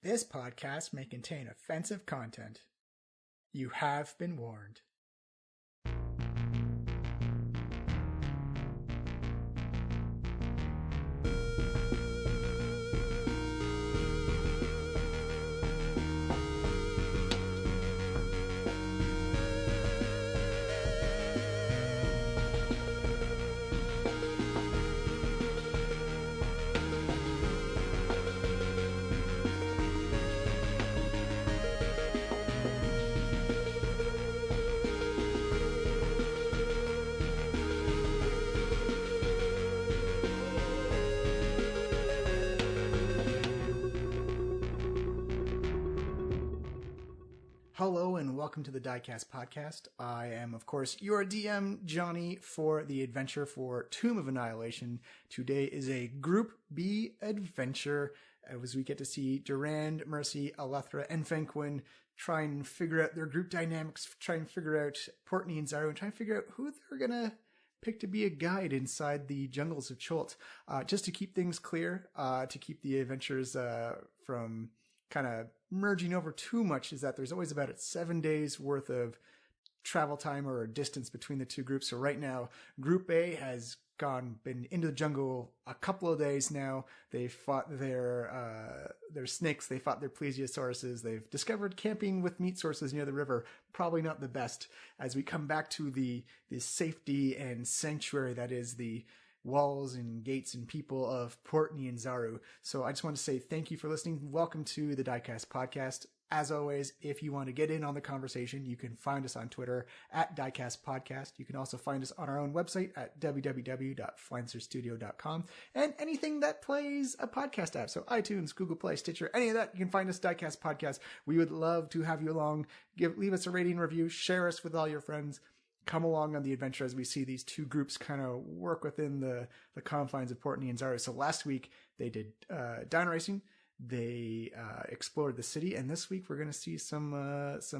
This podcast may contain offensive content. You have been warned. Hello and welcome to the Diecast podcast. I am, of course, your DM, Johnny, for the adventure for Tomb of Annihilation. Today is a Group B adventure as we get to see Durand, Mercy, Alethra, and Fenquin try and figure out their group dynamics, try and figure out Port Nyanzaru, and try and figure out who they're going to pick to be a guide inside the jungles of Cholt. Just to keep things clear, to keep the adventures from kind of merging over too much, is that there's always about 7 days worth of travel time or distance between the two groups. So right now, Group A has been into the jungle a couple of days now. They fought their snakes. They fought their plesiosauruses. They've discovered camping with meat sources near the river. Probably not the best. As we come back to the safety and sanctuary that is the walls and gates and people of Port Nyanzaru. So I just want to say thank you for listening. Welcome to the Diecast podcast. As always, if you want to get in on the conversation, you can find us on Twitter at Diecast Podcast. You can also find us on our own website at www.flancerstudio.com and anything that plays a podcast app. So iTunes, Google Play, Stitcher, any of that, you can find us Diecast Podcast. We would love to have you along. Leave us a rating review, share us with all your friends. Come along on the adventure as we see these two groups kind of work within the confines of Port Nyanzaru. So last week they did dino racing, they explored the city, and this week we're going to see some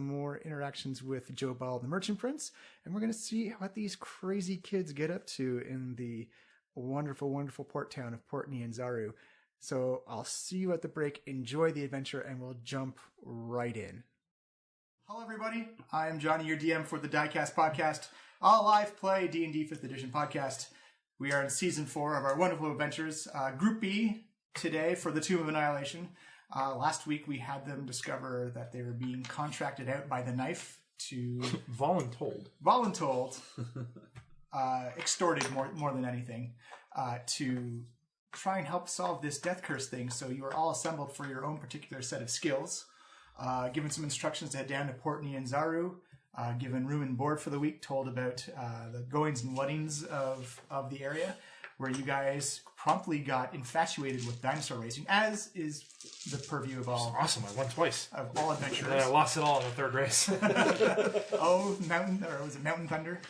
more interactions with Jobal, the Merchant Prince, and we're going to see what these crazy kids get up to in the wonderful, wonderful port town of Port Nyanzaru. So I'll see you at the break. Enjoy the adventure, and we'll jump right in. Hello, everybody. I am Johnny, your DM for the Diecast podcast, a live play D&D 5th edition podcast. We are in season 4 of our wonderful adventures. Group B today for the Tomb of Annihilation. Last week we had them discover that they were being contracted out by the knife to... Voluntold. Extorted more than anything, to try and help solve this death curse thing. So you are all assembled for your own particular set of skills. Given some instructions to head down to Port Nyanzaru, given room and board for the week, told about the goings and whattings of the area, where you guys promptly got infatuated with dinosaur racing, as is the purview of all. Awesome! I won twice. Of all adventurers. And I lost it all in the third race. Oh, was it Mountain Thunder?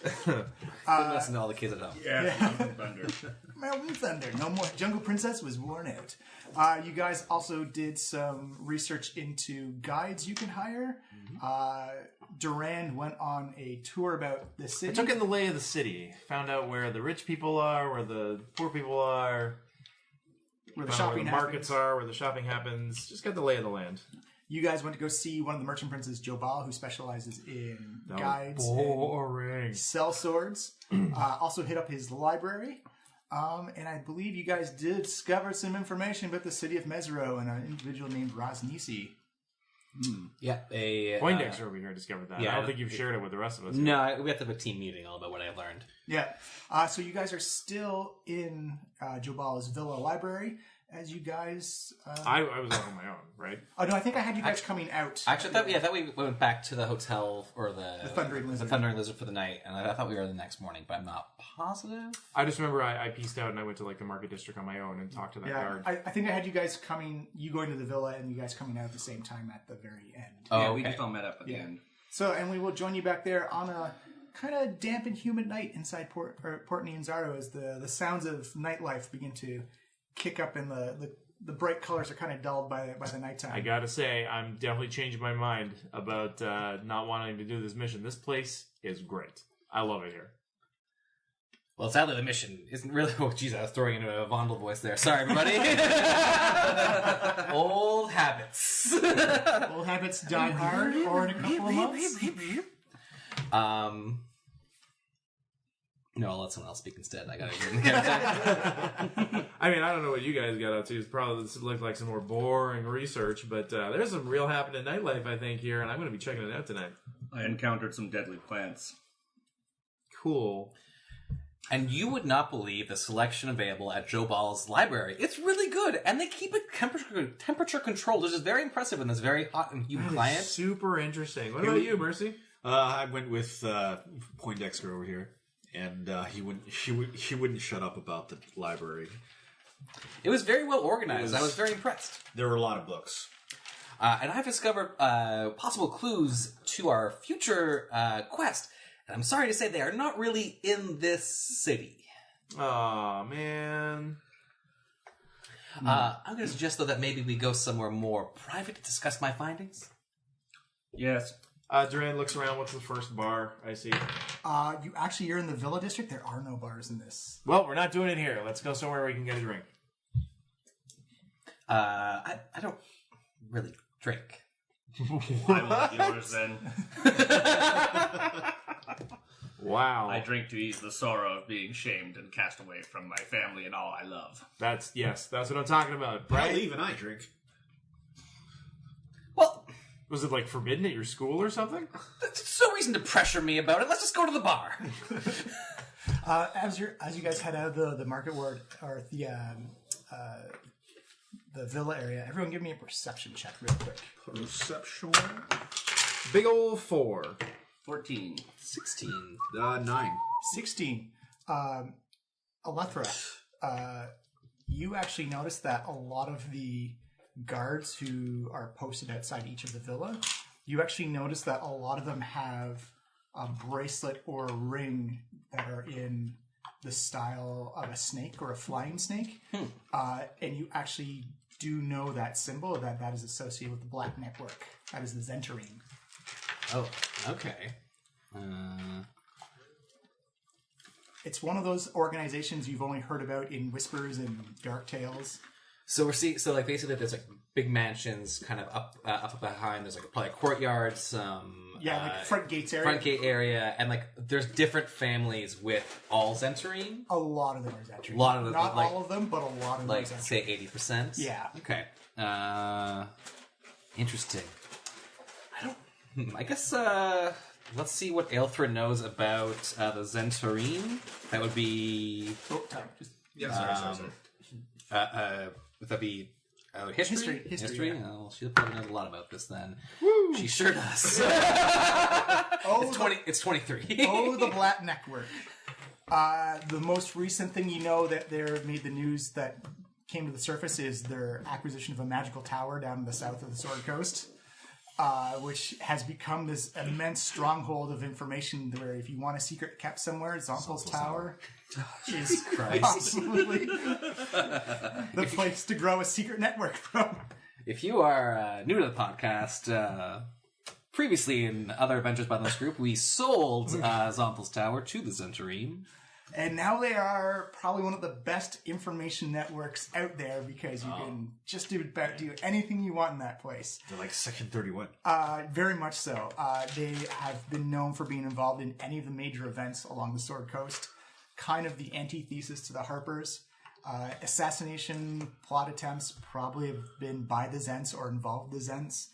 Listen to all the kids at home. Yeah. Mountain Thunder. Mountain Thunder. No more. Jungle Princess was worn out. You guys also did some research into guides you can hire. Mm-hmm. Durand went on a tour about the city. I took in the lay of the city. Found out where the rich people are, where the poor people are, where the shopping markets are, where the shopping happens. Just got the lay of the land. You guys went to go see one of the merchant princes, Jobal, who specializes in guides and sell swords. Also hit up his library. And I believe you guys did discover some information about the city of Mesro and an individual named Raznisi. Yeah, Poindexter over here discovered that. Yeah, I don't think you've shared it with the rest of us. No, we have to have a team meeting all about what I learned. Yeah. So you guys are still in Jobal's villa library. As you guys... I was off on my own, right? Oh, no, I think I had you guys coming out. Actually, I thought we went back to the hotel or the Thundering Lizard. The Thundering Lizard for the night, and I thought we were the next morning, but I'm not positive. I just remember I pieced out and I went to like the market district on my own and talked to that guard. I think I had you guys you going to the villa and you guys coming out at the same time at the very end. Oh, yeah, okay. we just all met up at the end. So, and we will join you back there on a kind of damp and humid night inside Port Nyanzaru as the sounds of nightlife begin to kick up and the bright colors are kind of dulled by the nighttime. I gotta say, I'm definitely changing my mind about not wanting to do this mission. This place is great. I love it here. Well, sadly, the mission isn't really... Oh, jeez, I was throwing in a Vondel voice there. Sorry, everybody. Old habits. Old habits die hard, or in a couple of months. No, I'll let someone else speak instead. I gotta. I mean, I don't know what you guys got up to. It's probably this looked like some more boring research, but there's some real happening nightlife, I think, here, and I'm going to be checking it out tonight. I encountered some deadly plants. Cool. And you would not believe the selection available at Joe Ball's library. It's really good, and they keep it temperature controlled, which is very impressive in this very hot and humid climate. Super interesting. What about you, Mercy? I went with Poindexter over here, and he wouldn't shut up about the library. It was very well organized. I was very impressed. There were a lot of books. And I've discovered possible clues to our future quest. And I'm sorry to say they are not really in this city. Aw, man. I'm going to suggest, though, that maybe we go somewhere more private to discuss my findings. Yes. Duran looks around. What's the first bar I see? You're in the Villa District. There are no bars in this. Well, we're not doing it here. Let's go somewhere where we can get a drink. I don't really drink. I will have yours then. Wow. I drink to ease the sorrow of being shamed and cast away from my family and all I love. That's what I'm talking about. I Right? leave and I drink. Well, Was it like forbidden at your school or something? there's no reason to pressure me about it. Let's just go to the bar. As you guys head out of the market ward or the villa area, everyone give me a perception check real quick. Perception. Big old 4. 14. 16. 9. 16. Alethra, you actually notice that a lot of the guards who are posted outside each of the villa, you actually notice that a lot of them have a bracelet or a ring that are in the style of a snake or a flying snake. And you actually do know that symbol, that is associated with the Black Network. That is the Zentarine. Oh, okay. It's one of those organizations you've only heard about in whispers and dark tales. So we're seeing, so like basically there's like big mansions kind of up behind. There's like probably a courtyard, some like front gates area. front gate area, and like there's different families with all Zentarine. A lot of them are Zentarine. A lot of them, Not like- all of them, but a lot of them Like are Zentarine. say 80%. Yeah. Okay. Interesting. I guess let's see what Aelthra knows about the Zentarine. That would be Oh, time. Just Yeah, sorry. would that be history? History, yeah. Oh, she probably knows a lot about this then. She sure does. It's 23. Oh, the Black Network. The most recent thing you know that they made the news that came to the surface is their acquisition of a magical tower down in the south of the Sword Coast, which has become this immense stronghold of information where if you want a secret kept somewhere, Zonkel's Tower is absolutely the place to grow a secret network from. If you are new to the podcast, previously in other adventures by this group, we sold Zonkel's Tower to the Zentarine. And now they are probably one of the best information networks out there because you can just do anything you want in that place. They're like Section 31. Very much so. They have been known for being involved in any of the major events along the Sword Coast. Kind of the antithesis to the Harpers. Assassination plot attempts probably have been by the Zents or involved the Zents.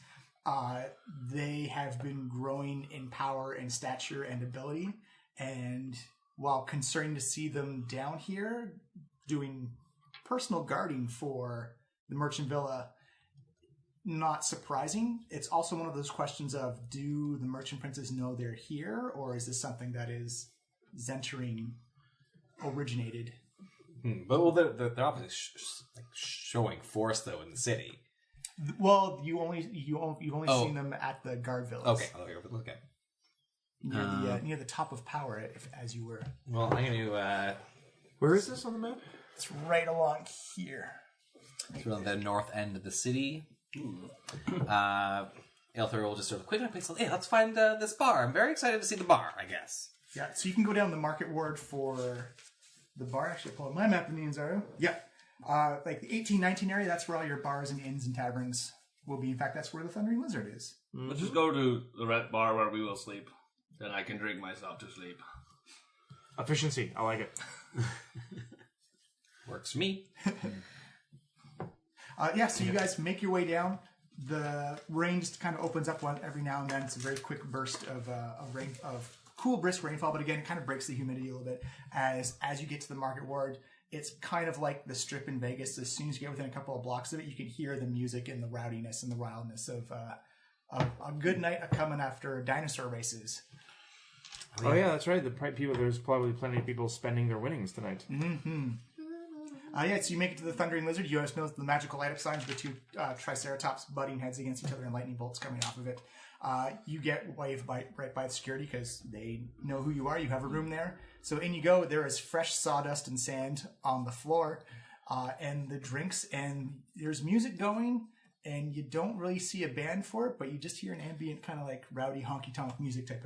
They have been growing in power and stature and ability. And while concerning to see them down here doing personal guarding for the Merchant Villa, not surprising. It's also one of those questions of, do the Merchant Princes know they're here, or is this something that is Zentarine originated? But well, they're obviously showing force though in the city. Well, you've only seen them at the guard villas. Okay. Near the top of power, as you were. Well, I'm going to... Where is this on the map? It's right along here. It's on the north end of the city. Aelthra will just sort of quick up and say, hey, let's find this bar. I'm very excited to see the bar, I guess. Yeah, so you can go down the market ward for the bar. Actually, pull up my map of Nyanzaru. Yeah. Like the 1819 area, that's where all your bars and inns and taverns will be, in fact, that's where the Thundering Lizard is. Let's just go to the red bar where we will sleep. Then I can drink myself to sleep. Efficiency. I like it. Works for me. So you guys make your way down. The rain just kind of opens up every now and then. It's a very quick burst of rain, of cool, brisk rainfall, but again, it kind of breaks the humidity a little bit. As you get to the market ward, it's kind of like the Strip in Vegas. As soon as you get within a couple of blocks of it, you can hear the music and the rowdiness and the wildness of a good night coming after dinosaur races. Oh yeah, that's right. There's probably plenty of people spending their winnings tonight. Mm-hmm. So you make it to the Thundering Lizard. You notice the magical light-up signs, the two Triceratops butting heads against each other and lightning bolts coming off of it. You get waved right by the security because they know who you are. You have a room there. So in you go. There is fresh sawdust and sand on the floor, and the drinks, and there's music going, and you don't really see a band for it, but you just hear an ambient kind of like rowdy honky-tonk music type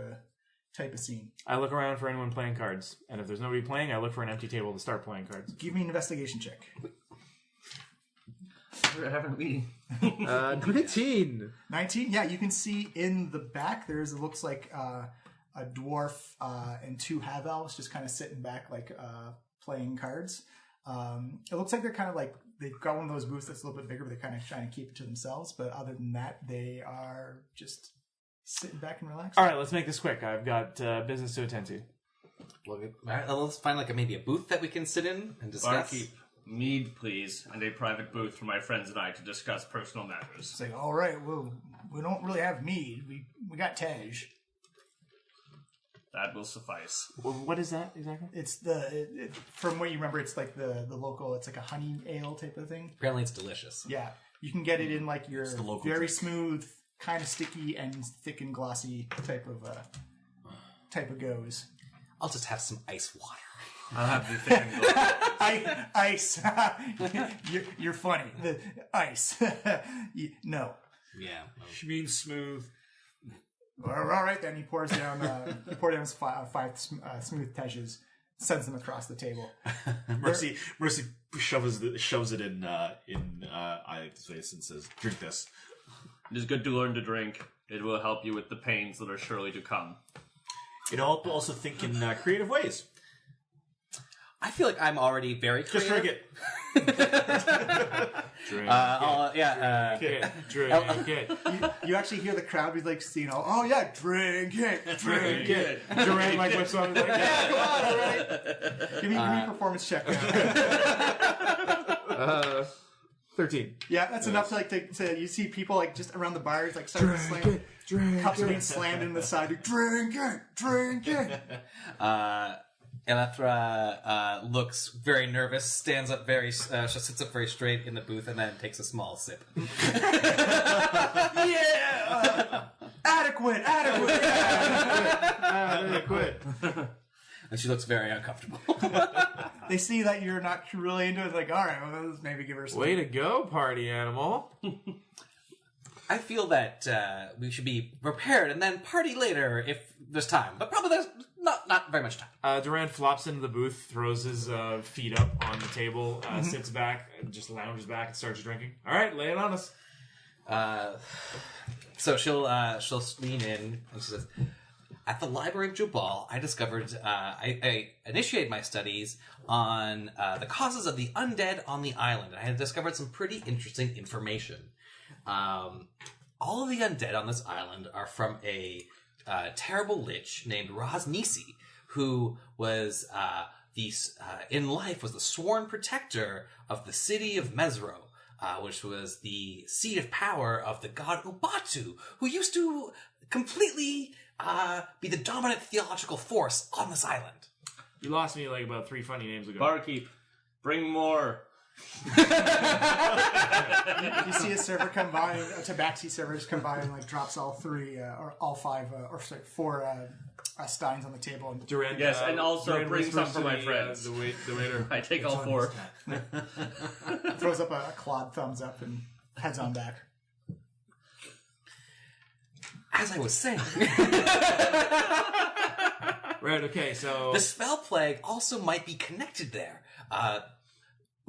of scene. I look around for anyone playing cards, and if there's nobody playing, I look for an empty table to start playing cards. Give me an investigation check. We're having a meeting. 19. 19? Yeah, you can see in the back, it looks like a dwarf and two half-elves just kind of sitting back, like playing cards. It looks like they're kind of like, they've got one of those booths that's a little bit bigger, but they're kind of trying to keep it to themselves. But other than that, they are just sitting back and relaxing. All right, let's make this quick. I've got business to attend to. All right, let's find maybe a booth that we can sit in and discuss. Barkeep, mead, please, and a private booth for my friends and I to discuss personal matters. It's like, all right, well, we don't really have mead. We got Tej. That will suffice. What is that exactly? It's from what you remember, it's like the local, it's like a honey ale type of thing. Apparently it's delicious. Yeah. You can get it in like your very drink. Smooth, kind of sticky and thick and glossy type of goes. I'll just have some ice water. I'll have the thick and glossy. Ice. You're funny. The ice. No. Yeah. She means smooth. All right, then he pours down five smooth Tejas, sends them across the table. Mercy shoves it in Alex' face and says, "Drink this." It is good to learn to drink. It will help you with the pains that are surely to come. It also think in creative ways. I feel like I'm already very Just creative. drink it. Drink it. You actually hear the crowd be like, oh yeah, drink it. Durant like whips on like, yeah, Come on, all right. Give me a performance check. 13. Yeah, that's enough to you see people like just around the bars like start to slam. Cups are being slammed in the side. Drink it. Elethra looks very nervous, stands up she sits up very straight in the booth, and then takes a small sip. Yeah! Adequate. And she looks very uncomfortable. They see that you're not really into it, like, all right, well, let's maybe give her some. Way to go, party animal. I feel that we should be prepared and then party later if there's time. But probably there's not very much time. Durant flops into the booth, throws his feet up on the table, sits back, and just lounges back and starts drinking. All right, lay it on us. So she'll lean in and she says, "At the Library of Jubal, I discovered I initiated my studies on the causes of the undead on the island. I had discovered some pretty interesting information. All of the undead on this island are from a terrible lich named Raz Nisi, who was in life was the sworn protector of the city of Mesro, which was the seat of power of the god Ubatu, who used to completely be the dominant theological force on this island." You lost me like about 3 funny names ago. Barkeep, bring more. You see a server come by, a tabaxi server just come by and like drops all 3 or all 5 4 steins on the table. And Durant, Yes, and also Durant bring some whispers for to my the, friends. The waiter. I take all 4. throws up a clawed thumbs up and heads on back. As I was saying, Right, okay, so... the spell plague also might be connected there.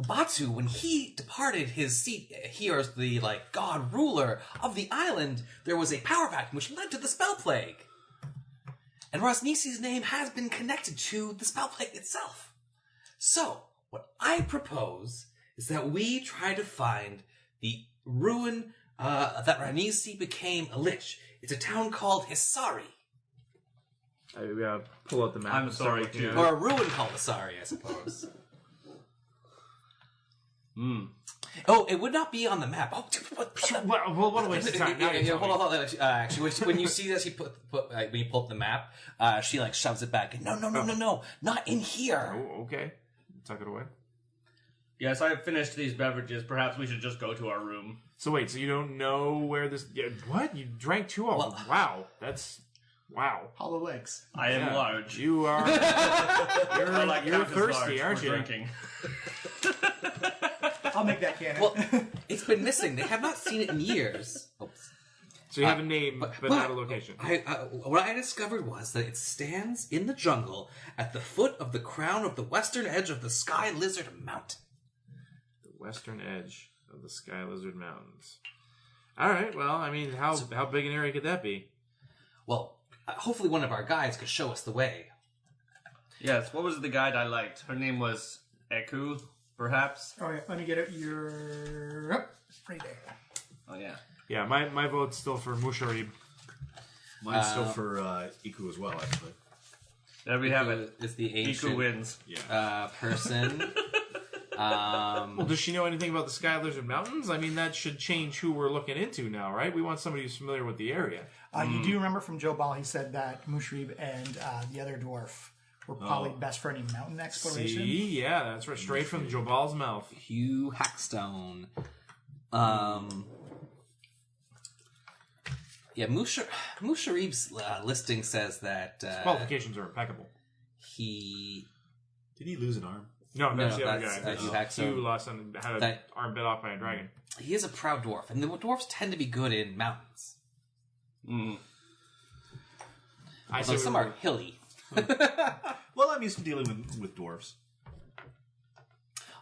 Ubatsu, when he departed his seat here as the, god ruler of the island, there was a power vacuum which led to the spell plague. And Rosnisi's name has been connected to the spell plague itself. So, what I propose is that we try to find the ruin that Rosnisi became a lich. It's a town called Hisari. I pull out the map. I'm sorry, too. Or a ruin called Hisari, I suppose. Oh, it would not be on the map. Oh, Well, what a waste of time. Now you're hold on. Actually, when you see that, she when you pull up the map, she shoves it back. No, not in here. Oh, okay. Tuck it away. Yes, I have finished these beverages. Perhaps we should just go to our room. So wait, so you don't know where this... Yeah, what? You drank 2 of them? Wow. That's... Wow. Hollow legs. I am large. You are... You're thirsty, aren't you? Drinking. I'll make that canon. Well, it's been missing. They have not seen it in years. Oops. So you have a name, but not a location. What I discovered was that it stands in the jungle at the foot of the crown of the western edge of the Sky Lizard Mountain. The western edge of the Sky Lizard Mountains. All right. Well, I mean, how big an area could that be? Well, hopefully one of our guides could show us the way. Yes, what was the guide I liked? Her name was Eku, perhaps? Oh, yeah. Let me get it. You're up. Right there. Oh, yeah. Yeah, my vote's still for Musharib. Mine's still for Iku as well, actually. There we have it. It's the ancient Iku wins. person. Well, does she know anything about the Sky Lizard Mountains? I mean, that should change who we're looking into now, right? We want somebody who's familiar with the area. You do remember from Joe Ball, he said that Mushrib and the other dwarf were probably best for any mountain exploration. See? Yeah, that's right. Straight from Jobal's mouth. Hugh Hackstone. Yeah, Musharib's listing says that His qualifications are impeccable. he... Did he lose an arm? No, that's the other that's, guy. Hugh Hackstone. Hugh lost and had an arm bit off by a dragon. He is a proud dwarf, and the dwarves tend to be good in mountains. Although some are hilly. Well, I'm used to dealing with dwarves.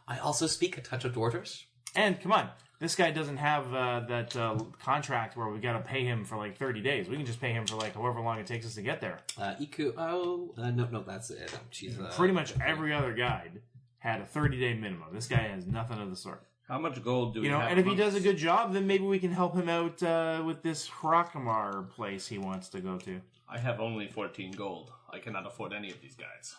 I also speak a touch of dwarvish. And come on, this guy doesn't have that contract where we got to pay him for like 30 days. We can just pay him for like however long it takes us to get there. Iku, no, that's it. She's pretty much every other guide had a 30-day minimum. This guy has nothing of the sort. How much gold do we have? And if he does a good job, then maybe we can help him out with this Hrakamar place he wants to go to. I have only 14 gold. I cannot afford any of these guys.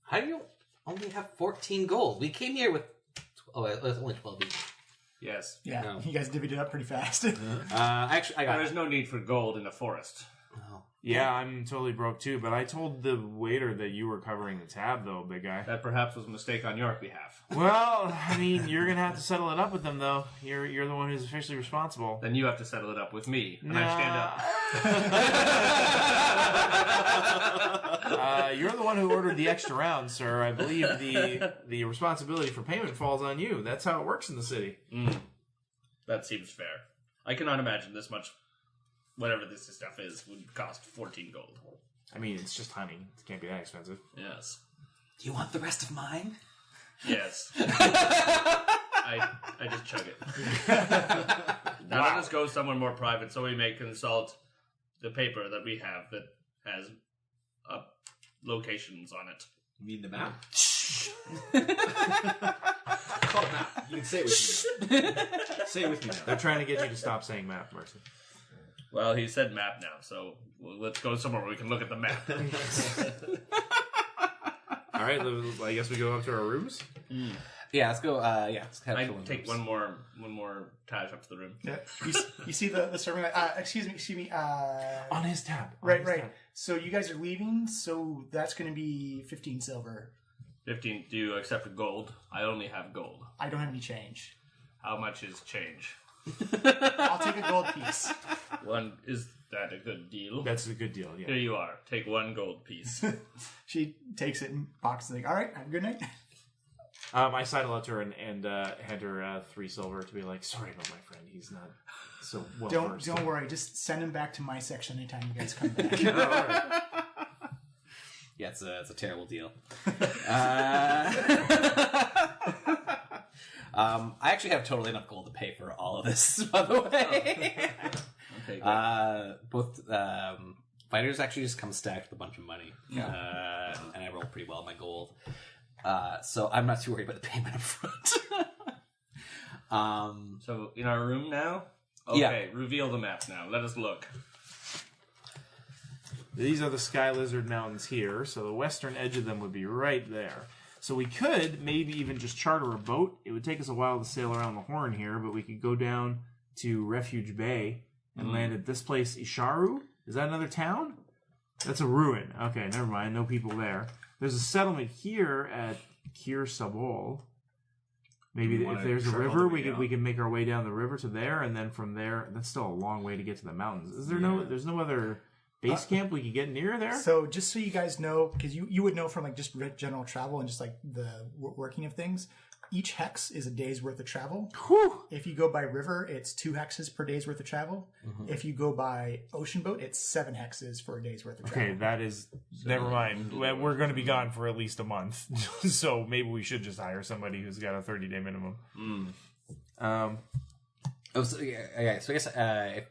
How do you only have 14 gold? We came here with... it's only 12 each. Yes. Yeah, No. you guys divvied it up pretty fast. Actually, I got There is no need for gold in a forest. Yeah, I'm totally broke too, but I told the waiter that you were covering the tab, though, big guy. That perhaps was a mistake on your behalf. Well, I mean, you're going to have to settle it up with them, though. You're the one who's officially responsible. Then you have to settle it up with me. And I stand up. You're the one who ordered the extra round, sir. I believe the responsibility for payment falls on you. That's how it works in the city. That seems fair. I cannot imagine this much, whatever this stuff is, would cost 14 gold. I mean, it's just honey. It can't be that expensive. Yes. Do you want the rest of mine? Yes. I just chug it. Now let us go somewhere more private so we may consult the paper that we have that has locations on it. You mean the map? It's called a map. You can say it with me. Say it with me now. They're trying to get you to stop saying map, Mercy. Well, he said map now, so let's go somewhere where we can look at the map. All right, I guess we go up to our rooms. Yeah, let's go. Let's head I to one take of those. one more Taj up to the room. Yeah. You see the serving. Excuse me. On his tab. Right. So you guys are leaving. So that's going to be 15 silver. 15. Do you accept gold? I only have gold. I don't have any change. How much is change? I'll take a gold piece. One. Is that a good deal? That's a good deal, yeah. Here you are. Take one gold piece. She takes it and boxes it. Like, all right, have a good night. I sidle up to her and hand her 3 silver to be like, sorry about my friend. He's not so well versed. Don't worry. Just send him back to my section anytime you guys come back. Yeah, it's a terrible deal. I actually have totally enough gold to pay for all of this, by the way. Okay, good. Both fighters actually just come stacked with a bunch of money. And I roll pretty well on my gold. So I'm not too worried about the payment up front. So, in our room now? Okay, reveal the map now. Let us look. These are the Sky Lizard Mountains here, so the western edge of them would be right there. So we could maybe even just charter a boat. It would take us a while to sail around the Horn here, but we could go down to Refuge Bay and land at this place, Isharu. Is that another town? That's a ruin. Okay, never mind. No people there. There's a settlement here at Kir Sabol. Maybe if there's a river, we can make our way down the river to there, and then from there, that's still a long way to get to the mountains. Is there there's no other base camp we could get near there? So just so you guys know, because you would know from like just general travel and just like the working of things, each hex is a day's worth of travel. Whew. If you go by river, it's 2 hexes per day's worth of travel. If you go by ocean boat, it's 7 hexes for a day's worth of travel. Okay, that is... Never mind. We're going to be gone for at least a month. So maybe we should just hire somebody who's got a 30-day minimum. So I guess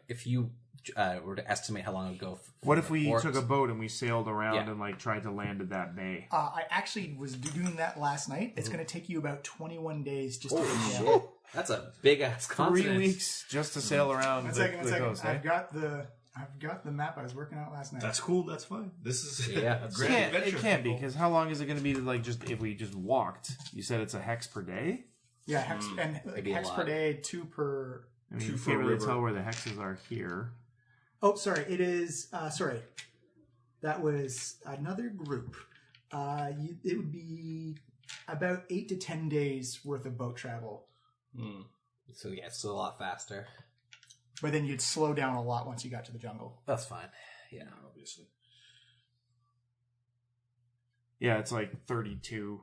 if you were to estimate how long it would go... What if we took a boat and we sailed around and like tried to land at that bay? I actually was doing that last night. It's going to take you about 21 days just to Oh, shit. That's a big-ass continent. 3 weeks just to sail around One the second. coast, eh? I've got the map I was working out last night. That's cool. That's fine. This is Yeah. a great adventure. It can't be, because how long is it going to be to like just if we just walked? You said it's a hex per day? Yeah, hex and Maybe a hex lot. per day, 2 per... I mean, you for can't really river. tell where the hexes are here. Oh, sorry. It is... sorry. That was another group. It would be about 8 to 10 days worth of boat travel. So yeah, it's still a lot faster. But then you'd slow down a lot once you got to the jungle. That's fine. Yeah. Obviously. Yeah, it's like 32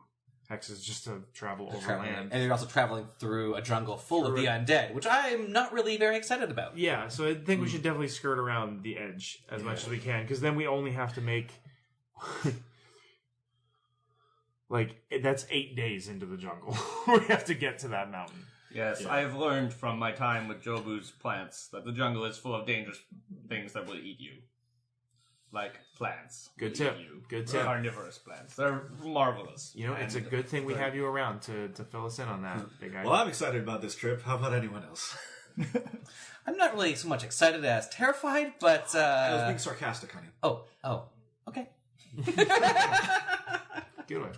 hexes just to travel overland. And you're also traveling through a jungle full of the undead, which I'm not really very excited about. Yeah, so I think we should definitely skirt around the edge as much as we can, because then we only have to make... like, that's 8 days into the jungle. We have to get to that mountain. Yes, I have learned from my time with Jobu's plants that the jungle is full of dangerous things that will eat you. Like plants. Good will tip. eat you. Good tip. Carnivorous plants. They're marvelous. You know, it's a good thing we have you around to fill us in on that, big guy. Well, I'm excited about this trip. How about anyone else? I'm not really so much excited as terrified, but... I was being sarcastic on you. Oh, okay. Good one.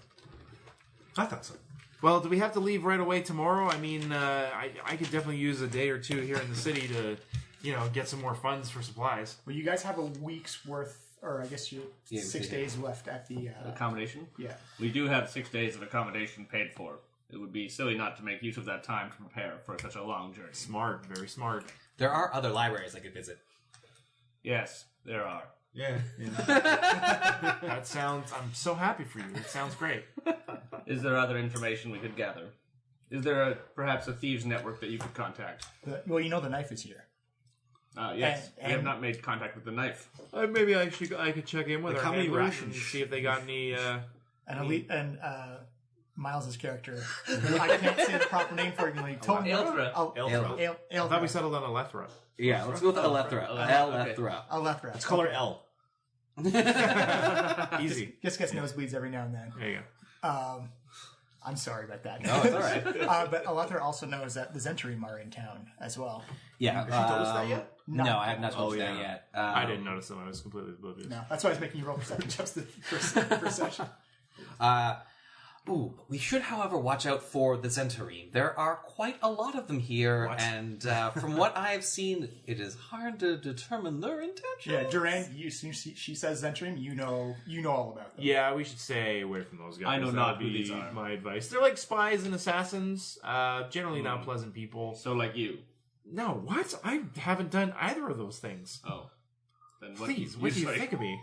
I thought so. Well, do we have to leave right away tomorrow? I mean, I could definitely use a day or two here in the city to, get some more funds for supplies. Well, you guys have a week's worth, or I guess you 6 days left at the... Accommodation? Yeah. We do have 6 days of accommodation paid for. It would be silly not to make use of that time to prepare for such a long journey. Smart, very smart. There are other libraries I could visit. Yes, there are. Yeah. That sounds... I'm so happy for you. It sounds great. Is there other information we could gather? Is there perhaps a thieves' network that you could contact? Well, the knife is here. Yes, we have And- not made contact with the knife. Maybe I could check in with Like our how many handlers rations? and see if they got any... And Miles' character. I can't say the proper name for it. He told me. Elthra. Elthra. I thought we settled on Alethra. Yeah, let's go with Alethra. Okay. Alethra. Alethra. Let's call her L. Easy. Just gets nosebleeds every now and then. There you go. I'm sorry about that. No, it's all right. But Alethra also knows that the Zentarim are in town as well. Yeah. Has she told us that yet? No, I have not told you that yeah. yet. I didn't notice them. I was completely oblivious. No, that's why I was making you roll perception checks the first session. We should, however, watch out for the Zentarim. There are quite a lot of them here, and from what I've seen, it is hard to determine their intentions. Yeah, Duran, she says Zentarim, you know all about them. Yeah, we should stay away from those guys. I know That not would who be these are. my advice. They're like spies and assassins. Generally not pleasant people. So, like you. No, what? I haven't done either of those things. Oh. Then what Please, what do you think of me?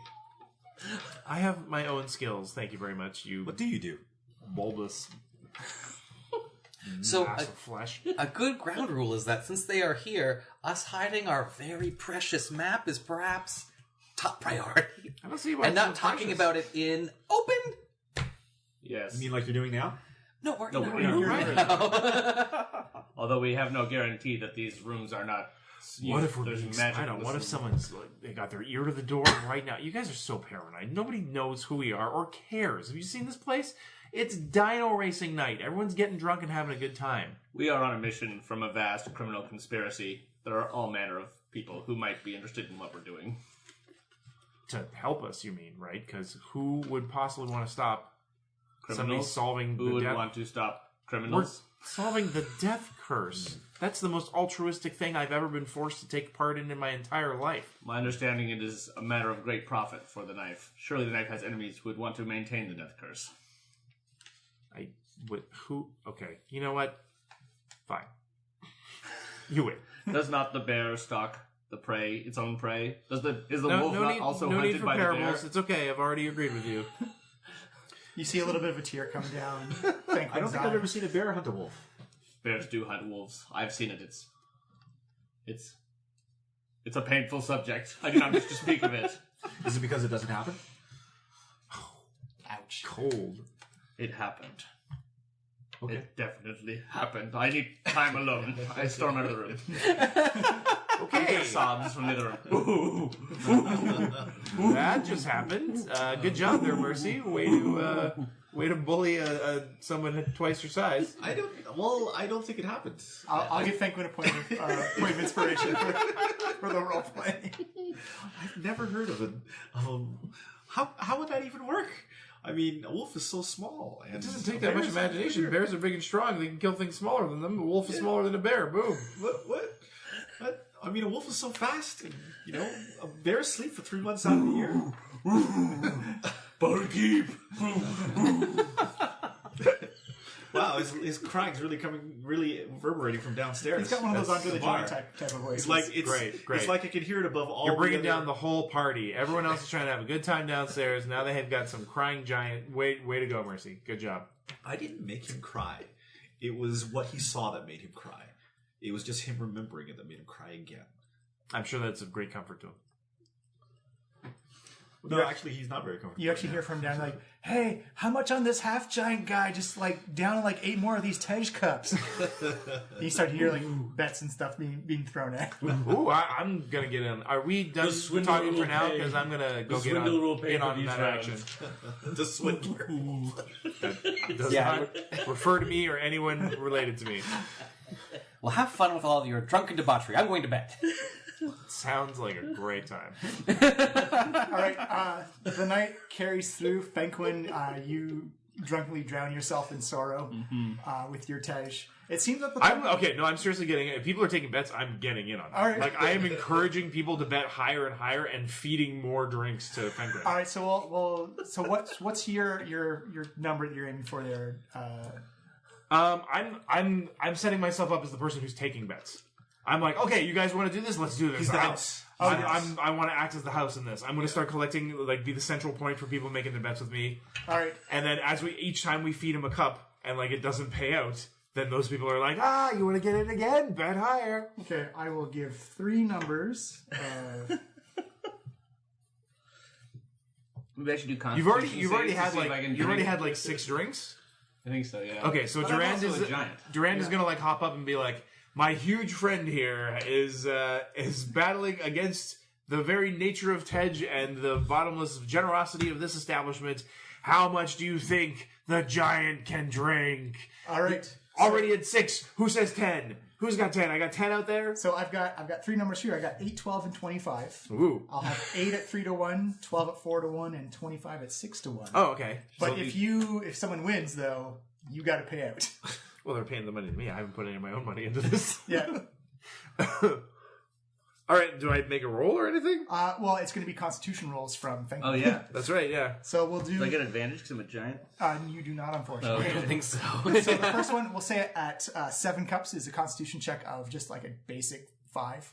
I have my own skills. Thank you very much, you What do you do? bulbous So, mass of flesh. a good ground rule is that since they are here, us hiding our very precious map is perhaps top priority. I don't see why And not talking about it in open. Yes. You mean like you're doing now? No, we're No, not we're not. right now. Although we have no guarantee that these rooms are not. What if we're there's being magic I in don't know, this what if room. someone's like, they got their ear to the door right now? You guys are so paranoid. Nobody knows who we are or cares. Have you seen this place? It's dino racing night. Everyone's getting drunk and having a good time. We are on a mission from a vast criminal conspiracy. There are all manner of people who might be interested in what we're doing. To help us, you mean, right? Because who would possibly want to stop somebody Criminals? solving Who the would death? want to stop We're criminals? solving the death curse. That's the most altruistic thing I've ever been forced to take part in my entire life. My understanding it is a matter of great profit for the knife. Surely the knife has enemies who would want to maintain the death curse. Okay, you know what? Fine. You win. Does not the bear stalk the prey, its own prey? Is the No, wolf no not need, also no hunted need for by the bear? parables. It's okay. I've already agreed with you. You see a little bit of a tear come down. I don't think I've ever seen a bear hunt a wolf. Bears do hunt wolves. I've seen it. It's a painful subject. I do not wish to speak of it. Is it because it doesn't happen? Ouch. Cold. It happened. Okay. It definitely happened. I need time alone. I storm out of the room. Okay. Sobs from the other room. That just happened. Good job there, Mercy. Way to bully someone twice your size. I don't think it happened. I'll give Fenquin a point of inspiration for the role play. I've never heard of it. How would that even work? I mean, a wolf is so small. And It doesn't take that much imagination. Bears are big and strong. They can kill things smaller than them. A wolf is smaller than a bear. Boom. What? I mean, a wolf is so fast. And, bears sleep for 3 months out of the year. Barkeep! Wow, his crying's really reverberating from downstairs. He's got one of those That's under the bar. joint type of voice. It's Great. It's like I can hear it above all. You're bringing the down the whole party. Everyone else is trying to have a good time downstairs. Now they have got some crying giant. Way to go, Mercy. Good job. I didn't make him cry. It was what he saw that made him cry. It was just him remembering it that made him cry again. I'm sure that's of great comfort to him. No, actually, he's not very comfortable. You actually hear from down like, "Hey, how much on this half giant guy? Just like down like 8 more of these Tej cups." You start to hear like bets and stuff being thrown at. Ooh, I'm gonna get in. Are we done The swindler talking for will now? pay. Because I'm gonna go The get swindler will on, pay in for on these that rounds. action. The swindler. Does not refer to me or anyone related to me. Well, have fun with all your drunken debauchery. I'm going to bed. Sounds like a great time. All right, the night carries through. Fenquin, you drunkenly drown yourself in sorrow with your Tej. It seems that I'm seriously getting it. If people are taking bets, I'm getting in on it. All right. Like, I am encouraging people to bet higher and higher and feeding more drinks to Penguin. All right, so what's your number that you're aiming for there? I'm setting myself up as the person who's taking bets. I'm like, okay, you guys want to do this? Let's do this. He's the house. I want to act as the house in this. I'm going to start collecting, like, be the central point for people making their bets with me. All right. And then each time we feed them a cup and, like, it doesn't pay out, then those people are like, you want to get it again? Bet higher. Okay, I will give 3 numbers. Maybe I should do You've already had like 6 drinks. I think so, yeah. Okay, so But I'm Durand also is a giant. Durand is gonna like hop up and be like, my huge friend here is battling against the very nature of Tej and the bottomless generosity of this establishment. How much do you think the giant can drink? All right. Already at 6. Who says 10? Who's got 10? I got 10 out there. So I've got 3 numbers here. I got 8, 12, and 25. Ooh. I'll have 8 at 3 to 1, 12 at 4 to 1, and 25 at 6 to 1. Oh, okay. But So if someone wins though, you got to pay out. well, they're paying the money to me. I haven't put any of my own money into this. Yeah. All right. Do I make a roll or anything? Well, it's going to be Constitution rolls from Fenquin. Oh, yeah. That's right. Yeah. So we'll do. Do I get advantage because I'm a giant? You do not, unfortunately. I think so. So the first one, we'll say at 7 cups, is a Constitution check of just like a basic 5.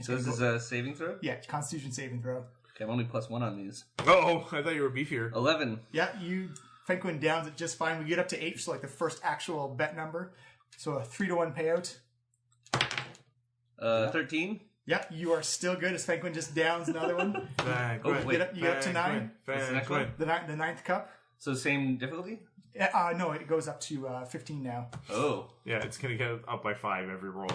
So this is a saving throw? Yeah, Constitution saving throw. Okay, I'm only +1 on these. Oh, I thought you were beefier. 11. Yeah, Fenquin downs it just fine. We get up to 8, so like the first actual bet number. So a 3 to 1 payout. 13. Yeah, you are still good as Fenquin just downs another one. Vanquin, you get up to 9. What's the next one? The ninth cup. So same difficulty? No, it goes up to 15 now. Oh. Yeah, it's going to get up by 5 every roll.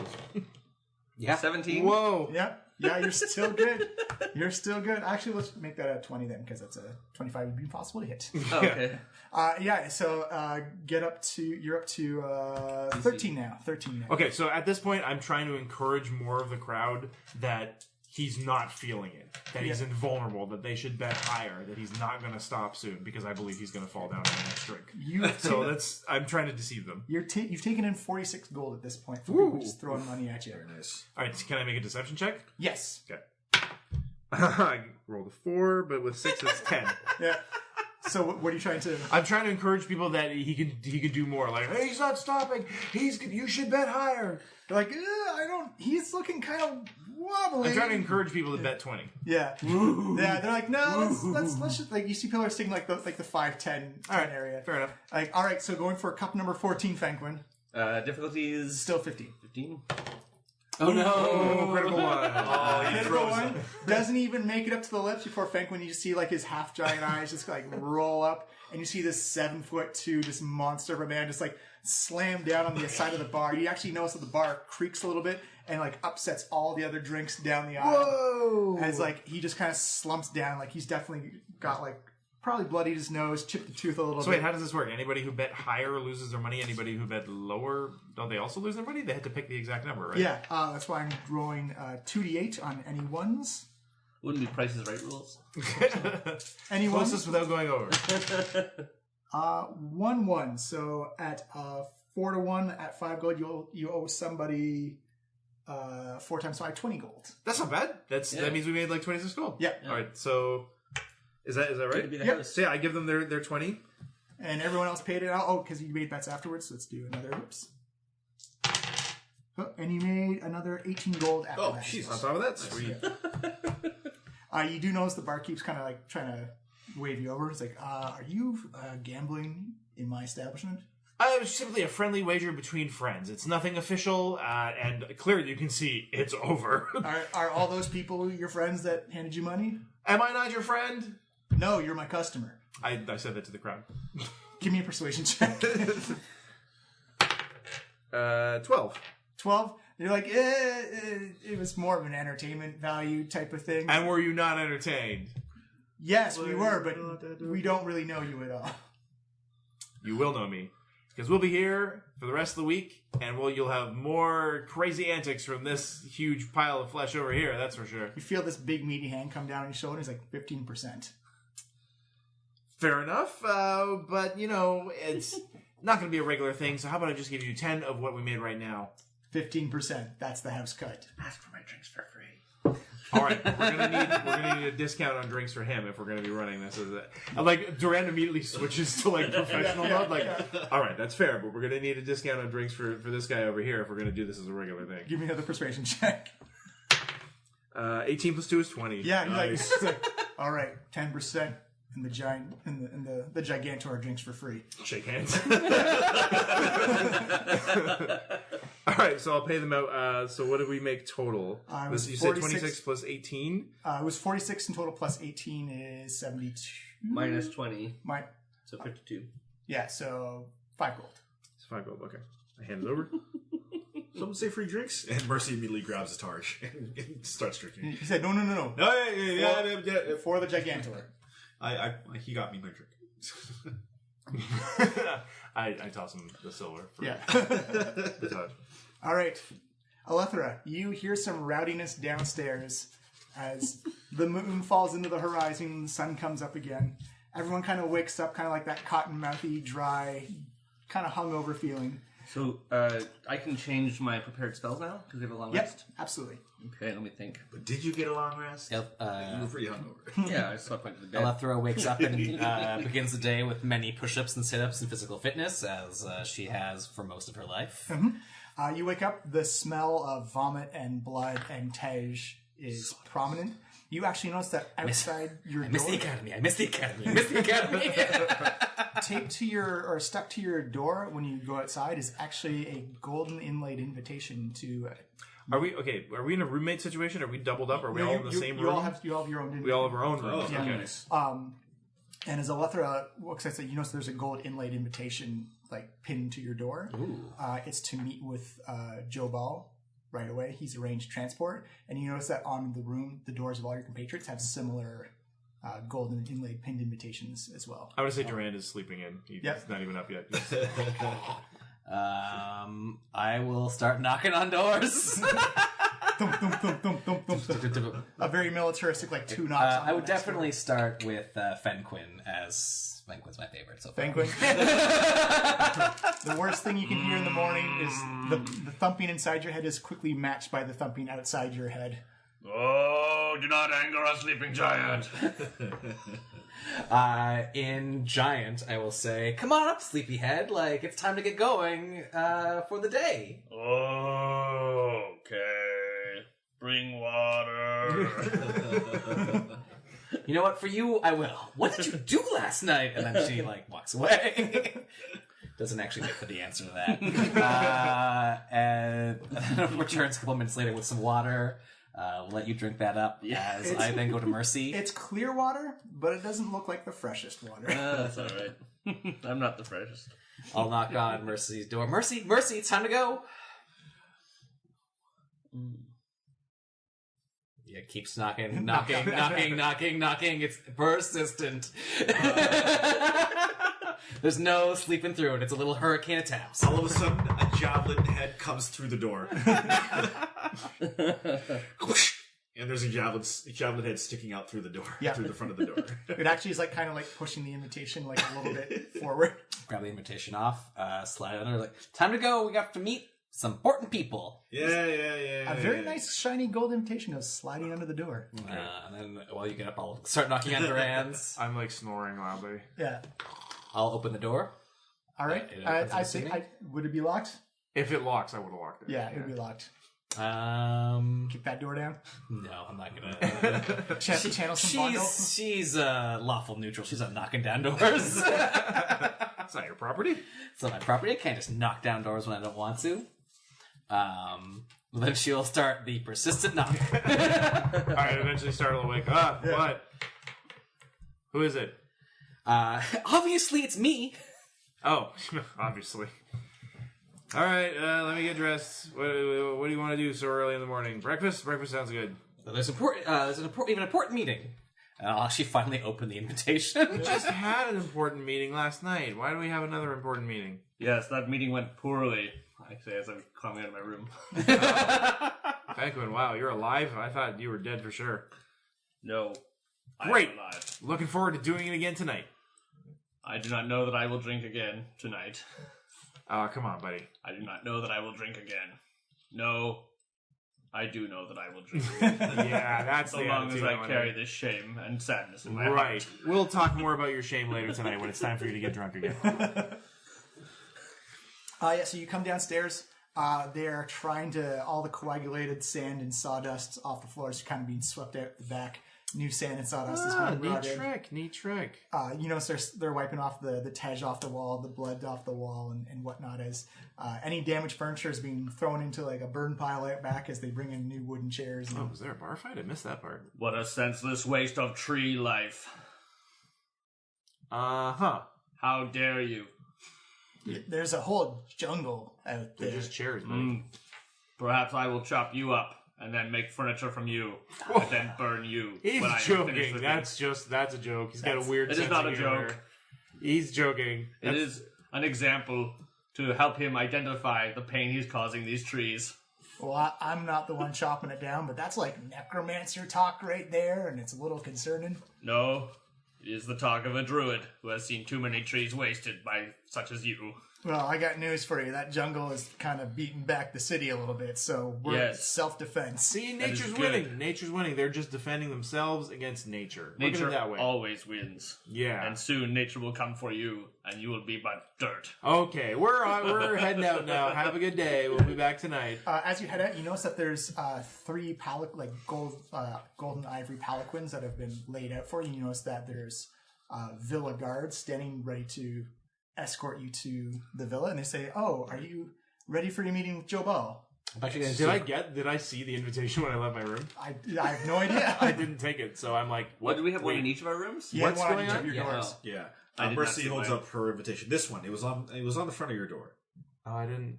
Yeah. 17? Whoa. Yeah, you're still good. You're still good. Actually, let's make that a 20 then, because that's a 25 would be impossible to hit. Oh, okay. So you're up to 13 now. 13 now. Okay, so at this point, I'm trying to encourage more of the crowd that he's not feeling it, that he's invulnerable, that they should bet higher, that he's not going to stop soon, because I believe he's going to fall down in the next drink. I'm trying to deceive them. You've taken in 46 gold at this point for people just throwing money at you. Very nice. All right, so can I make a deception check? Yes. Okay. I rolled a 4, but with 6, it's 10. Yeah. So what are you trying to... I'm trying to encourage people that he could do more. Like, hey, he's not stopping. You should bet higher. They're like, he's looking kind of wobbly. I'm trying to encourage people to bet 20. Yeah. Yeah, they're like, no, let's just, like, you see people are sticking like the 5-10 area. Fair enough. Like, all right, so going for cup number 14, Fenquin. Difficulty is... Still 15. 15? Oh no! Oh, critical one. Oh, he Critical throws one it. doesn't even make it up to the lips before Fenquin. You just see like his half giant eyes just like roll up, and you see this 7'2", this monster of a man just like slam down on the side of the bar. You actually notice that the bar creaks a little bit and like upsets all the other drinks down the aisle. Whoa! As like he just kind of slumps down, like he's definitely got like probably bloodied his nose, chipped the tooth a little So bit. wait, how does this work? Anybody who bet higher loses their money. Anybody who bet lower, don't they also lose their money? They had to pick the exact number, right? Yeah, that's why I'm rolling 2d8 on any ones. Wouldn't be Price is Right rules. Any ones? Closest without going over. 1-1. So at 4-1 at 5 gold, you owe somebody 4 times 5, 20 gold. That's not bad. That means we made like 26 gold. Yeah. All right. So is that right? Yep. So yeah, I give them their 20. And everyone else paid it out. Oh, because you made bets afterwards. So let's do another. Oops. Oh, and you made another 18 gold after that. jeez. On top of that, sweet. You do notice the barkeep's kind of like trying to wave you over. It's like, are you gambling in my establishment? It was simply a friendly wager between friends. It's nothing official, and clearly you can see it's over. Are all those people your friends that handed you money? Am I not your friend? No, you're my customer. I said that to the crowd. Give me a persuasion check. 12. 12. You're like, it was more of an entertainment value type of thing. And were you not entertained? Yes, we were, but we don't really know you at all. You will know me. Because we'll be here for the rest of the week, and you'll have more crazy antics from this huge pile of flesh over here, that's for sure. You feel this big meaty hand come down on your shoulder, and it's like 15%. Fair enough, but, it's not going to be a regular thing, so how about I just give you 10 of what we made right now? 15%. That's the house cut. Ask for my drinks for free. All right, we're gonna need a discount on drinks for him if we're gonna be running this. Like Duran immediately switches to like professional mode. Like, all right, that's fair, but we're gonna need a discount on drinks for this guy over here if we're gonna do this as a regular thing. Give me another persuasion check. 18 plus 2 is 20. Yeah, nice. It's like, all right, 10%, and the giant and the Gigantor drinks for free. Shake hands. All right, so I'll pay them out. So what did we make total? It was You said 46. 26 plus 18? It was 46 in total, plus 18 is 72. Minus 20. So 52. Yeah, so 5 gold. It's 5 gold. Okay. I hand it over. Someone say free drinks? And Mercy immediately grabs his targe and starts drinking. He said, no. No, yeah. For the Gigantor. He got me my drink. I toss him the silver. For Yeah. the touch. All right. Alethra, you hear some rowdiness downstairs as the moon falls into the horizon and the sun comes up again. Everyone kind of wakes up, kind of like that cotton-mouthy, dry, kind of hungover feeling. So, I can change my prepared spells now? Because they have a long Yep, rest? absolutely. Okay, let me think. But did you get a long rest? Yep, You were pretty hungover. Yeah, I slept like the dead. Alethra wakes up and begins the day with many push-ups and sit-ups and physical fitness, as she has for most of her life. You wake up, the smell of vomit and blood and tej is prominent. You actually notice that outside your door... I miss the academy. Taped to or stuck to your door when you go outside is actually a golden inlaid invitation to Are we okay? Are we in a roommate situation? Are we doubled up? Are we all in the same room? You all have your own. We all have our own rooms. Yeah. Okay. And as Alethra looks at it, you notice there's a gold inlaid invitation like pinned to your door. It's to meet with Joe Ball right away. He's arranged transport, and you notice that on the doors of all your compatriots have similar golden inlaid pinned invitations as well. I would say Durand is sleeping in. He's not even up yet. I will start knocking on doors. Thump, thump, thump, thump, thump, thump, thump. A very militaristic, like 2 knocks. I would definitely start with Fenquin, as Fenquin's my favorite so far. Fenquin. The worst thing you can hear in the morning is the thumping inside your head is quickly matched by the thumping outside your head. Oh, do not anger a sleeping giant. In Giant, I will say, come on up, sleepyhead. Like, it's time to get going for the day. Okay. Bring water. You know what? For you, I will. What did you do last night? And then she, walks away. Doesn't actually wait for the answer to that. And returns a couple minutes later with some water. We'll let you drink that up as I then go to Mercy. It's clear water, but it doesn't look like the freshest water. That's all right. I'm not the freshest. I'll knock on Mercy's door. Mercy, it's time to go. Yeah, keeps knocking. It's persistent. There's no sleeping through it. It's a little hurricane of taps. All of a sudden, a javelin head comes through the door. And there's a javelin head sticking out through the door, through the front of the door. It actually is kind of pushing the invitation a little bit forward. Grab the invitation off, slide under, time to go. We got to meet some important people. Yeah. A very nice shiny gold invitation goes sliding under the door. And then while you get up, I'll start knocking on Duran's. I'm snoring loudly. Yeah. I'll open the door. All right. I think would it be locked? If it locks, I would have locked it. Yeah, it would be locked. Kick that door down. No, I'm not gonna. Channel some bundle. She's lawful neutral. She's not knocking down doors. It's not your property. It's not my property. I can't just knock down doors when I don't want to. Then she'll start the persistent knock. Alright, eventually start to wake up. What? Who is it? Obviously it's me. Oh, obviously. Alright, let me get dressed. What do you want to do so early in the morning? Breakfast? Breakfast sounds good. So there's an important meeting. And I'll actually finally open the invitation. We just had an important meeting last night. Why do we have another important meeting? Yes, that meeting went poorly. I say as I'm coming out of my room. Fenquin, wow, you're alive? I thought you were dead for sure. No. Great. I am alive. Looking forward to doing it again tonight. I do not know that I will drink again tonight. Oh, come on, buddy. I do not know that I will drink again. No, I do know that I will drink again. Yeah, that's so the long as attitude I carry this shame and sadness in my right. heart. We'll talk more about your shame later tonight when it's time for you to get drunk again. So you come downstairs. They're trying to, all the coagulated sand and sawdust off the floors kind of being swept out the back. New sand and sawdust is being brought in. Neat trick. You notice they're wiping off the tej off the wall, the blood off the wall, and whatnot. As any damaged furniture is being thrown into a burn pile out back as they bring in new wooden chairs. And, was there a bar fight? I missed that part. What a senseless waste of tree life. Uh-huh. How dare you? There's a whole jungle out there. They're just chairs, buddy. Perhaps I will chop you up and then make furniture from you, and then burn you. He's when I am joking. finished with That's a joke. He's got a weird It sense is not of a humor. joke. He's joking. It is an example to help him identify the pain he's causing these trees. Well, I'm not the one chopping it down, but that's necromancer talk right there, and it's a little concerning. No, it is the talk of a druid who has seen too many trees wasted by such as you. Well, I got news for you. That jungle is kind of beating back the city a little bit, so we're self-defense. See, That nature's is winning. good. Nature's winning. They're just defending themselves against nature. Look at Nature it that way. always wins. Yeah. And soon nature will come for you, and you will be but dirt. Okay, we're heading out now. Have a good day. We'll be back tonight. As you head out, you notice that there's 3 golden ivory palanquins that have been laid out for you. You notice that there's villa guards standing ready to escort you to the villa, and they say, "Oh, are you ready for your meeting with Joe Ball?" I'm actually going to Did I see the invitation when I left my room? I have no idea. I didn't take it, so I'm like, What, do we have one in each of our rooms? Yeah, What's one on going each on? of your Yeah. doors. Yeah. I did not Mercy see holds mine. up her invitation. This one. It was on the front of your door. Oh, I didn't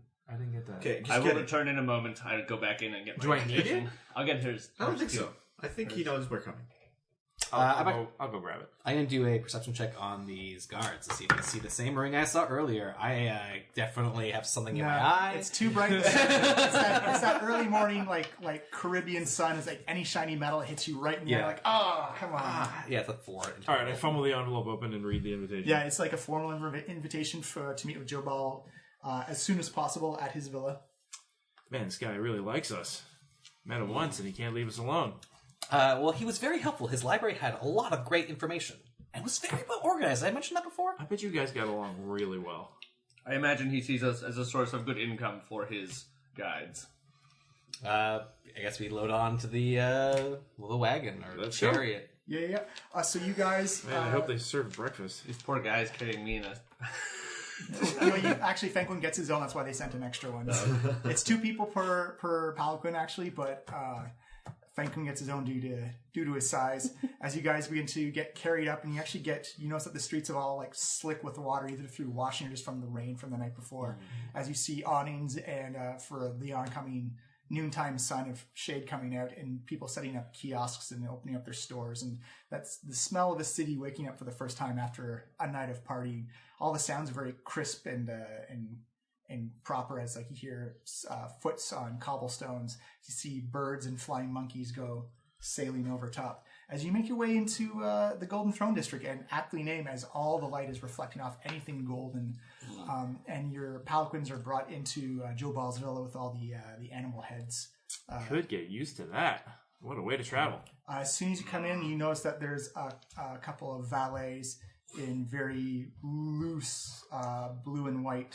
get that. Okay, just I will get it. return in a moment. I'll go back in and get my Do I need invitation. it? I'll get hers. I don't think so. I think he knows we're coming. I'll go grab it. I'm going to do a perception check on these guards to see if I see the same ring I saw earlier. I definitely have something in my eye. It's too bright. It's that early morning, like Caribbean sun. It's like any shiny metal hits you right in the eye. Yeah. Like, oh, come on. Yeah, it's like 4. All right, I fumble the envelope open and read the invitation. Yeah, it's like a formal invitation to meet with Joe Ball as soon as possible at his villa. Man, this guy really likes us. Met him once, and he can't leave us alone. Well, he was very helpful. His library had a lot of great information and was very well organized. Did I mention that before? I bet you guys got along really well. I imagine he sees us as a source of good income for his guides. I guess we load on to the wagon or Let's go. chariot. Yeah. So you guys, Man, I hope they serve breakfast. These poor guys carrying me in a... actually, Fenquin gets his own. That's why they sent an extra one. It's 2 people per palanquin, actually, but Fenquin gets his own due to his size. As you guys begin to get carried up, and you notice that the streets are all like slick with water, either through washing or just from the rain from the night before. As you see awnings and for the oncoming noontime sun of shade coming out, and people setting up kiosks and opening up their stores, and that's the smell of the city waking up for the first time after a night of partying. All the sounds are very crisp and proper, as like you hear foots on cobblestones. You see birds and flying monkeys go sailing over top. As you make your way into the Golden Throne District, and aptly named, as all the light is reflecting off anything golden, and your palanquins are brought into Joe Ball's villa with all the animal heads. Could get used to that. What a way to travel. As soon as you come in, you notice that there's a couple of valets in very loose blue and white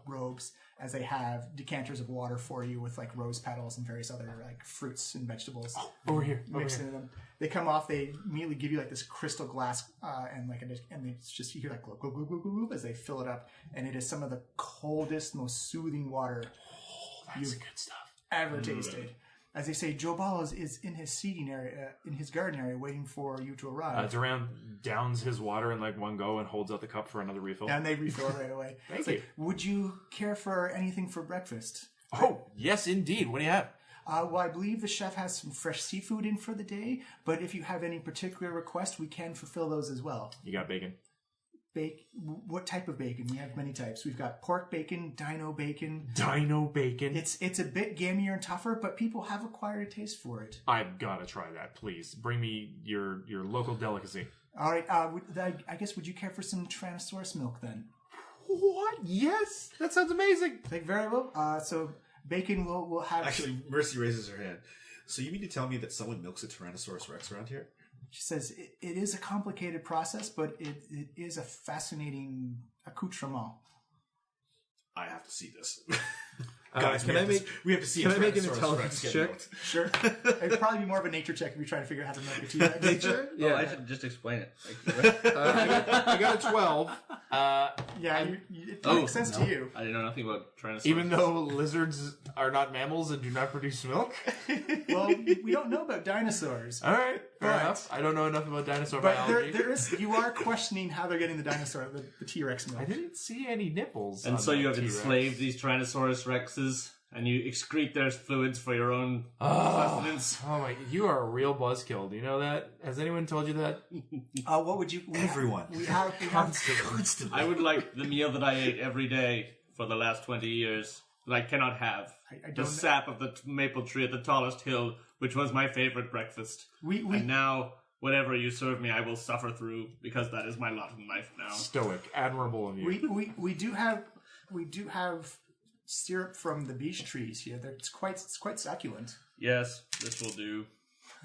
robes, as they have decanters of water for you with like rose petals and various other like fruits and vegetables Over here. mixed into them. They come off, they immediately give you like this crystal glass and it's just, you hear like glug, glug, glug, glug, glug, as they fill it up, and it is some of the coldest, most soothing water That's good stuff. ever tasted. As they say, Joe Ball is in his seating area, in his garden area, waiting for you to arrive. It's around, downs his water in like one go and holds out the cup for another refill. And they refill it right away. Thank It's you. like, would you care for anything for breakfast? Oh, yes, indeed. What do you have? Well, I believe the chef has some fresh seafood in for the day, but if you have any particular request, we can fulfill those as well. You got bacon. What type of bacon? We have many types. We've got pork bacon, dino bacon. Dino bacon. It's a bit gamier and tougher, but people have acquired a taste for it. I've got to try that, please. Bring me your local delicacy. All right. I guess, would you care for some Tyrannosaurus milk then? What? Yes. That sounds amazing. Like, very well. So bacon will have. Actually, Mercy raises her hand. So you mean to tell me that someone milks a Tyrannosaurus Rex around here? She says it is a complicated process, but it is a fascinating accoutrement. I have to see this. Guys, we have to see can a I make an Tyrannosaurus intelligence Rex get check? milked. Sure. It'd probably be more of a nature check if you're trying to figure out how to milk a T-Rex. Nature? Oh, I should just explain it. Like, I got a 12. Yeah, it makes sense to you. I didn't know nothing about Tyrannosaurus. Even though lizards are not mammals and do not produce milk. Well, we don't know about dinosaurs. All right, fair Right. enough. I don't know enough about dinosaur But biology. you are questioning how they're getting the dinosaur, the T-Rex milk. I didn't see any nipples. And on so that you have T-Rex. enslaved these Tyrannosaurus Rexes, and you excrete their fluids for your own sustenance. Oh my! You are a real buzzkill. Do you know that? Has anyone told you that? What would you? Everyone. We have Constantly. I would like the meal that I ate every day for the last 20 years that I cannot have. I The don't. sap of the maple tree at the tallest hill, which was my favorite breakfast. And now, whatever you serve me, I will suffer through, because that is my lot in life now. Stoic, admirable of you. We do have syrup from the beech trees here. It's quite succulent. Yes, this will do.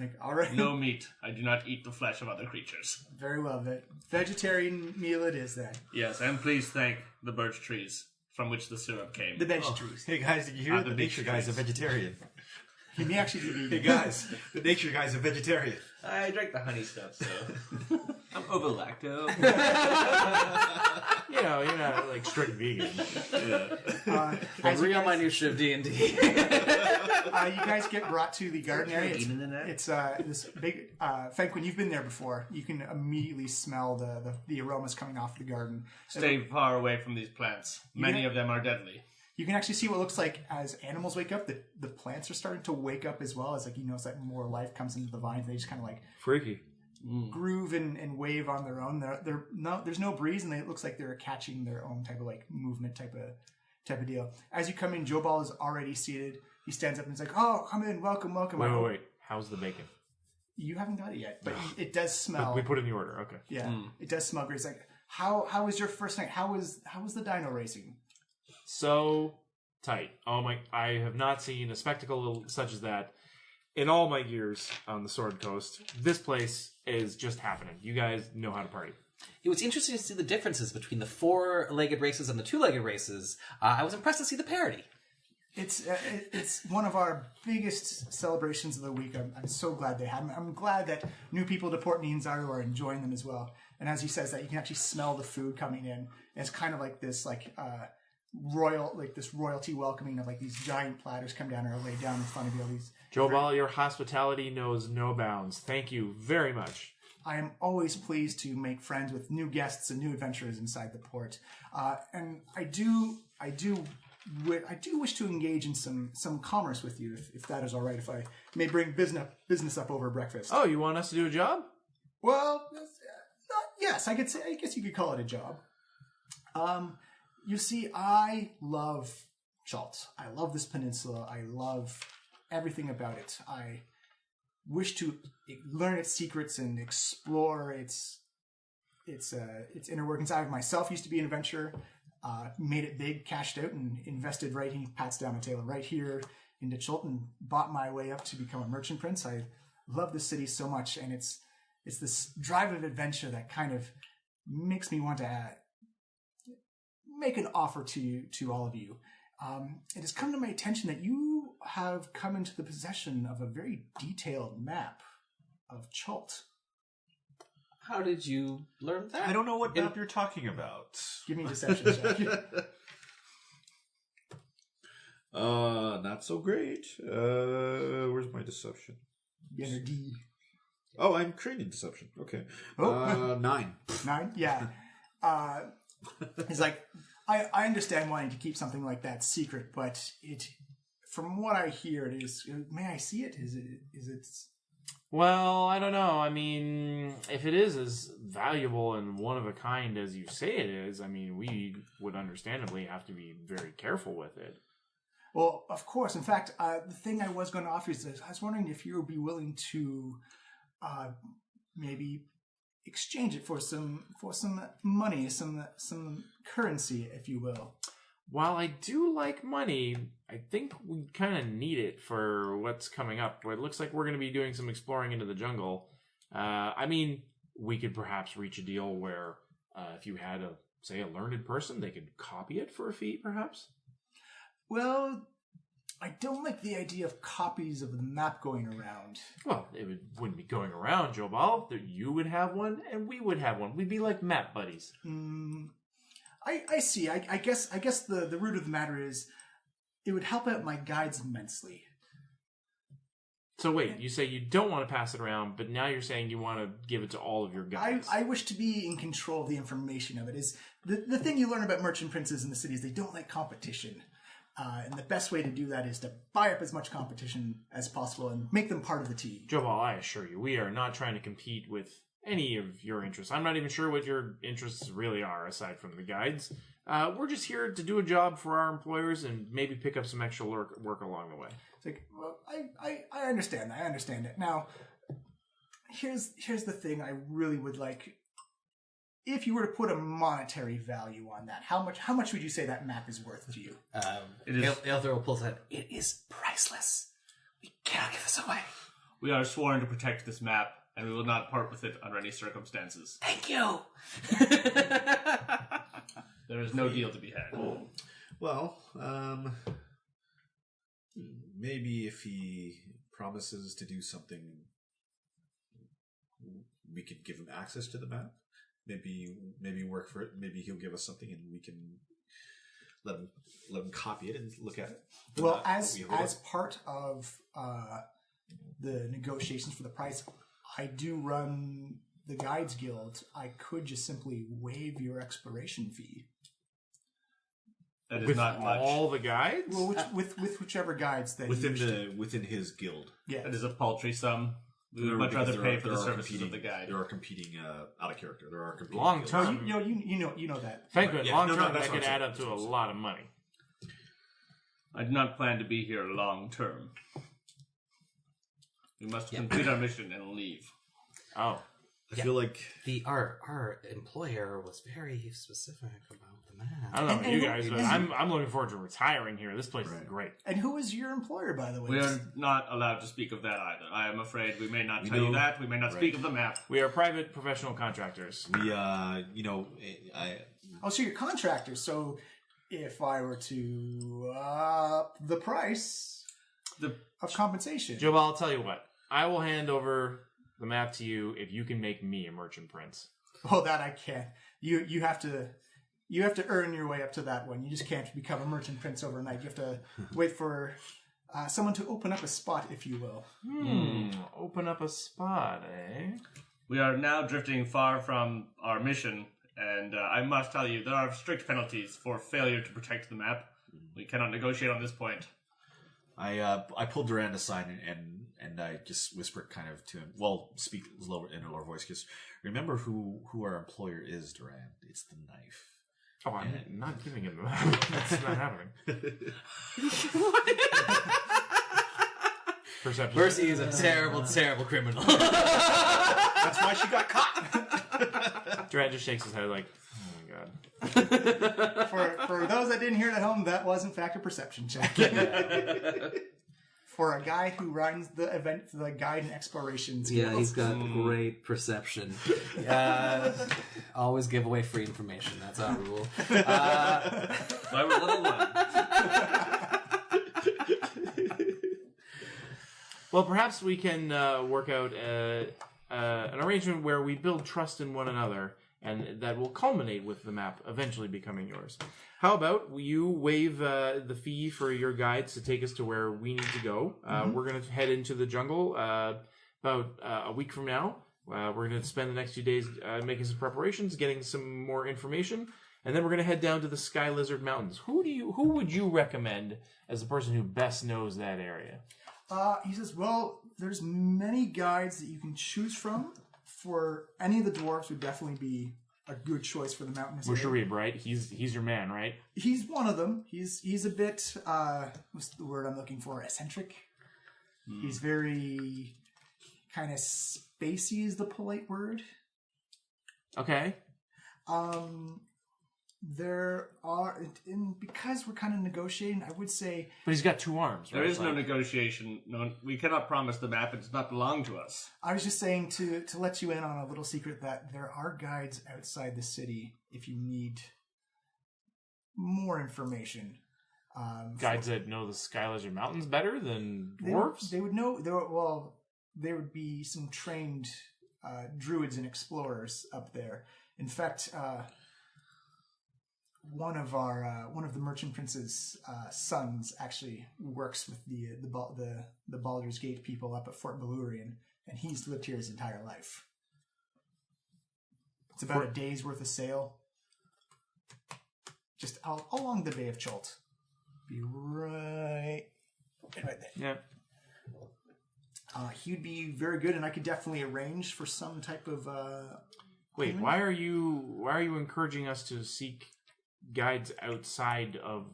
Like, all right. No meat. I do not eat the flesh of other creatures. Very well. The vegetarian meal it is then. Yes, and please thank the birch trees from which the syrup came. The beech trees. Hey guys, did you hear the the nature beach guy's a trees. vegetarian? He may actually be Hey vegan. guys, the nature guy's a vegetarian. I drank the honey stuff, so I'm over lacto. You know, you're not like strict vegan. As you Real guys- minutia of D&D. you guys get brought to the garden area. It's this big. Frank, when you've been there before, you can immediately smell the aromas coming off the garden. Stay far away from these plants. Many of them are deadly. You can actually see what looks like as animals wake up. The plants are starting to wake up as well. As like you notice that more life comes into the vines. They just kind of like Freaky. groove and wave on their own. There's no breeze, and it looks like they're catching their own type of like movement type of deal. As you come in, Joe Ball is already seated. He stands up and he's like, "Oh, come in, welcome." Wait. How's the bacon? You haven't got it yet, but it does smell. We put it in the order. Okay. Yeah, it does smell great. It's like, how was your first night? How was the dino racing? So tight. Oh my! I have not seen a spectacle such as that in all my years on the Sword Coast. This place is just happening. You guys know how to party. It was interesting to see the differences between the 4-legged races and the 2-legged races. I was impressed to see the parity. It's one of our biggest celebrations of the week. I'm so glad they had them. I'm glad that new people to Port Nyanzaru are enjoying them as well. And as he says that, you can actually smell the food coming in. And it's kind of like this royalty welcoming of like these giant platters come down or lay down in front of you. All these. Joe Ball, your hospitality knows no bounds. Thank you very much. I am always pleased to make friends with new guests and new adventurers inside the port. And I do wish to engage in some commerce with you, if that is all right. If I may bring business up over breakfast. Oh, you want us to do a job? Well, yes, I guess you could call it a job. You see, I love Chalt. I love this peninsula. I love everything about it. I wish to learn its secrets and explore its inner workings. I myself used to be an adventurer. Made it big, cashed out, and invested right. He pats down a tailor right here into Chult and bought my way up to become a merchant prince. I love the city so much, and it's this drive of adventure that kind of makes me want to make an offer to all of you. It has come to my attention that you have come into the possession of a very detailed map of Chult. How did you learn that? I don't know what map you're talking about. Give me a deception check. Not so great. Where's my deception? Be under D. Oh, I'm creating deception. Okay. 9. 9? Yeah. He's like, I understand wanting to keep something like that secret, but from what I hear, it is. May I see it? Is it? Well, I don't know. I mean, if it is as valuable and one of a kind as you say it is, I mean, we would understandably have to be very careful with it. Well, of course. In fact, the thing I was going to offer is this. I was wondering if you would be willing to maybe exchange it for some money, some currency, if you will. While I do like money, I think we kind of need it for what's coming up. It looks like we're going to be doing some exploring into the jungle. I mean, we could perhaps reach a deal where if you had a learned person, they could copy it for a fee, perhaps? Well, I don't like the idea of copies of the map going around. Well, wouldn't be going around, Joe Ball. You would have one, and we would have one. We'd be like map buddies. I see. I guess the root of the matter is it would help out my guides immensely. So wait, you say you don't want to pass it around, but now you're saying you want to give it to all of your guides. I wish to be in control of the information of it. Is the thing you learn about merchant princes in the cities, they don't like competition. And the best way to do that is to buy up as much competition as possible and make them part of the team. Joe Ball, I assure you, we are not trying to compete with any of your interests. I'm not even sure what your interests really are, aside from the guides. We're just here to do a job for our employers and maybe pick up some extra work along the way. It's like, well, I understand that. I understand it. Now, here's the thing I really would like. If you were to put a monetary value on that, how much would you say that map is worth to you? Elthor will pull that. It is priceless. We cannot give this away. We are sworn to protect this map, and we will not part with it under any circumstances. Thank you. There is no deal to be had. Well, maybe if he promises to do something, we could give him access to the map. maybe work for it. Maybe he'll give us something and we can let him copy it and look at it. Well, as part of the negotiations for the price, I do run the Guides Guild. I could just simply waive your exploration fee. That is With not much. all the guides? Well, with whichever guides that within his guild. Yeah, That is a paltry sum. We would much Because rather pay for the are services of the guide. There are competing out of character. There are competing Long guilds. term. you know that. Frankly, Yeah, long no, term, that's that what could I'm add up saying. to a lot of money. I do not plan to be here long term. We must complete our mission and leave. Oh. I feel like Our employer was very specific about the map. I don't know about you And- guys, but I'm looking forward to retiring here. This place is great. And who is your employer, by the way? We are not allowed to speak of that either. I am afraid we may not We tell you know- that. We may not speak of the map. We are private professional contractors. we, Oh, so you're contractors. So if I were to up the price of compensation, Joe, I'll tell you what. I will hand over the map to you if you can make me a merchant prince. oh, that I can't. You have to earn your way up to that one. You just can't become a merchant prince overnight. You have to wait for someone to open up a spot, if you will. Open up a spot, eh? We are now drifting far from our mission, and I must tell you, there are strict penalties for failure to protect the map. We cannot negotiate on this point. I pulled Durand aside and I just whispered kind of to him. Well, speak lower in a lower voice because remember who our employer is, Durand. It's the knife. Oh, I'm not giving him the map. That's not happening. Perception. Mercy is a terrible, terrible criminal. That's why she got caught. Durant just shakes his head like, oh my god. For those that didn't hear it at home, that was in fact a perception check. For a guy who runs the event, the guide and explorations. Yeah, Guild. he's got great perception. Always give away free information. That's our rule. So I rolled a 1. Well, perhaps we can work out an arrangement where we build trust in one another, and that will culminate with the map eventually becoming yours. How about you waive the fee for your guides to take us to where we need to go? We're going to head into the jungle about a week from now. We're going to spend the next few days making some preparations, getting some more information, and then we're going to head down to the Sky Lizard Mountains. Who would you recommend as the person who best knows that area? He says, well, there's many guides that you can choose from. For any of the dwarves would definitely be a good choice for the mountainous area. Musharib, right? He's your man, right? He's one of them. He's a bit, what's the word I'm looking for? Eccentric. He's very kind of spacey is the polite word. Okay. There are, and because we're kind of negotiating, I would say... But he's got 2 arms, right? There is no negotiation. No, we cannot promise the map. It does not belong to us. I was just saying to let you in on a little secret that there are guides outside the city if you need more information. Guides that know the Sky Lizard Mountains better than dwarves? They would know. There would be some trained druids and explorers up there. In fact, one of the merchant prince's sons actually works with the Baldur's Gate people up at Fort Balurian, and he's lived here his entire life. It's about a day's worth of sail, just along the Bay of Cholt. Be right there. Yeah. He'd be very good, and I could definitely arrange for some type of. Wait, why are you encouraging us to seek guides outside of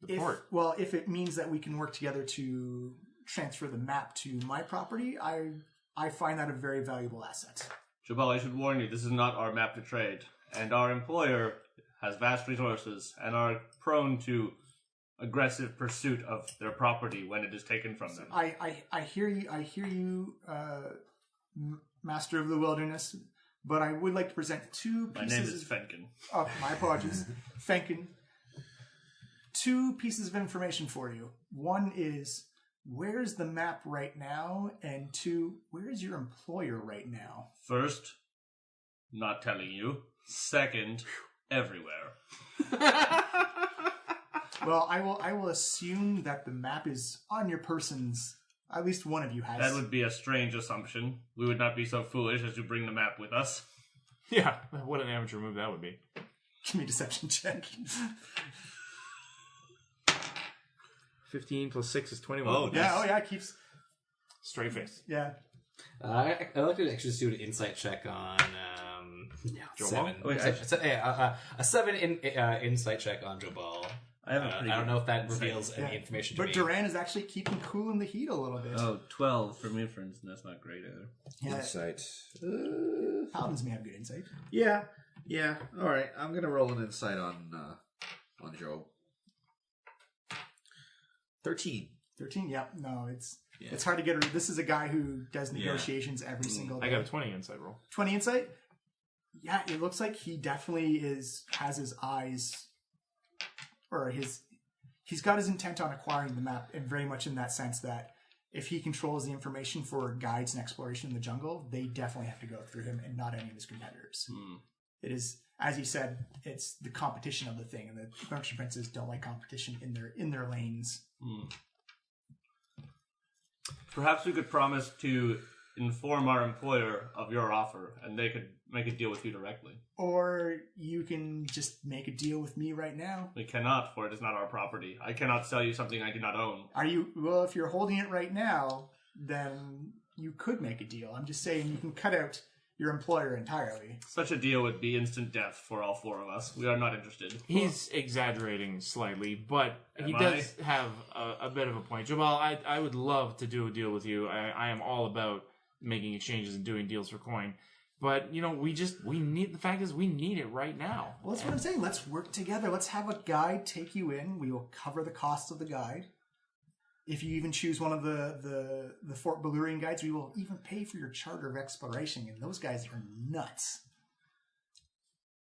the port? Well, if it means that we can work together to transfer the map to my property, I find that a very valuable asset. Jabal, I should warn you, this is not our map to trade. And our employer has vast resources and are prone to aggressive pursuit of their property when it is taken from them. I hear you, Master of the Wilderness, but I would like to present two pieces. My name is Fenkin. Oh, my apologies. Fenkin. 2 pieces of information for you. One is, where's the map right now? And 2, where's your employer right now? First, Not telling you. Second, everywhere. Well, I will assume that the map is on your person's. At least one of you has. That would be a strange assumption. We would not be so foolish as to bring the map with us. Yeah, what an amateur move that would be. Give me a deception check. 15 plus 6 is 21. Oh, Yeah. Oh yeah. It keeps. Straight face. Yeah. I'd like to actually just do an insight check on Joe 7. Ball? Wait, A 7 insight check on Joe Ball. I have a pretty I don't good know if that insight. reveals any information to But me. Duran is actually keeping cool in the heat a little bit. Oh, 12 for me, for instance. That's not great either. Yeah. Insight. Paladins may have good insight. Yeah. All right. I'm gonna roll an insight on Joe. 13. 13. Yeah. No, it's hard to get. This is a guy who does negotiations every single day. I got a 20 inside roll. 20 insight. Yeah, it looks like he definitely has his eyes, or he's got his intent on acquiring the map, and very much in that sense that if he controls the information for guides and exploration in the jungle, they definitely have to go through him and not any of his competitors. It is, as you said, it's the competition of the thing, and the Merchant Princes don't like competition in their lanes. Perhaps we could promise to inform our employer of your offer, and they could make a deal with you directly. Or you can just make a deal with me right now. We cannot, for it is not our property. I cannot sell you something I do not own. Well, if you're holding it right now, then you could make a deal. I'm just saying you can cut out your employer entirely. Such a deal would be instant death for all four of us. We are not interested. He's exaggerating slightly, but he Am does have a bit of a point. Jamal, I would love to do a deal with you. I am all about making exchanges and doing deals for coin. But, we need, the fact is we need it right now. Well, that's what I'm saying. Let's work together. Let's have a guide take you in. We will cover the cost of the guide. If you even choose one of the Fort Balurian guides, we will even pay for your charter of exploration. And those guys are nuts.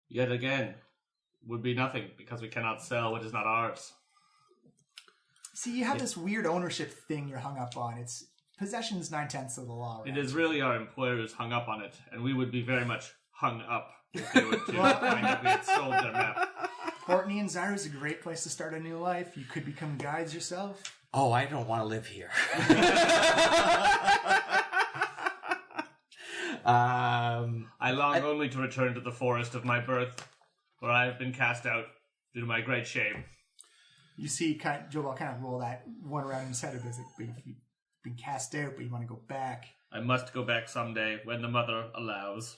Yet again, would be nothing because we cannot sell what is not ours. See, you have this weird ownership thing you're hung up on. It's possession's 9/10 of the law. Right? It is really our employers hung up on it, and we would be very much hung up if they were to find out we had sold their map. Port Nyanzaru is a great place to start a new life. You could become guides yourself. Oh, I don't want to live here. I long only to return to the forest of my birth, where I have been cast out due to my great shame. You see Joel kind of roll that one around in his head. It's like, you've been cast out, but you want to go back. I must go back someday when the mother allows.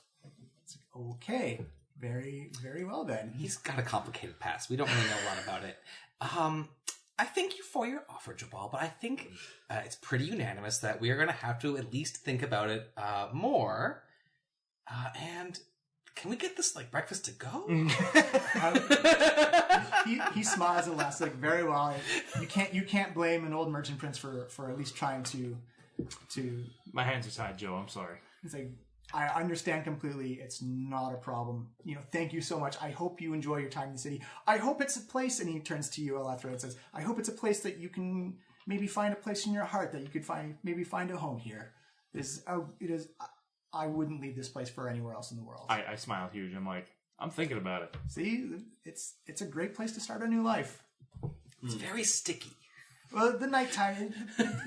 It's like, okay. Very, very well then. He's got a complicated past. We don't really know a lot about it. I thank you for your offer, Jabal, but I think it's pretty unanimous that we are going to have to at least think about it more. And can we get this like breakfast to go? He smiles and laughs like, very well. You can't blame an old merchant prince for at least trying to. My hands are tied, Joe. I'm sorry. It's like, I understand completely. It's not a problem. Thank you so much. I hope you enjoy your time in the city. I hope it's a place, and he turns to you, Alethra, and says, I hope it's a place that you can maybe find a place in your heart that you could find a home here. It is. I wouldn't leave this place for anywhere else in the world. I smile huge. I'm like, I'm thinking about it. See, it's a great place to start a new life. It's very sticky. Well, the nighttime,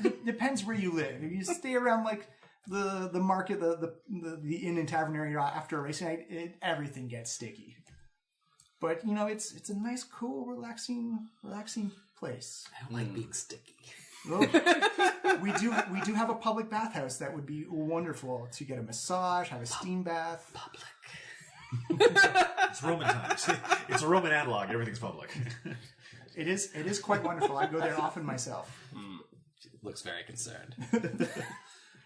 it depends where you live. If you stay around like the market, the inn and tavern area after a racing night, everything gets sticky. But it's a nice, cool, relaxing place. I don't like being sticky. Well, we do have a public bathhouse that would be wonderful to get a massage, have a steam bath. Public. It's Roman times. It's a Roman analog. Everything's public. It is quite wonderful. I go there often myself. Looks very concerned.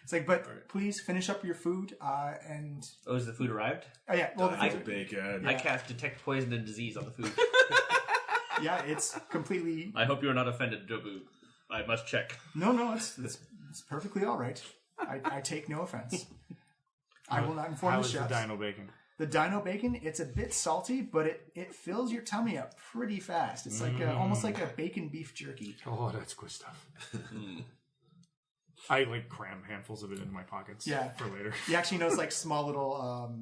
It's like, but please finish up your food and. Oh, has the food arrived? Oh yeah, well, Bacon. I cast detect poison and disease on the food. yeah, it's completely. I hope you are not offended, Jobu. I must check. No, it's perfectly all right. I take no offense. I will not inform How the is the chefs. dino bacon? The dino bacon, it's a bit salty, but it fills your tummy up pretty fast. It's like almost like a bacon beef jerky. Oh, that's good stuff. I cram handfuls of it into my pockets. Yeah. For later. You actually notice like small little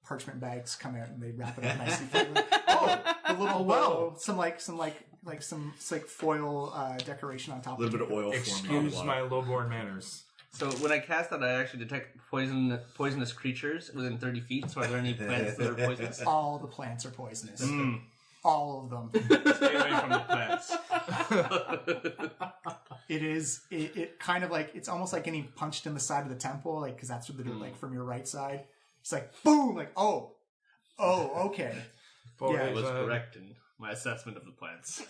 parchment bags come out and they wrap it up nicely for you. Oh, a little bow, some foil decoration on top. A little bit of oil. Excuse my lowborn manners. So when I cast that, I actually detect poisonous creatures within 30 feet. So are there any plants that are poisonous? All the plants are poisonous. All of them. Stay away from the plants. It kind of like, it's almost like getting punched in the side of the temple, like, because that's what they're like from your right side. It's like, boom, like, oh, okay. I was correct in my assessment of the plants.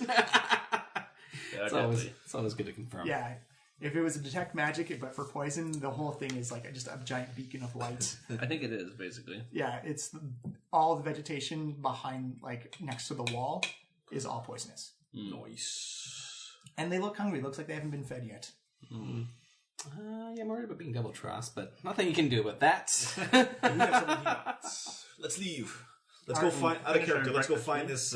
It's always good to confirm. Yeah. If it was a detect magic, but for poison, the whole thing is like just a giant beacon of light. I think it is, basically. Yeah, it's all the vegetation behind, like, next to the wall is all poisonous. Nice. And they look hungry. Looks like they haven't been fed yet. Yeah, I'm worried about being double crossed, but nothing you can do about that. Let's leave. Let's go find out of character. Let's go find this.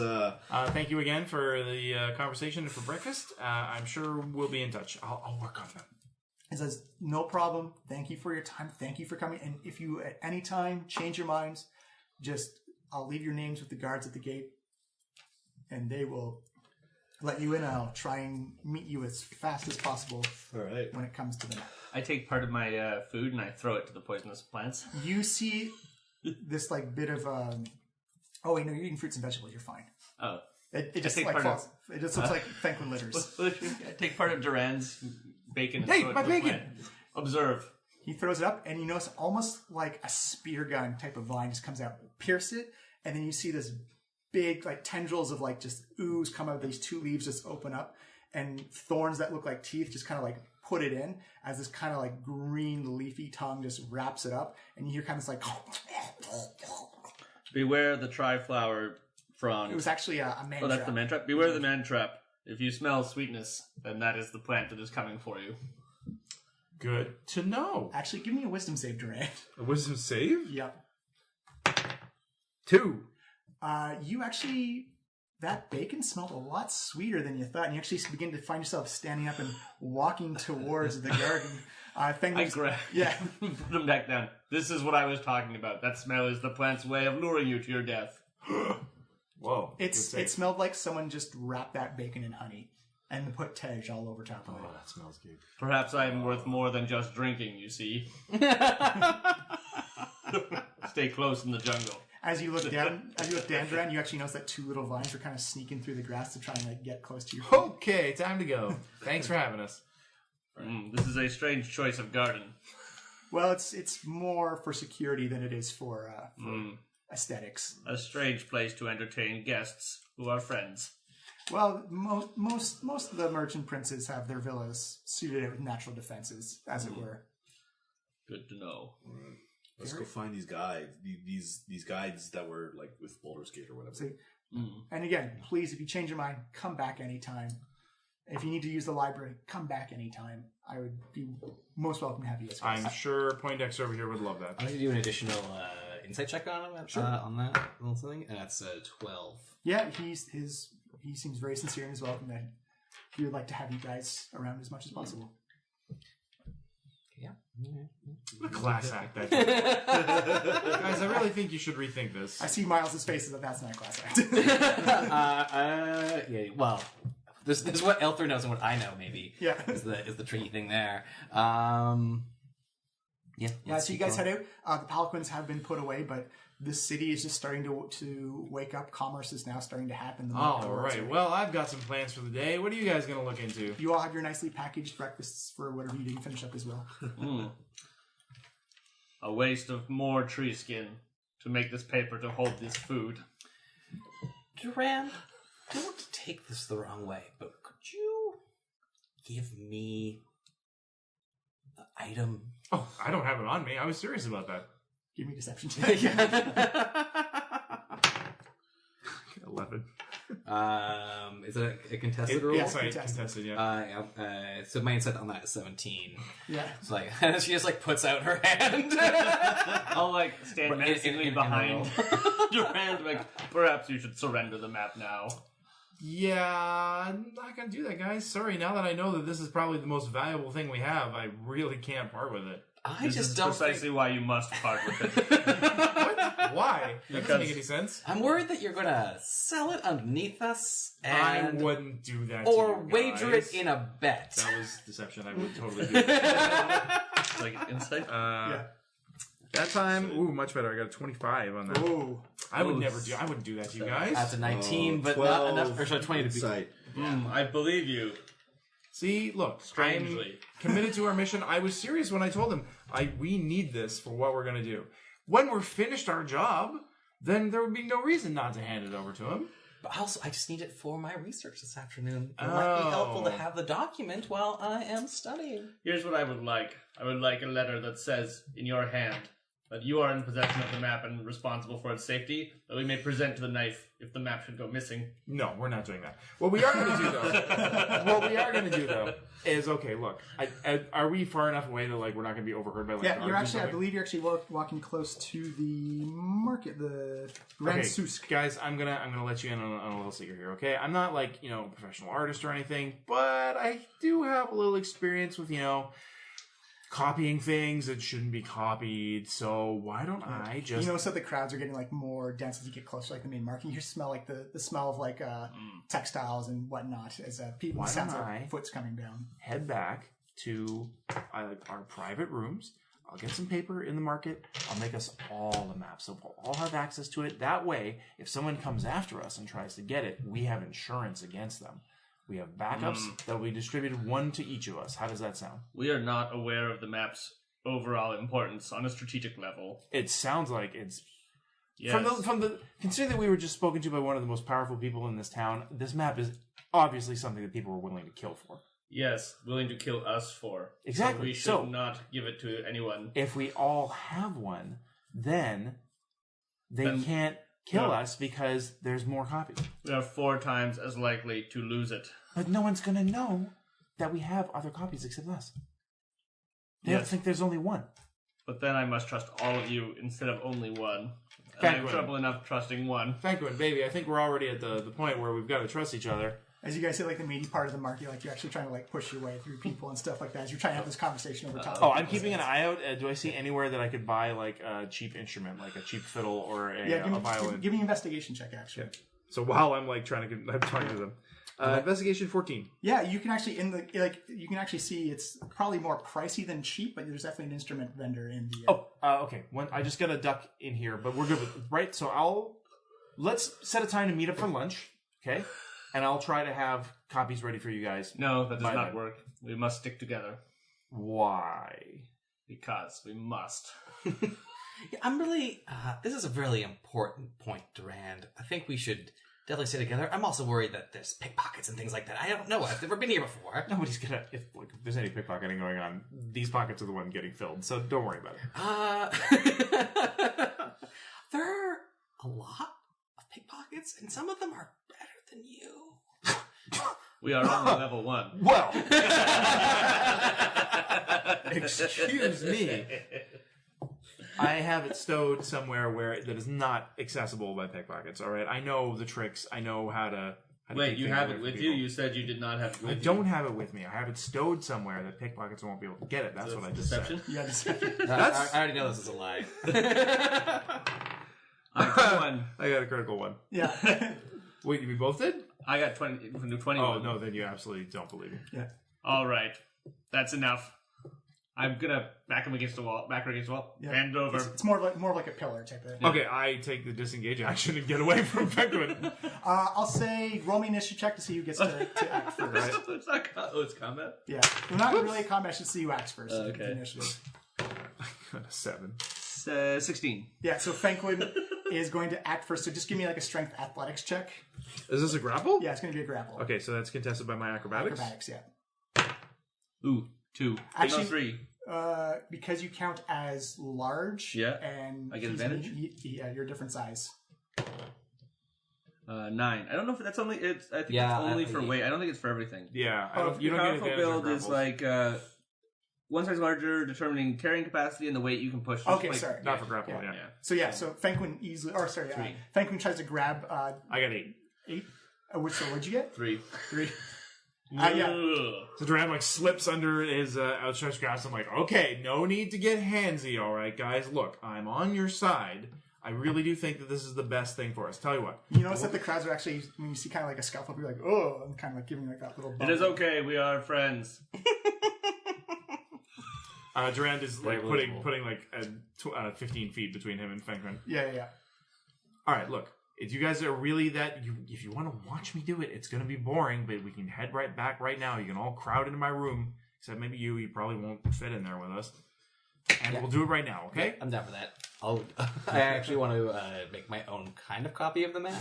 Thank you again for the conversation and for breakfast. I'm sure we'll be in touch. I'll work on them. It says, no problem. Thank you for your time. Thank you for coming. And if you at any time change your minds, I'll leave your names with the guards at the gate, and they will let you in. I'll try and meet you as fast as possible. All right. When it comes to the map. I take part of my food and I throw it to the poisonous plants. You see this like bit of oh wait, no, you're eating fruits and vegetables. You're fine. Oh, it just like falls. It just looks like Thankwyn litters. I take part of Duran's bacon. And Hey, throw it my to the bacon! plant. Observe. He throws it up, and you notice almost like a spear gun type of vine just comes out, pierce it, and then you see this big like tendrils of like just ooze come out of these two leaves, just open up, and thorns that look like teeth just kind of like put it in as this kind of like green leafy tongue just wraps it up, and you hear kind of like. Beware the tri-flower frond. It was actually a man trap. Oh, that's the man trap? Beware the man trap. If you smell sweetness, then that is the plant that is coming for you. Good to know. Actually, give me a wisdom save, Durant. A wisdom save? Yep. 2. You actually... That bacon smelled a lot sweeter than you thought, and you actually begin to find yourself standing up and walking towards the garden. I grab put them back down. This is what I was talking about. That smell is the plant's way of luring you to your death. Whoa. It smelled like someone just wrapped that bacon in honey and put Tej all over top of it. Oh, that smells good. Perhaps I am worth more than just drinking, you see. Stay close in the jungle. As you look down, Duran, you actually notice that two little vines are kind of sneaking through the grass to try and like get close to you. Okay, time to go. Thanks for having us. This is a strange choice of garden. Well, it's more for security than it is for aesthetics. A strange place to entertain guests who are friends. Well, most of the merchant princes have their villas suited out with natural defenses, as it were. Good to know. Let's go find these guides. These guides that were like with Baldur's Gate or whatever. And again, please, if you change your mind, come back anytime. If you need to use the library, come back anytime. I would be most welcome to have you as well. I'm sure Poindexter over here would love that. I'm going to do an additional insight check on him on that little thing, and that's 12. Yeah, he seems very sincere in his welcome that he would like to have you guys around as much as possible. Yeah. What a class act that is. Guys, I really think you should rethink this. I see Miles' face that that's not a class act. Yeah, well, this is what Elther knows and what I know, maybe. Yeah. Is the tricky thing there. Yeah, so you guys head out. The Palanquins have been put away, but the city is just starting to wake up. Commerce is now starting to happen. All right. Well, I've got some plans for the day. What are you guys going to look into? You all have your nicely packaged breakfasts for whatever you didn't finish up as well. A waste of more tree skin to make this paper to hold this food. Duran, don't take this the wrong way, but could you give me the item? Oh, I don't have it on me. I was serious about that. Give me deception check. 11. Is it a contested roll? Yes, contested, yeah. So my insight on that is 17. Yeah. It's like, she just like puts out her hand. I'll like stand menacingly behind Duran, like, perhaps you should surrender the map now. Yeah, I'm not going to do that, guys. Sorry, now that I know that this is probably the most valuable thing we have, I really can't part with it. I This just is don't precisely think... why you must part with it. What? Why? That doesn't Because- make any sense. I'm worried that you're going to sell it underneath us I and wouldn't do that or to you wager guys. it in a bet. That was deception. I would totally do that. Like insight. Yeah. That time, much better. I got a 25 on that. Oh. I wouldn't do that to you guys. That's a 19, but 12 not enough. Or sorry, 20 to be. insight. I believe you. See, look, Strangely. I'm committed to our mission. I was serious when I told him we need this for what we're going to do. When we're finished our job, then there would be no reason not to hand it over to him. But also, I just need it for my research this afternoon. It might be helpful to have the document while I am studying. Here's what I would like. I would like a letter that says, in your hand, that you are in possession of the map and responsible for its safety, that we may present to the knife if the map should go missing. No, we're not doing that. What we are going to do, though, is, okay, look, are we far enough away that, like, we're not going to be overheard by, like, Yeah, guards you're or actually, I something? believe you're actually walking close to the market, the Grand Okay, Susk. guys, I'm gonna let you in on a little secret here, okay? I'm not like, a professional artist or anything, but I do have a little experience with, copying things that shouldn't be copied. So why don't I just... So the crowds are getting like more dense as you get closer, like the main market. You smell like the smell of like textiles and whatnot as people Why sounds don't like I foot's coming down. head back to our private rooms. I'll get some paper in the market. I'll make us all the maps, so we'll all have access to it. That way, if someone comes after us and tries to get it, we have insurance against them. We have backups that will be distributed one to each of us. How does that sound? We are not aware of the map's overall importance on a strategic level. It sounds like it's... Yes. From the considering that we were just spoken to by one of the most powerful people in this town, this map is obviously something that people were willing to kill for. Yes, willing to kill us for. Exactly. So we should So- not give it to anyone. If we all have one, then they Then- can't kill no. us because there's more copies. We are 4 times as likely to lose it. But no one's going to know that we have other copies except us. They don't Yes. think there's only one. But then I must trust all of you instead of only one. And I Thank have you. trouble enough trusting one. Thank you, and baby. I think we're already at the point where we've got to trust each other. As you guys hit like the meaty part of the market, like you're actually trying to like push your way through people and stuff like that. As you're trying to have this conversation over top. Oh, I'm keeping an eye out. Do I see anywhere that I could buy like a cheap instrument, like a cheap fiddle or a violin? Give me an investigation check actually. Yeah. So while I'm like I'm talking to them, investigation 14. Yeah, you can actually you can actually see it's probably more pricey than cheap, but there's definitely an instrument vendor in the. Okay. I just got a duck in here, but we're good with right. So let's set a time to meet up for lunch, okay? And I'll try to have copies ready for you guys. No, that does By not then. work. We must stick together. Why? Because we must. Yeah, I'm really... this is a really important point, Durand. I think we should definitely stay together. I'm also worried that there's pickpockets and things like that. I don't know. I've never been here before. Nobody's gonna. If there's any pickpocketing going on, these pockets are the one getting filled. So don't worry about it. There are a lot of pickpockets, and some of them are better than you. We are only level 1. Well, excuse me. I have it stowed somewhere where that is not accessible by pickpockets. All right, I know the tricks. I know how to. Wait, take you things have away it from with people. you? You said you did not have it with I you. don't have it with me. I have it stowed somewhere that pickpockets won't be able to get it. That's So what I it's just deception? said. Yeah, deception. I already know this is a lie. I got 1. I got a critical one. Yeah. Wait, we both did? I got 21. Oh no, then you absolutely don't believe me. Yeah. All right. That's enough. I'm gonna back him against the wall. Back her against the wall. Yeah. Hand it over. It's more like a pillar type of thing. Okay, I take the disengage action and get away from Penguin. I'll say roll me an initiative check to see who gets to act first. It's not it's combat. Yeah. We're not really a combat, should see who acts first. Okay. The initiative. Got a 7. 16. Yeah, so Fenquin is going to act first, so just give me like a strength athletics check. Is this a grapple? Yeah, it's going to be a grapple. Okay, so that's contested by my acrobatics. Acrobatics, yeah. Ooh, 2. Actually- No, 3. Because you count as large, Yeah. and I get he's- advantage? Yeah, you're a different size. 9. I don't know if that's only. I think Yeah, it's only I- for weight. I don't think it's for everything. Yeah, You don't powerful get build is like one size larger, determining carrying capacity and the weight you can push. Okay, Like, sorry. not for grapple. Yeah. Yeah, So Fenquin easily, or sorry, Three. Fenquin tries to grab I got 8. 8. So what'd you get? 3. 3. Yeah. So Duran like slips under his outstretched grasp. I'm like, okay, no need to get handsy, all right, guys. Look, I'm on your side. I really do think that this is the best thing for us. Tell you what. You notice that the crowds are actually, when you see kind of like a scuffle, you're like, oh, and kind of like giving like that little bump. It is okay. We are friends. Durand is like putting like 15 feet between him and Fenkman. Yeah. All right, look. If you guys are really if you want to watch me do it, it's going to be boring, but we can head right back right now. You can all crowd into my room, except maybe you. You probably won't fit in there with us. And we'll do it right now, okay? Yeah, I'm down for that. I actually want to make my own kind of copy of the map.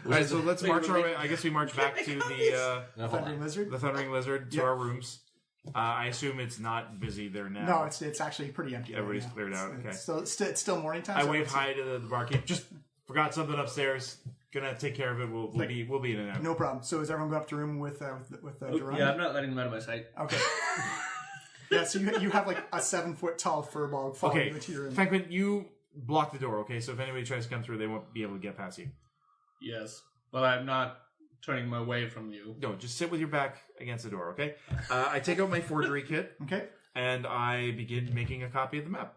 All right, so let's march our way. I guess we march back to the Thundering Lizard? the Thundering Lizard to our rooms. I assume it's not busy there now. No, it's actually pretty empty. Everybody's right now. cleared out. Okay. It's still morning time. I so wave it's- hi to the barkeep. Just forgot something upstairs. Gonna take care of it. We'll be in and out. No problem. So is everyone going up to room with Duran? Yeah, I'm not letting him out of my sight. Okay. Yeah, so you have like a 7-foot tall furball falling into your room. Fenkman, you block the door, okay? So if anybody tries to come through, they won't be able to get past you. Yes. But I'm not turning my way from you. No, just sit with your back against the door, okay? I take out my forgery kit, Okay. and I begin making a copy of the map.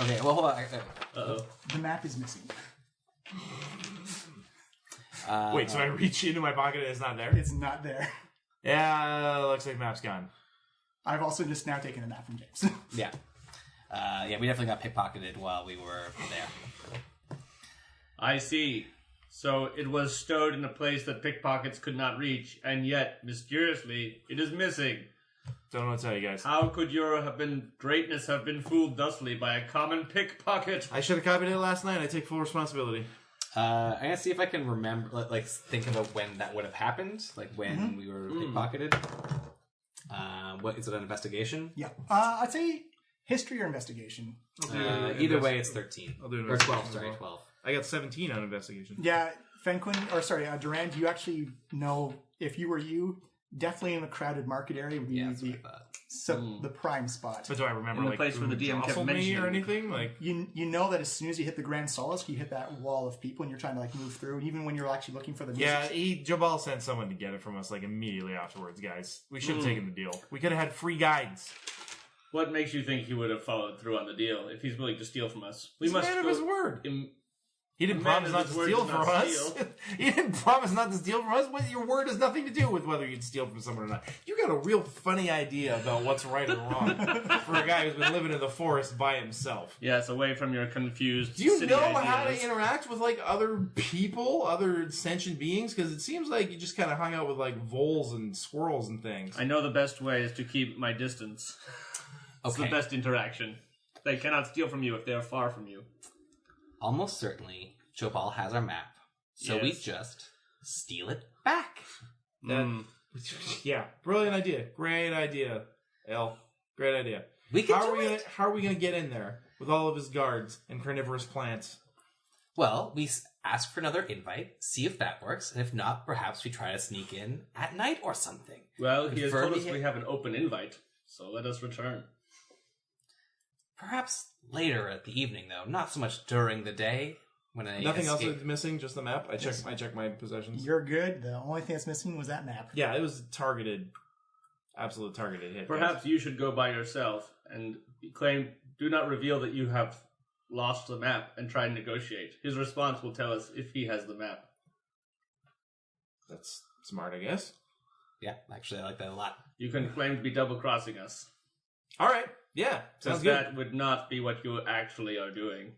Okay, well, hold on. Uh-oh. The map is missing. Wait, so I reach into my pocket and it's not there? It's not there. Yeah, looks like map's gone. I've also just now taken a map from James. Yeah. We definitely got pickpocketed while we were there. I see. So it was stowed in a place that pickpockets could not reach, and yet, mysteriously, it is missing. Don't know what to tell you guys. How could your greatness have been fooled thusly by a common pickpocket? I should have copied it last night. I take full responsibility. I'm gonna see if I can remember, like, think about when that would have happened, like when we were pickpocketed. What is it? An investigation? Yeah. I'd say history or investigation. Either way, it's 13. I'll do or investigation 12. as Sorry, well. 12. I got 17 on investigation. Yeah, Duran, do you actually know if you were you? Definitely in the crowded market area would be Yeah, that's what I thought. the prime spot. But do I remember In the like place where the who DM kept jostled me mentioning. or anything? Like You know that as soon as you hit the Grand Solace, you hit that wall of people and you're trying to like move through. And even when you're actually looking for the music, Jabal sent someone to get it from us like immediately afterwards, guys. We should have taken the deal. We could have had free guides. What makes you think he would have followed through on the deal if he's willing to steal from us? We He's a must man of go his word. He didn't A man promise of not to his word steal does from not us. steal. He didn't promise not to steal from us. Your word has nothing to do with whether you'd steal from someone or not. You got a real funny idea about what's right or wrong for a guy who's been living in the forest by himself. Yes, away from your confused Do you city know ideas. how to interact with like other people, other sentient beings? Because it seems like you just kind of hung out with like voles and squirrels and things. I know the best way is to keep my distance. It's the Okay. best interaction. They cannot steal from you if they are far from you. Almost certainly, Chopal has our map, so we Yes. just steal it back. Yeah, brilliant idea. Great idea, El. Great idea. We can How do it. How are we gonna get in there with all of his guards and carnivorous plants? Well, we ask for another invite, see if that works, and if not, perhaps we try to sneak in at night or something. Well, he has told us Confirming we it. have an open invite, so let us return. Perhaps later at the evening, though, not so much during the day when I Nothing else escape. is missing, just the map. I checked my possessions. you're good. The only thing that's missing was that map. Yeah, it was targeted, absolute targeted hit. Perhaps you should go by yourself and do not reveal that you have lost the map and try and negotiate. His response will tell us if he has the map. That's smart, I guess. Yeah, actually, I like that a lot. You can claim to be double-crossing us. All right. Yeah, sounds Because good. that would not be what you actually are doing.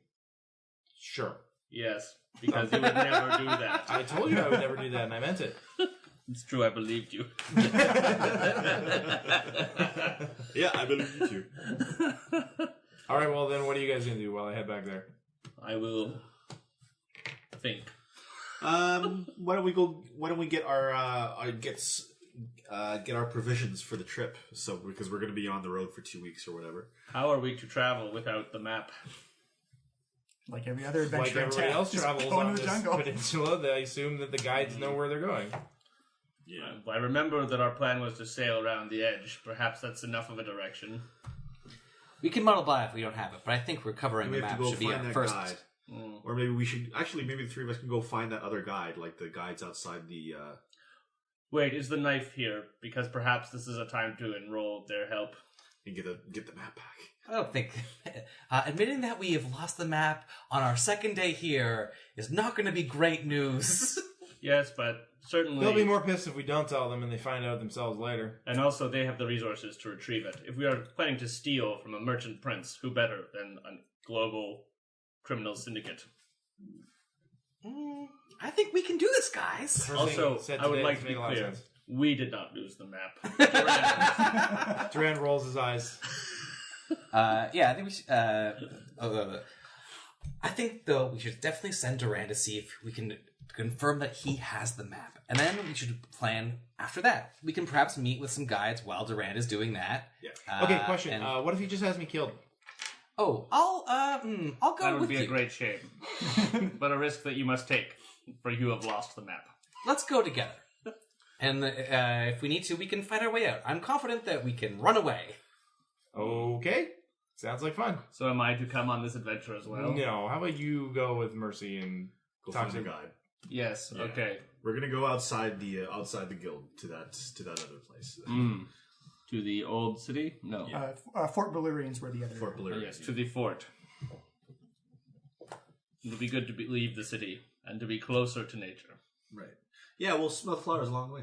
Sure. Yes, because you would never do that. I told you I would never do that, and I meant it. It's true, I believed you. Yeah, I believe you too. All right. Well, then, what are you guys gonna do while I head back there? I will think. Why don't we get our get our provisions for the trip? So because we're going to be on the road for 2 weeks or whatever. How are we to travel without the map? Like every other adventure Like in everybody town, else just travels go on into this the jungle. peninsula, they assume that the guides know where they're going. Yeah. I remember that our plan was to sail around the edge. Perhaps that's enough of a direction. We can multiply if we don't have it, but I think recovering We the have map to go should be find our that first guide. Or maybe we should maybe the three of us can go find that other guide, like the guides outside the. Wait, is the knife here? Because perhaps this is a time to enroll their help. And get the map back. I don't think admitting that we have lost the map on our second day here is not going to be great news. Yes, but certainly They'll be more pissed if we don't tell them and they find out themselves later. And also, they have the resources to retrieve it. If we are planning to steal from a merchant prince, who better than a global criminal syndicate? I think we can do this, guys. Also, I would like to be clear. We did not lose the map. Durand rolls his eyes. Yeah, I think we should... I think, though, we should definitely send Durand to see if we can confirm that he has the map. And then we should plan after that. We can perhaps meet with some guides while Durand is doing that. Yeah. Okay, question. What if he just has me killed? Oh, I'll go with you. That would be a great shame. But a risk that you must take, for you have lost the map. Let's go together. And if we need to, we can fight our way out. I'm confident that we can run away. Okay. Sounds like fun. So am I to come on this adventure as well? No. How about you go with Mercy and Go talk find to the guide. Yes, Yeah. okay. We're gonna go outside the guild to that other place. To the old city? No. Fort Valerian's where the other. Fort Valerian. Yes, to the fort. It'll be good to leave the city and to be closer to nature. Right. Yeah, we'll smell flowers along the way.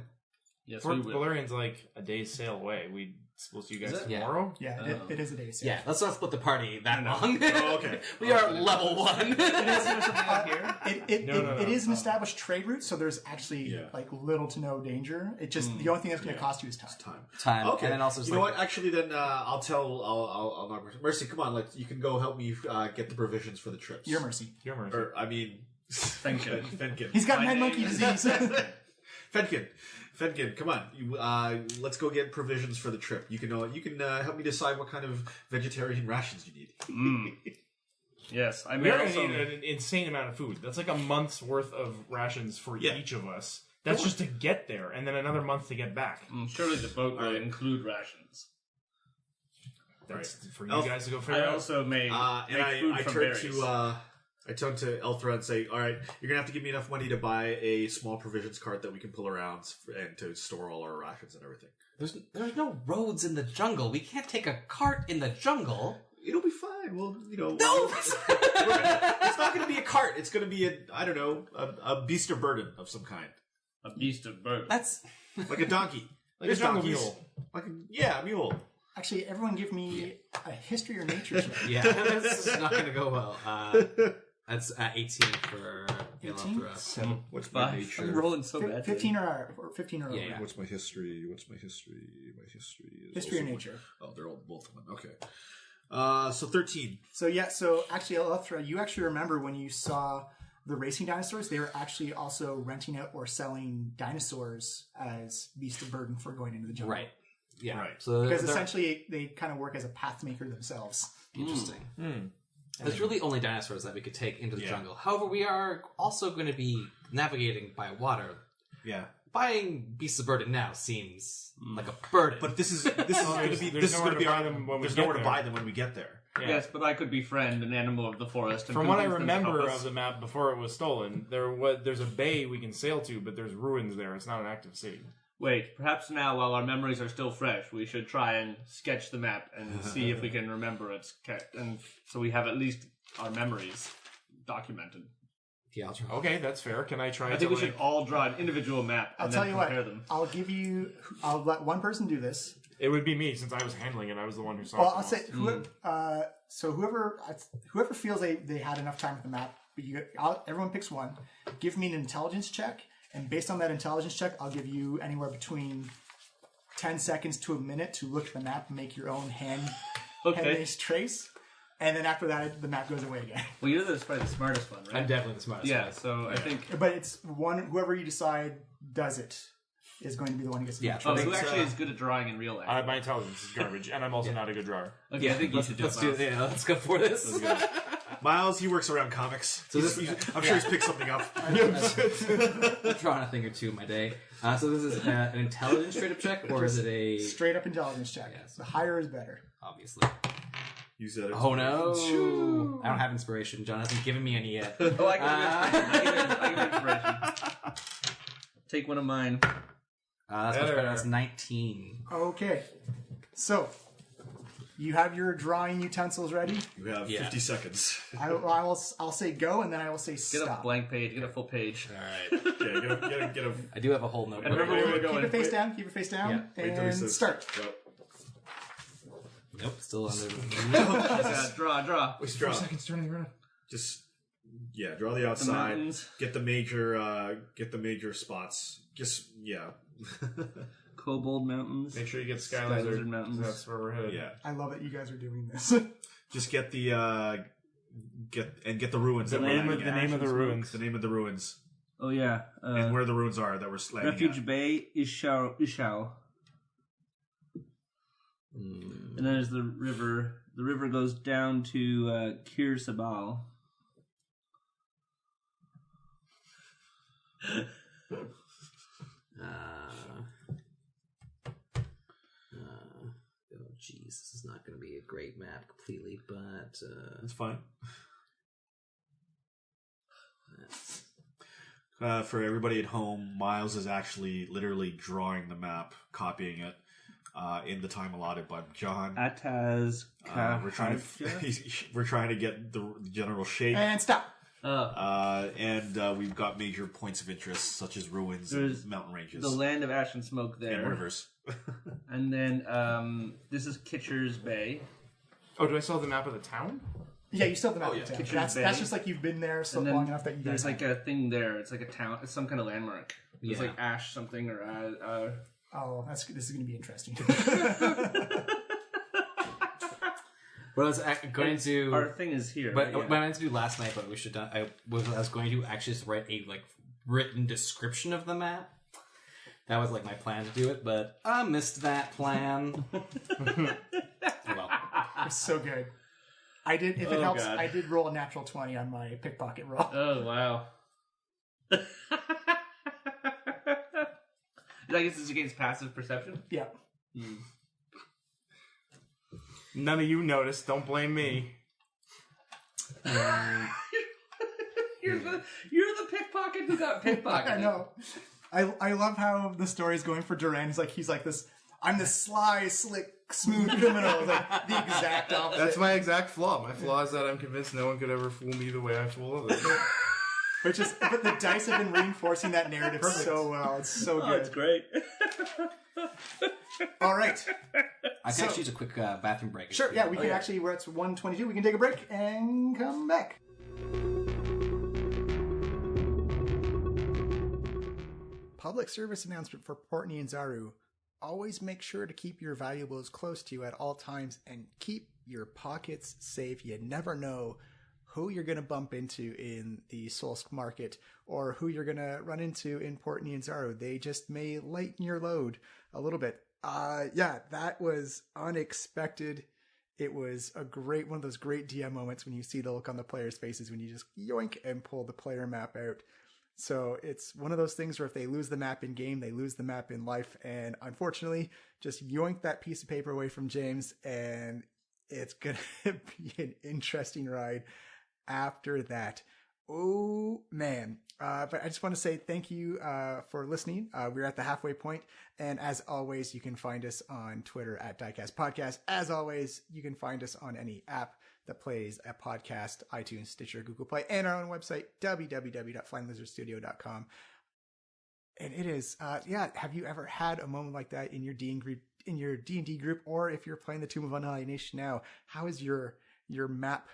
Yes, we Fort will. Valerian's like a day's sail away. We supposed to you guys Is it? Yeah. tomorrow? Yeah, it is a day. Yeah, let's not split the party that long. Oh, okay. We are level 1. It is an established trade route, so there's actually like little to no danger. It just the only thing that's going to cost you is time. Time. Okay. And then also, you know what? Actually, then I'll knock Mercy. Come on, you can go help me get the provisions for the trips. Your mercy. Your Mercy. Or I mean, Fenkin. Fenkin. He's got My head name monkey is- disease. Fenkin, come on. Let's go get provisions for the trip. You can help me decide what kind of vegetarian rations you need. Yes, I We're may going also... to need an insane amount of food. That's like a month's worth of rations for Yeah. each of us. That's just to get there, and then another month to get back. Surely the boat will include rations. That's for you Elf, guys to go figure I out. also may And make food I from turn berries. I turn to Elthra and say, "All right, you're gonna have to give me enough money to buy a small provisions cart that we can pull around and to store all our rations and everything." there's no roads in the jungle. We can't take a cart in the jungle. It'll be fine. Well, No! it's not going to be a cart. It's going to be a beast of burden of some kind, A beast of burden. That's... like a donkey, Like There's a jungle donkeys. mule. Like a mule. Actually, everyone give me a history or nature check. Yeah, this is not going to go well. That's 18 for 18? Elthra. What's I'm rolling so bad. 15 or 15 or over. Yeah. What's my history? My history is History or also nature. Oh, they're all both of them. Okay. So 13. So actually, Elthra, you actually remember when you saw the racing dinosaurs, they were actually also renting out or selling dinosaurs as beast of burden for going into the jungle. Right. Yeah. Right. So Because they're essentially they kind of work as a path maker themselves. interesting. There's really only dinosaurs that we could take into the Yeah. jungle. However, we are also going to be navigating by water. Yeah. Buying beasts of burden now seems like a burden. But this is going to be there's nowhere to buy them when we there's get nowhere to there. buy them when we get there. Yeah. Yes, but I could befriend an animal of the forest. And From what I convince them to remember help us. of the map before it was stolen, there's a bay we can sail to, but there's ruins there. It's not an active city. Wait, perhaps now, while our memories are still fresh, we should try and sketch the map and see if we can remember it. And so we have at least our memories documented. Yeah, I'll try. Okay, that's fair. Can I try I think we should all draw an individual map and I'll tell then you what, compare them. I'll let one person do this. It would be me since I was handling it. I was the one who saw Well, it. I'll say whoever feels they had enough time with the map, everyone picks one. Give me an intelligence check, and based on that intelligence check, I'll give you anywhere between 10 seconds to a minute to look at the map and make your own hand-based trace. And then after that, the map goes away again. Well, you're probably the smartest one, right? I'm definitely the smartest. Yeah, so I think... But it's whoever you decide does it is going to be the one who gets to Yeah. do Oh, the who choice. actually is good at drawing in real life? My intelligence is garbage, and I'm also not a good drawer. Okay, I think you should do Let's it. do Miles. it. Yeah, let's go for this. Miles, he works around comics. So this I'm sure he's picked something up. I've drawn a thing or two in my day. So this is an intelligence straight up check, or is it a Straight up intelligence check. Yes. The higher is better. obviously Use that. Oh no! I don't have inspiration. John hasn't given me any yet. Oh, I can inspiration. Take one of mine. That's much better. That's 19. Okay. So, you have your drawing utensils ready? You have 50 seconds. I'll say go, and then I will say Get stop. a blank page. Get a full page. All right. Yeah, get a. I do have a whole notebook. And remember where we're going. Keep it face down. Keep it face down. Yeah. Wait till he And says start. Go. Nope, still under. Draw. Wait, draw. 4 seconds turning around. Just draw the The outside. mountains. Get the major spots. Just Kobold Mountains. Make sure you get Sky Lizard Lizard Mountains. That's where we're headed. yeah. I love that you guys are doing this. Just get the get the ruins. The that we're name landing of the at. name of the ruins. The name of the ruins Oh yeah. and where the ruins are that we're landing Refuge at. Bay, Ishao. And then there's the river. The river goes down to Kir Sabal. Oh, jeez, this is not going to be a great map completely, but That's fine. For everybody at home, Miles is actually literally drawing the map, copying it in the time allotted by John. Ataz. We're trying to get the general shape, And stop. and we've got major points of interest such as ruins There's and mountain ranges The land of ash and smoke there. and rivers. And then this is Kitcher's Bay. Oh, do I still have the map of the town? Yeah, you still have the map. Oh, yeah. down. Kitchen That's Bay. just like you've been there so And then long enough that you there's guys like a thing there. It's like a town. It's some kind of landmark. It's Yeah. like ash something or Oh, this is going to be interesting. what I was going to. our thing is here. But right? what I meant to do last night, but we should. I was going to actually just write a written description of the map. That was my plan to do it, but I missed that plan. Oh, well. It's so good. I did. If it helps, God. I did roll a natural 20 on my pickpocket roll. Oh wow. I guess it's against passive perception. Yeah. None of you noticed. Don't blame me. You're the pickpocket who got pickpocketed. I know. I love how the story's going for Duran. He's like this. I'm this sly, slick, smooth criminal. Like the exact opposite. That's my exact flaw. My flaw is that I'm convinced no one could ever fool me the way I fool others. But the dice have been reinforcing that narrative so well. It's so Oh, good. it's great. All right. I can actually use a quick bathroom break. Sure. Yeah, we can actually. We're at 1:22. We can take a break and come back. Public service announcement for Port Nyanzaru. Always make sure to keep your valuables close to you at all times and keep your pockets safe. You never know who you're going to bump into in the Solsk market or who you're going to run into in Port Nyanzaru. They just may lighten your load a little bit. Yeah, that was unexpected. It was one of those great DM moments when you see the look on the players' faces when you just yoink and pull the player map out. So it's one of those things where if they lose the map in game, they lose the map in life. And unfortunately, just yoink that piece of paper away from James, and it's going to be an interesting ride after that. Oh, man. But I just want to say thank you for listening. We're at the halfway point. And as always, you can find us on Twitter at Diecast Podcast. As always, you can find us on any app that plays a podcast, iTunes, Stitcher, Google Play, and our own website, www.flyinglizardstudio.com. And it is, have you ever had a moment like that in your D&D group, or if you're playing the Tomb of Annihilation now? How is your map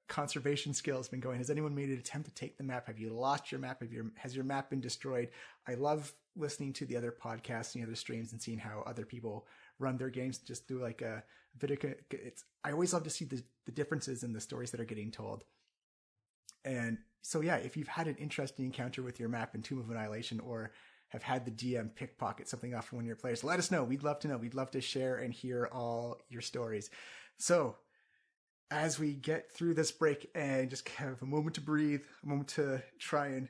conservation skills been going? Has anyone made an attempt to take the map? Have you lost your map? Has your map been destroyed? I love listening to the other podcasts and the other streams and seeing how other people run their games. Just do like a video. I always love to see the differences in the stories that are getting told. And so, yeah, if you've had an interesting encounter with your map in Tomb of Annihilation, or have had the DM pickpocket something off from one of your players, let us know. We'd love to know. We'd love to share and hear all your stories. So as we get through this break and just have a moment to breathe, a moment to try and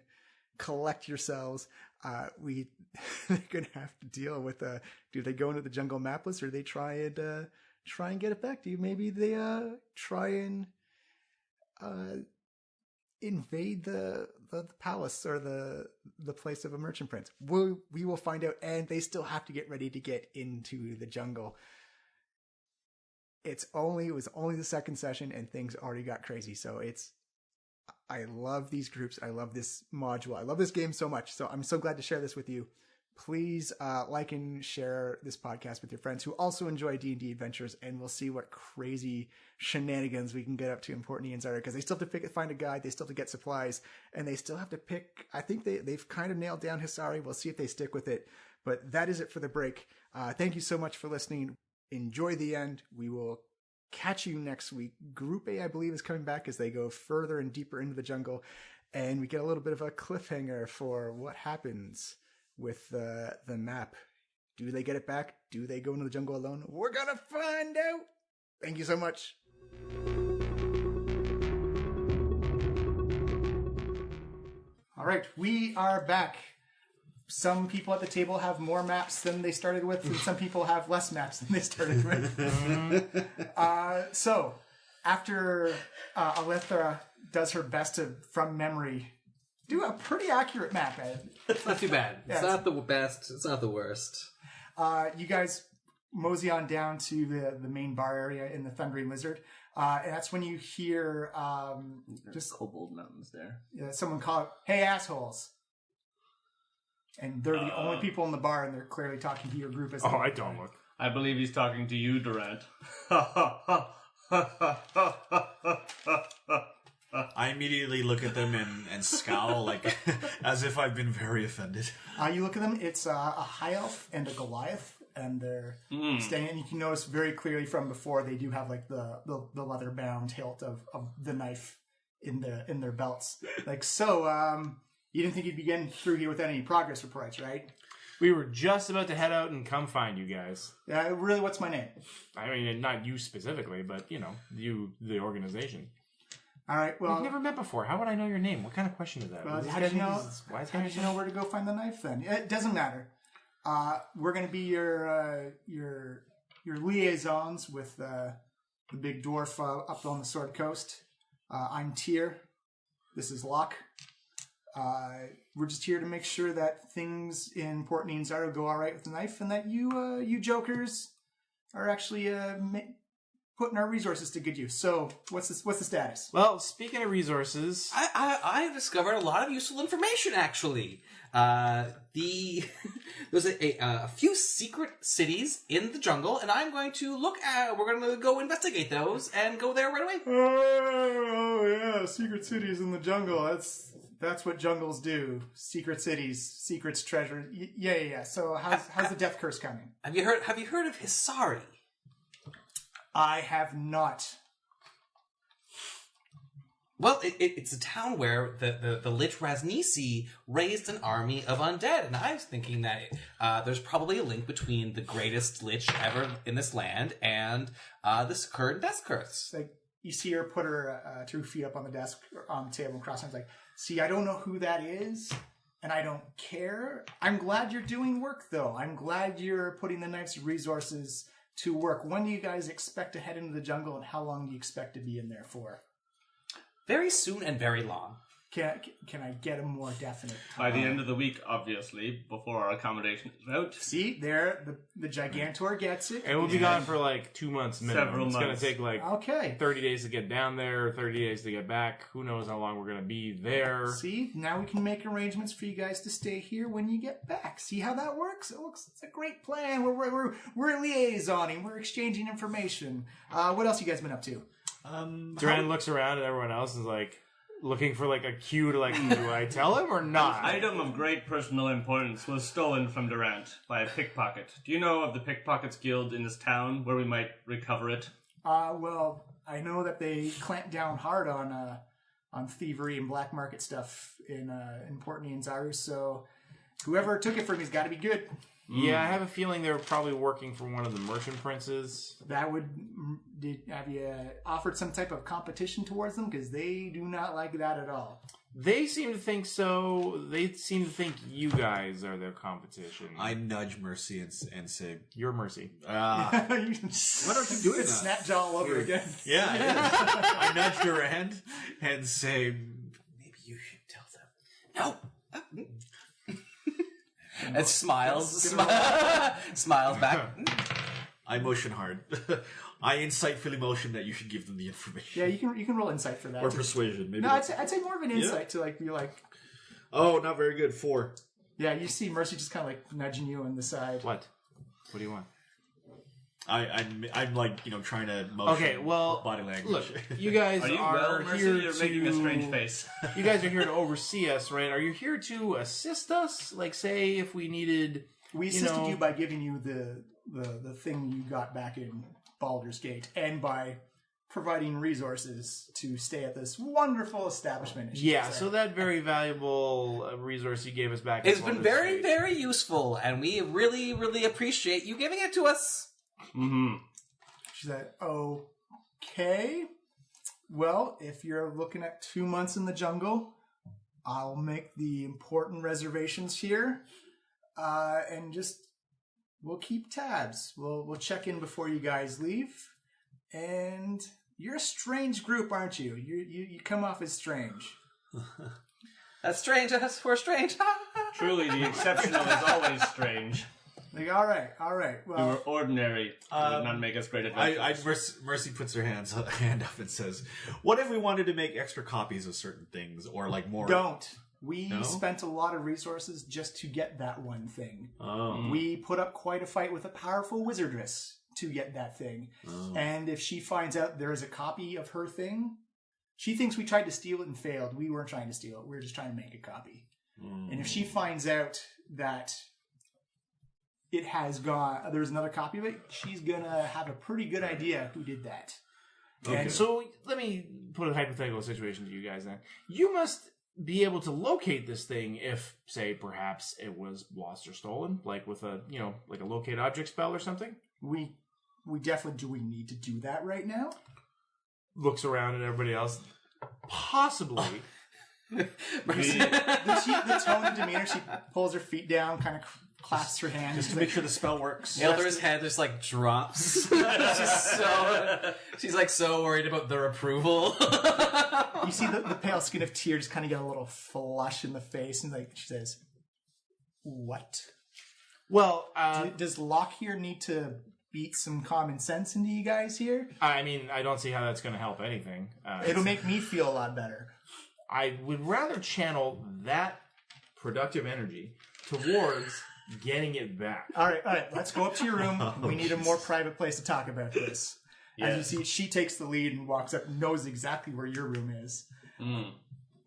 collect yourselves, they're going to have to deal with, do they go into the jungle mapless, or they try and try and get it back to you. Maybe they try and invade the palace or the place of a merchant prince. We will find out, and they still have to get ready to get into the jungle. It was only the second session, and things already got crazy. So I love these groups. I love this module. I love this game so much. So I'm so glad to share this with you. Please like and share this podcast with your friends who also enjoy D&D adventures, and we'll see what crazy shenanigans we can get up to in Port Nyanzaru, because they still have to find a guide, they still have to get supplies, and they still have to pick. I think they've kind of nailed down Hisari. We'll see if they stick with it. But that is it for the break. Thank you so much for listening. Enjoy the end. We will catch you next week. Group A, I believe, is coming back as they go further and deeper into the jungle, and we get a little bit of a cliffhanger for what happens with the map. Do they get it back? Do they go into the jungle alone? We're gonna find out. Thank you so much. All right, we are back. Some people at the table have more maps than they started with, and some people have less maps than they started with. So, after Alethra does her best to, from memory, do a pretty accurate map, Ed. It's not too bad. Yeah, It's not the best. It's not the worst. You guys mosey on down to the main bar area in the Thundering Lizard. And that's when you hear Just Kobold Mountains there. someone call it, "Hey, assholes." And they're the only people in the bar, and they're clearly talking to your group. As I don't look. I believe he's talking to you, Durant. I immediately look at them and scowl, like as if I've been very offended. You look at them, it's a high elf and a Goliath, and they're standing, and you can notice very clearly from before they do have like the leather bound hilt of the knife in their belts. Like, so, you didn't think you'd be getting through here with any progress reports, right? We were just about to head out and come find you guys. Really, what's my name? I mean, not you specifically, but, you, the organization. All right, well... We've never met before. How would I know your name? What kind of question is that? Well, how did you know where to go find the knife, then? It doesn't matter. We're going to be your liaisons with the big dwarf up on the Sword Coast. I'm Tyr. This is Locke. We're just here to make sure that things in Port Nyanzaru go all right with the knife, and that you jokers are actually putting our resources to good use. So, what's the status? Well, speaking of resources, I discovered a lot of useful information, actually. There's a few secret cities in the jungle, and we're going to go investigate those and go there right away. Oh yeah, secret cities in the jungle. That's what jungles do. Secret cities, secrets, treasure. Yeah. So how's the death curse coming? Have you heard of Hisari? I have not. Well, it's a town where the Lich Raznisi raised an army of undead, and I was thinking that there's probably a link between the greatest Lich ever in this land and this current death curse. Like, you see her put her 2 feet up on the desk, on the table, and cross hands, like, see, I don't know who that is, and I don't care. I'm glad you're doing work, though. I'm glad you're putting the knife's resources to work. When do you guys expect to head into the jungle, and how long do you expect to be in there for? Very soon and very long. Can I get a more definite time? By the end of the week, obviously, before our accommodation is out. See, there, the Gigantor gets it. it will be gone for like 2 months minimum. Several it's going months. to take like Okay. 30 days to get down there, 30 days to get back. Who knows how long we're going to be there. See, now we can make arrangements for you guys to stay here when you get back. See how that works? It's a great plan. We're liaisoning. We're exchanging information. What else you guys been up to? Duran looks around at everyone else and is like looking for like a cue to like, do I tell him or not? Item of great personal importance was stolen from Durant by a pickpocket. Do you know of the Pickpockets Guild in this town where we might recover it? Well, I know that they clamped down hard on thievery and black market stuff in Port Nyanzaru, so whoever took it from me's got to be good. Yeah, I have a feeling they were probably working for one of the merchant princes. Have you offered some type of competition towards them? Because they do not like that at all. They seem to think so. They seem to think you guys are their competition. I nudge Mercy and say, You're Mercy. why don't you do it? It's Snapjaw all over again. Yeah, it is. I nudge Durand and say, maybe you should tell them. No. And smiles back. I motion hard. I insightfully motion that you should give them the information. Yeah, you can roll insight for that. Or persuasion, maybe. No, I'd say more of an insight to like be like. Oh, not very good. 4. Yeah, you see Mercy just kind of like nudging you on the side. What? What do you want? I'm like, trying to motion. Okay, well, body language. Look, you guys Are you are well, Mercy? here You're to... making a strange face. You guys are here to oversee us, right? Are you here to assist us? Like, say, if we needed... We assisted you by giving you the thing you got back in Baldur's Gate, and by providing resources to stay at this wonderful establishment. Yeah, so that very valuable resource you gave us back. It's been very, very useful, and we really, really appreciate you giving it to us. Mm-hmm. She said, okay. Well, if you're looking at 2 months in the jungle, I'll make the important reservations here, and we'll keep tabs. We'll check in before you guys leave. And you're a strange group, aren't you? You come off as strange. That's strange. We're strange. Truly, the exceptional is always strange. Like, all right. We Well, were ordinary. It would not make us great adventurers. Mercy puts her hand up and says, "What if we wanted to make extra copies of certain things, or like more?" don't. We No? spent a lot of resources just to get that one thing. Oh. We put up quite a fight with a powerful wizardress to get that thing. Oh. And if she finds out there is a copy of her thing, she thinks we tried to steal it and failed. We weren't trying to steal it. We were just trying to make a copy. And if she finds out that it has gone, there's another copy of it, she's going to have a pretty good idea who did that. Okay. And So let me put a hypothetical situation to you guys then. You must be able to locate this thing if, say, perhaps it was lost or stolen, like with a, like a locate object spell or something. we definitely, do we need to do that right now? Looks around at everybody else. Possibly. The tone and demeanor, she pulls her feet down, kind of clasps her hands. Just to make sure the spell works. Elder's head just like drops. She's like so worried about their approval. You see the pale skin of Tyr just kind of get a little flush in the face, and like she says, "What? Well, Does Locke here need to beat some common sense into you guys here? I mean, I don't see how that's going to help anything. It'll make me feel a lot better." I would rather channel that productive energy towards getting it back. All right. Let's go up to your room. We need a more private place to talk about this. As you see, she takes the lead and walks up, knows exactly where your room is,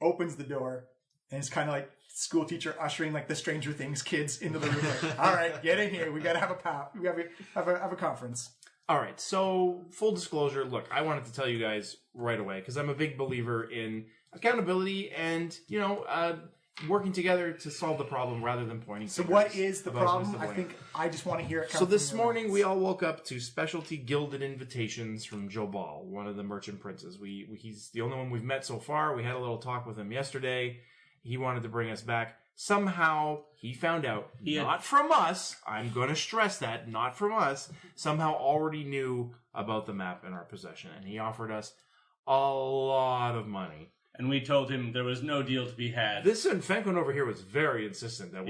opens the door, and it's kind of like school teacher ushering like the Stranger Things kids into the room. Like, all right, get in here. We got to have a conference. All right, so full disclosure, look, I wanted to tell you guys right away because I'm a big believer in accountability and, working together to solve the problem rather than pointing So fingers what is the about who's problem? to I blame. think I just want to hear it come So this from your morning mouth. we all woke up to specialty gilded invitations from Jobal, one of the merchant princes. He's the only one we've met so far. We had a little talk with him yesterday. He wanted to bring us back. Somehow he found out, not from us, I'm going to stress that, not from us, somehow already knew about the map in our possession. And he offered us a lot of money. And we told him there was no deal to be had. This Fenquin over here was very insistent that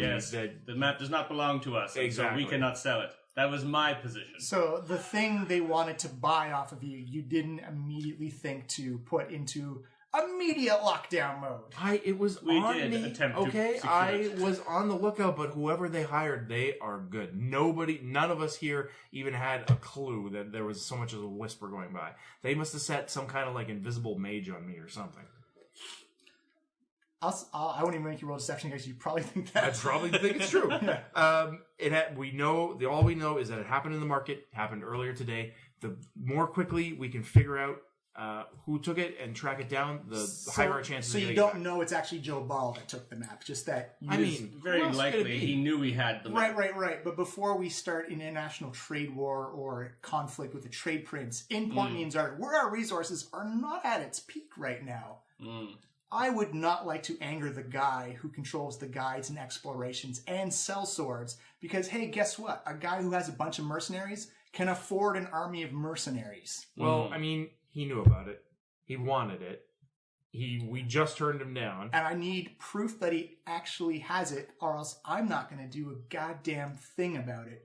the map does not belong to us, and so Exactly. we cannot sell it. That was my position. So the thing they wanted to buy off of you, you didn't immediately think to put into immediate lockdown mode. It was We on did me. attempt to Okay, secure I it. was on the lookout, but whoever they hired, they are good. None of us here even had a clue that there was so much as a whisper going by. They must have set some kind of like invisible mage on me or something. I won't even make you roll deception because you probably think that. I probably think it's true. All we know is that it happened in the market, happened earlier today. The more quickly we can figure out who took it and track it down, the higher our chances. So of you getting don't it back. know it's actually Joe Ball that took the map, just that. You I mean, Very who else could it likely be? he knew we had the map. Right. But before we start an international trade war or conflict with the trade prince in Port Nyanzaru, where our resources are not at its peak right now, I would not like to anger the guy who controls the guides and explorations and sells swords because, hey, guess what? A guy who has a bunch of mercenaries can afford an army of mercenaries. Well, I mean, he knew about it. He wanted it. We just turned him down. And I need proof that he actually has it, or else I'm not going to do a goddamn thing about it.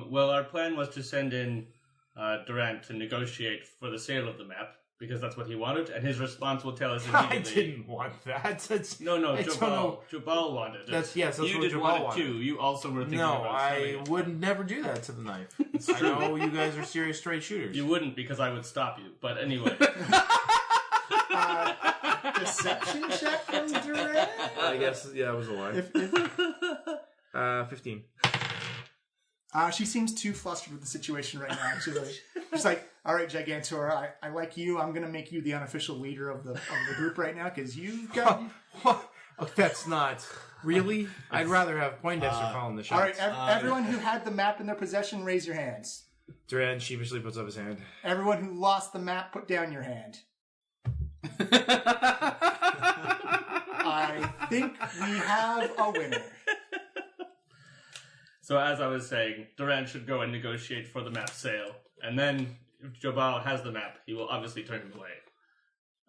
Well, our plan was to send in Durant to negotiate for the sale of the map, because that's what he wanted, and his response will tell us immediately. I didn't want that. No, Jabal wanted it. That's you what didn't Jabal want it wanted. too. You also were thinking No, about selling I it. would never do that to the knife. I know you guys are serious straight shooters. You wouldn't, because I would stop you. But anyway. Deception check from Durant? I guess, yeah, that was a lie. 15. She seems too flustered with the situation right now. She's like, all right, Gigantor, I like you. I'm going to make you the unofficial leader of the group right now because you've got... Oh, that's not... Really? I'd rather have Poindexter calling the shots. All right, everyone who had the map in their possession, raise your hands. Durant sheepishly puts up his hand. Everyone who lost the map, put down your hand. I think we have a winner. So as I was saying, Durant should go and negotiate for the map sale. And then, if Jabal has the map, he will obviously turn him away.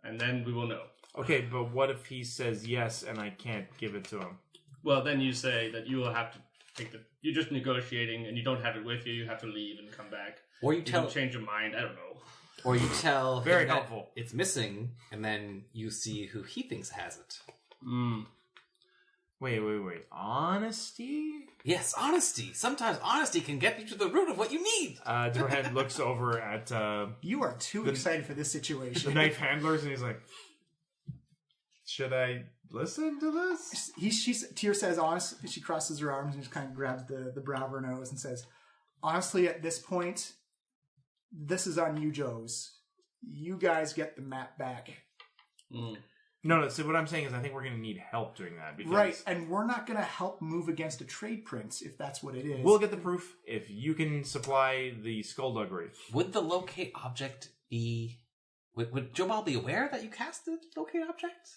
And then we will know. Okay, but what if he says yes and I can't give it to him? Well, then you say that you will have to take the... You're just negotiating and you don't have it with you. You have to leave and come back. Or you tell... don't change your mind. I don't know. Or you tell Very him that helpful. it's missing, and then you see who he thinks has it. Wait. Honesty? Yes, honesty. Sometimes honesty can get you to the root of what you need. Durant looks over at You are too excited for this situation. the knife handlers and he's like, should I listen to this? Tyr says, honestly, she crosses her arms and just kind of grabs the brow of her nose and says, honestly, at this point, this is on you, Joes. You guys get the map back. No, so what I'm saying is I think we're going to need help doing that. Because Right, and we're not going to help move against a trade prince, if that's what it is. we'll get the proof if you can supply the skullduggery. Would the locate object be... Would Jobal be aware that you cast the locate object?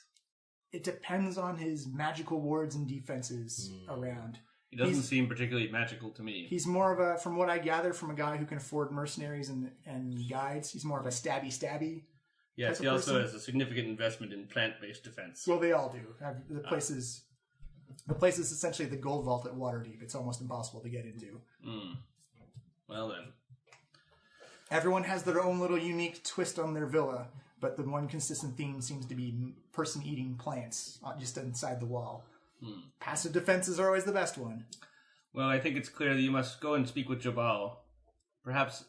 It depends on his magical wards and defenses around. He doesn't seem particularly magical to me. He's more of a, from what I gather from a guy who can afford mercenaries and guides, he's more of a stabby. Yes, he also has a significant investment in plant-based defense. Well, they all do. The place is essentially the gold vault at Waterdeep. It's almost impossible to get into. Well then. Everyone has their own little unique twist on their villa, but the one consistent theme seems to be person-eating plants just inside the wall. Passive defenses are always the best one. Well, I think it's clear that you must go and speak with Jabal. Perhaps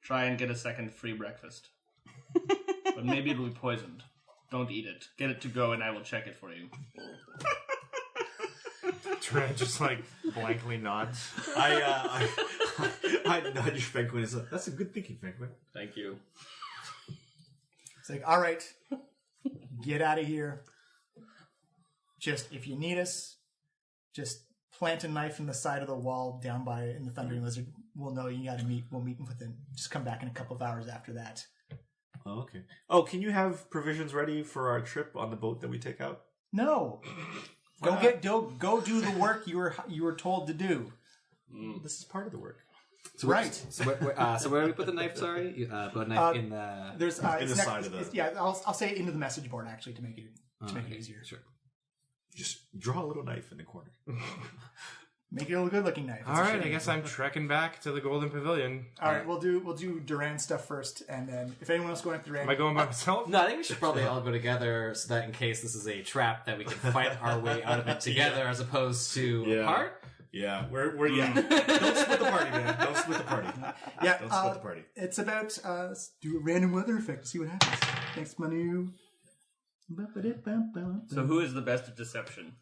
try and get a second free breakfast. But maybe it'll be poisoned. Don't eat it. Get it to go and I will check it for you. Durant just blankly nods. I nudge Franklin and say, that's a good thinking, Franklin. Thank you. It's like, all right, get out of here. Just, if you need us, just plant a knife in the side of the wall down in the Thundering Lizard. We'll know you got to meet. We'll meet within. Just come back in a couple of hours after that. Oh, okay. Oh, can you have provisions ready for our trip on the boat that we take out? No. Go do the work you were told to do. This is part of the work. So right. So where do we put the knife? Sorry, put a knife in the. There's in the side of the. Yeah, I'll say it into the message board actually to make it easier. Sure. Just draw a little knife in the corner. Make it a good looking knife. All right, I guess I'm trekking back to the Golden Pavilion. All right, we'll do Duran stuff first, and then if anyone else going after Duran, Am I going by myself? No, I think we should probably all go together so that in case this is a trap, that we can fight our way out of it together as opposed to apart. Yeah, we're Don't split the party, man. Don't split the party. Yeah, Don't split the party. It's about let's do a random weather effect to see what happens. Thanks, Manu. So who is the best at deception?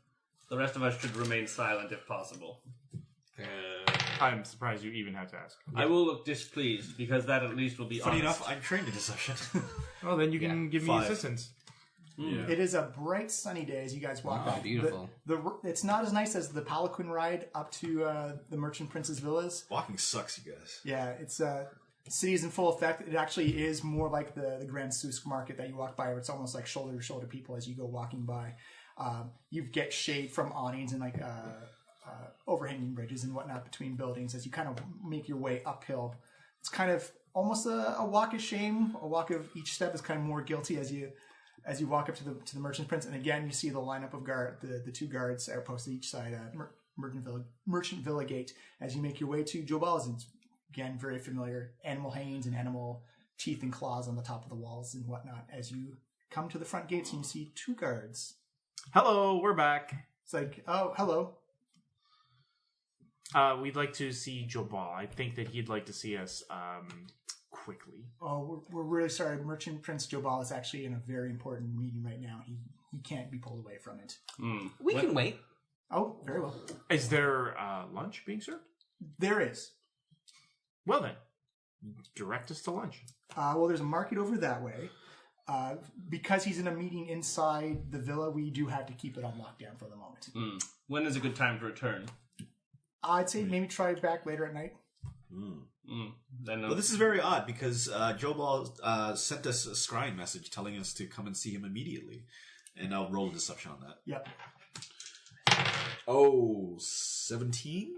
The rest of us should remain silent if possible. I'm surprised you even have to ask. I will look displeased because that at least will be Funny honest. enough, I'm trained in deception. Well, then you can give me 5. assistance. Yeah. It is a bright sunny day as you guys walk back. Beautiful. It's not as nice as the Palanquin ride up to the Merchant Prince's villas. Walking sucks, you guys. Yeah, it's city is in full effect. It actually is more like the Grand Susk market that you walk by, where it's almost like shoulder to shoulder people as you go walking by. You get shade from awnings and like overhanging bridges and whatnot between buildings as you kind of make your way uphill. It's kind of almost a walk of shame. A walk of each step is kind of more guilty as you walk up to the Merchant Prince. And again, you see the lineup of the two guards outposted each side at Merchant Villa Gate as you make your way to Jobal's. It's again very familiar animal hangings and animal teeth and claws on the top of the walls and whatnot. As you come to the front gates and you see two guards. Hello, we're back. It's like, oh, hello. We'd like to see Jobal. I think that he'd like to see us quickly. Oh, we're really sorry. Merchant Prince Jobal is actually in a very important meeting right now. He can't be pulled away from it. We can wait. Oh, very well. Is there lunch being served? There is. Well then, direct us to lunch. Well, there's a market over that way. Because he's in a meeting inside the villa, we do have to keep it on lockdown for the moment. When is a good time to return? I'd say maybe try back later at night. Then, Well, this is very odd because Jobal sent us a scrying message telling us to come and see him immediately. And I'll roll a deception on that. Yep. Oh, 17?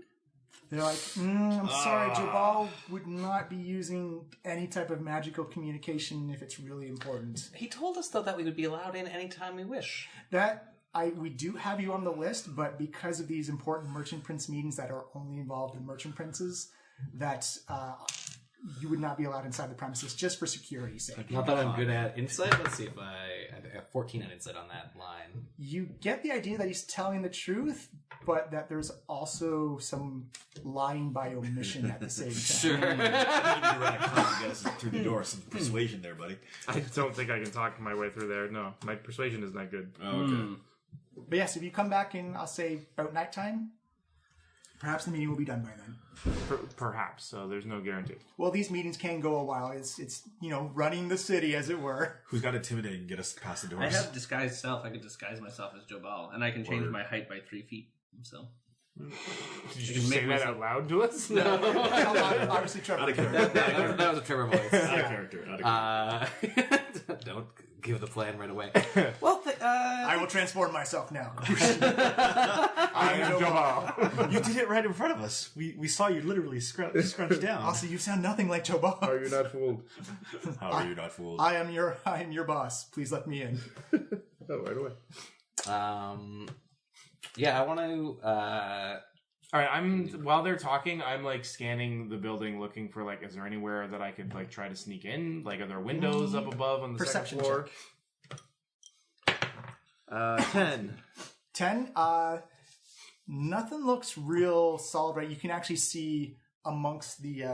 They're like, I'm sorry, Jobal would not be using any type of magical communication if it's really important. He told us, though, that we would be allowed in anytime we wish. We do have you on the list, but because of these important Merchant Prince meetings that are only involved in Merchant Princes, that you would not be allowed inside the premises just for security's sake. Not that I'm good at insight. Let's see if I have 14 on insight on that line. You get the idea that he's telling the truth, but that there's also some lying by omission at the same time. Sure. You need to run a con to get us through the door. Some persuasion there, buddy. I don't think I can talk my way through there. No, my persuasion is not good. Oh, okay. But yes, if you come back in, I'll say about nighttime, perhaps the meeting will be done by then. Perhaps, so there's no guarantee. Well, these meetings can go a while. It's running the city, as it were. Who's got intimidate and get us past the doors? I have disguised self. I could disguise myself as Jobal, and I can change my height by 3 feet. So Did you just say that out loud to us? No. Obviously, Trevor. Out of character. That was a Trevor voice. Out of character. Don't give the plan right away. Well, I will transform myself now. I am Jobal. You did it right in front of us. We saw you literally scrunch down. Also, you sound nothing like Jobal. Are you not fooled? How are you not fooled? I am your boss. Please let me in. Oh, right away. Yeah, I want to. All right, while they're talking, I'm like scanning the building, looking for like, is there anywhere that I could like try to sneak in? Like, are there windows up above on the Perception second floor? 10. 10. Nothing looks real solid, right? You can actually see amongst the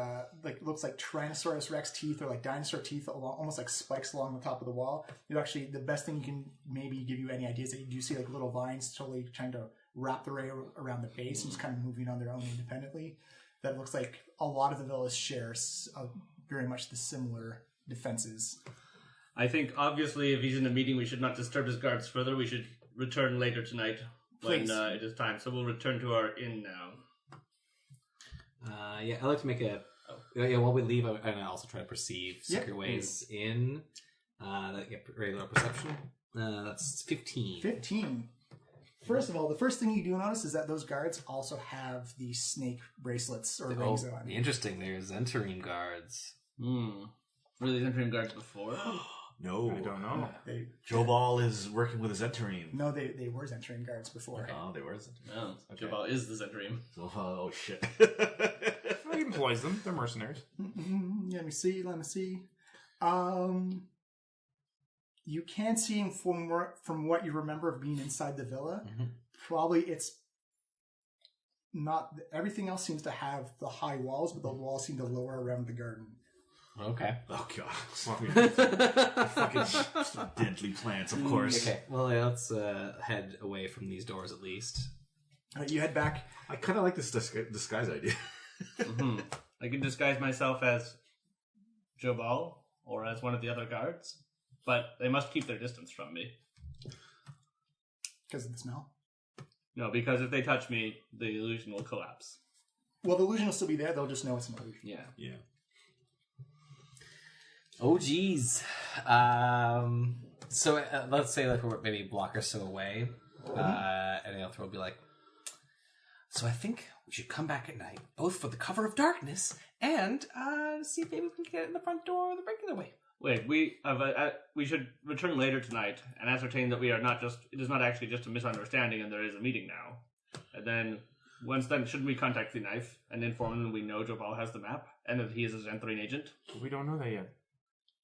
looks like Tyrannosaurus Rex teeth or like dinosaur teeth, almost like spikes along the top of the wall. You actually, the best thing you can maybe give you any ideas that you do see like little vines totally trying to wrap their way around the base and just kind of moving on their own independently. That looks like a lot of the villas share very much the similar defenses. I think obviously if he's in a meeting, we should not disturb his guards further. We should return later tonight when it is time. So we'll return to our inn now. Yeah, I'd like to make while we leave, and I also try to perceive secret ways in. That get regular perception. That's 15. 15. First of all, the first thing you do notice is that those guards also have the snake bracelets or rings on. Interesting. There's Enterine guards. Were these Enterine guards before? No. I don't know. Jobal is working with his Enterine. No, they were Enterine guards before. Oh, they were. No, Okay. Jobal is the Enterine. Oh, shit. He employs them. They're mercenaries. Let me see. You can see him from what you remember of being inside the villa. Mm-hmm. Probably it's not... Everything else seems to have the high walls, but the walls seem to lower around the garden. Okay. Oh, God. Fucking deadly plants, of course. Okay, well, let's head away from these doors at least. You head back. I kind of like this disguise idea. I can disguise myself as Jobal or as one of the other guards, but they must keep their distance from me. Because of the smell? No, because if they touch me, the illusion will collapse. Well, the illusion will still be there. They'll just know it's an illusion. Yeah. Yeah. Oh, geez. So let's say like we're maybe a block or so away, and Aelthor will be like, so I think we should come back at night, both for the cover of darkness and see if maybe we can get in the front door the regular way. Wait, we should return later tonight and ascertain that it is not actually just a misunderstanding and there is a meeting now. And then, shouldn't we contact the knife and inform them we know Jobal has the map and that he is a Xanthorine agent? We don't know that yet.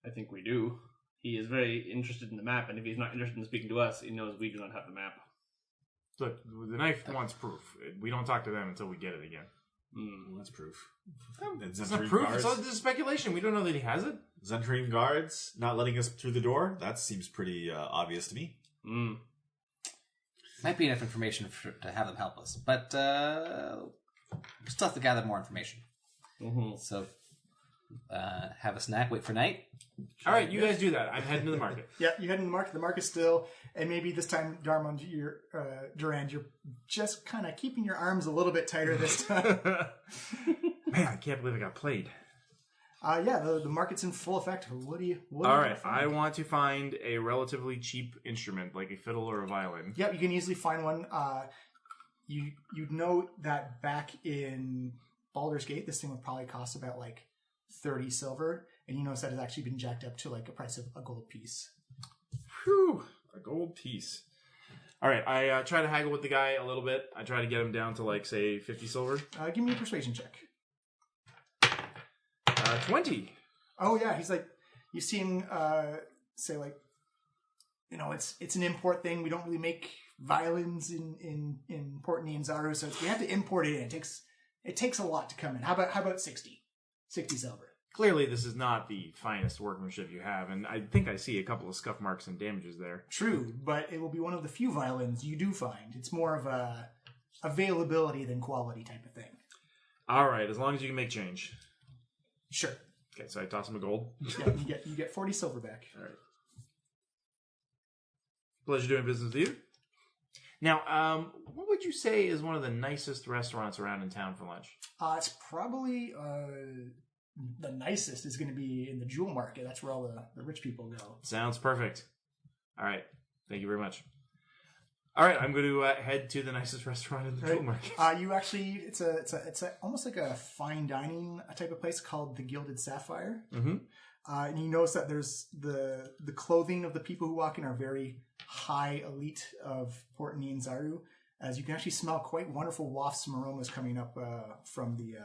I think we do. He is very interested in the map, and if he's not interested in speaking to us, he knows we do not have the map. Look, the knife wants proof. We don't talk to them until we get it again. Well, that's proof. It's not proof. It's all this is speculation. We don't know that he has it. Xanthorine guards not letting us through the door? That seems pretty obvious to me. Might be enough information to have them help us, but we still have to gather more information. So, have a snack, wait for night. All right, you guys do that. I'm heading to the market. Yeah, you head in the market. The market's still, and maybe this time, Durand, you're just kind of keeping your arms a little bit tighter this time. Man, I can't believe I got played. Yeah, the market's in full effect. What do you All right, I want to find a relatively cheap instrument, like a fiddle or a violin. Yep, you can easily find one. You'd know that back in Baldur's Gate, this thing would probably cost about like 30 silver, and you notice that it's actually been jacked up to like a price of a gold piece. Whew, a gold piece. All right, I try to haggle with the guy a little bit. I try to get him down to like, say, 50 silver. Give me a persuasion check. 20. Oh yeah, he's like, you see him say like, it's an import thing. We don't really make violins in Port Nyanzaru, so we have to import it in. It takes a lot to come in. How about 60 silver? Clearly, this is not the finest workmanship you have, and I think I see a couple of scuff marks and damages there. True, but it will be one of the few violins you do find. It's more of a availability than quality type of thing. All right, as long as you can make change. Sure. Okay, so I toss him a gold. Yeah, you get 40 silver back. All right. Pleasure doing business with you. Now, what would you say is one of the nicest restaurants around in town for lunch? It's probably the nicest is going to be in the jewel market. That's where all the rich people go. Sounds perfect. All right. Thank you very much. All right, I'm going to head to the nicest restaurant in the jewel market. You actually, it's almost like a fine dining type of place called the Gilded Sapphire. Mm-hmm. And you notice that there's the clothing of the people who walk in are very high elite of Port Nyanzaru, as you can actually smell quite wonderful wafts and aromas coming up from the.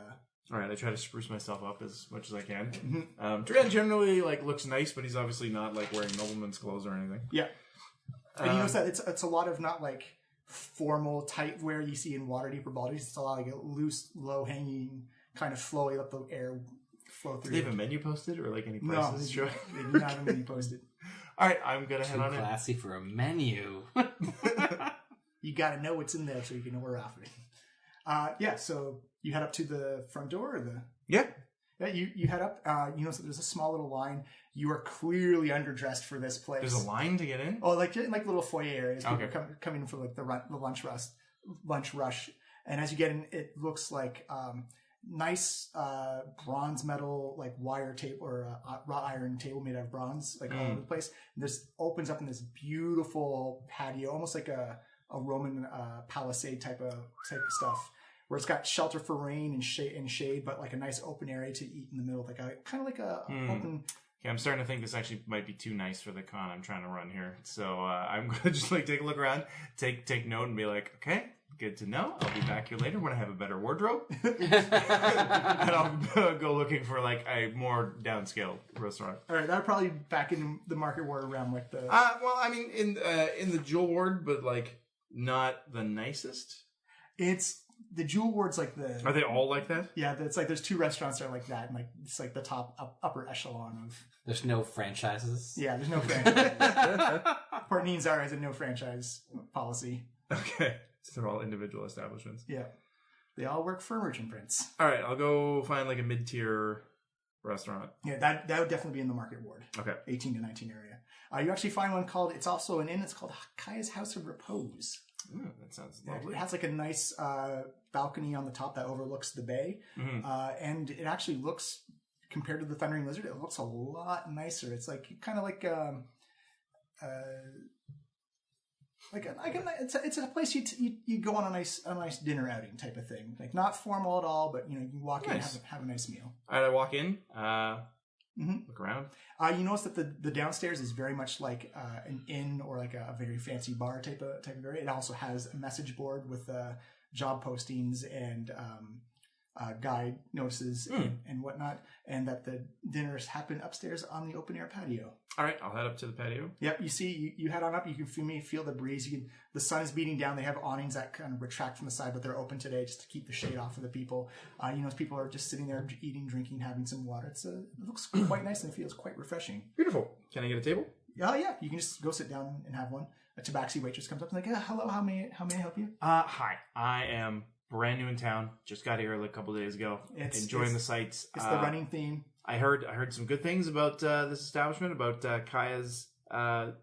All right, I try to spruce myself up as much as I can. Duran generally looks nice, but he's obviously not wearing nobleman's clothes or anything. Yeah, and you notice that it's a lot of not formal tight wear you see in Waterdeep or Baldur's. It's a lot like a loose, low hanging kind of flowy, let the air flow through. Do they have a menu posted or any prices? No, they do not have a menu posted. All right, I'm gonna head on in. Classy for a menu. You got to know what's in there so you can order off of it. Yeah, so you head up to the front door, or the yeah. You head up. You notice that there's a small little line. You are clearly underdressed for this place. There's a line to get in. Oh, like little foyer areas. Okay. People coming in for the lunch rush, and as you get in, it looks like nice bronze metal wire table or wrought iron table made out of bronze all over the place. And this opens up in this beautiful patio, almost like a Roman palisade type of stuff, where it's got shelter for rain and shade, but a nice open area to eat in the middle, open. Okay, I'm starting to think this actually might be too nice for the con I'm trying to run here. So I'm gonna just take a look around, take note, and be like, okay, good to know. I'll be back here later when I have a better wardrobe, and I'll go looking for a more downscale restaurant. All right, that'll probably be back in the market ward around the. Well, I mean in the jewel ward, but not the nicest. It's the jewel ward's the. Are they all like that? Yeah, it's there's two restaurants that are like that, and it's the top upper echelon of. There's no franchises. Yeah, there's no franchise. Port Nyanzaru has a no franchise policy. Okay, so they're all individual establishments. Yeah, they all work for merchant prince. All right, I'll go find a mid-tier restaurant. Yeah, that would definitely be in the market ward. Okay, 18 to 19 area. You actually find one called. It's also an inn. It's called Kaya's House of Repose. That sounds lovely. It has a nice balcony on the top that overlooks the bay, and it actually looks compared to the Thundering Lizard, it looks a lot nicer. It's like kind of like it's a place you go on a nice dinner outing type of thing. Like not formal at all, but you know you walk in and have a nice meal. All right, I walk in, look around. You notice that the downstairs is very much like an inn or like a very fancy bar type of area. It also has a message board with job postings and guide notices and whatnot, and that the dinners happen upstairs on the open air patio. All right, I'll head up to the patio. Yep, you see, you head on up. You can feel the breeze. The sun is beating down. They have awnings that kind of retract from the side, but they're open today just to keep the shade off of the people. People are just sitting there eating, drinking, having some water. It looks quite nice and it feels quite refreshing. Beautiful. Can I get a table? Yeah. You can just go sit down and have one. A tabaxi waitress comes up and like, hello, how may I help you? Hi, I am brand new in town. Just got here like a couple of days ago. Enjoying the sights. It's the running theme. I heard some good things about this establishment, about Kaya's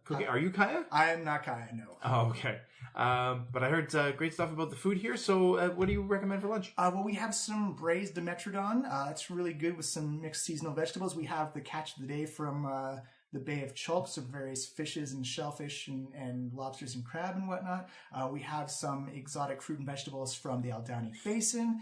cooking. Are you Kaya? I am not Kaya, no. Oh, okay. But I heard great stuff about the food here. So what do you recommend for lunch? Well, we have some braised Dimetrodon. It's really good with some mixed seasonal vegetables. We have the catch of the day from the Bay of Chalk, some various fishes and shellfish and lobsters and crab and whatnot. We have some exotic fruit and vegetables from the Aldani Basin.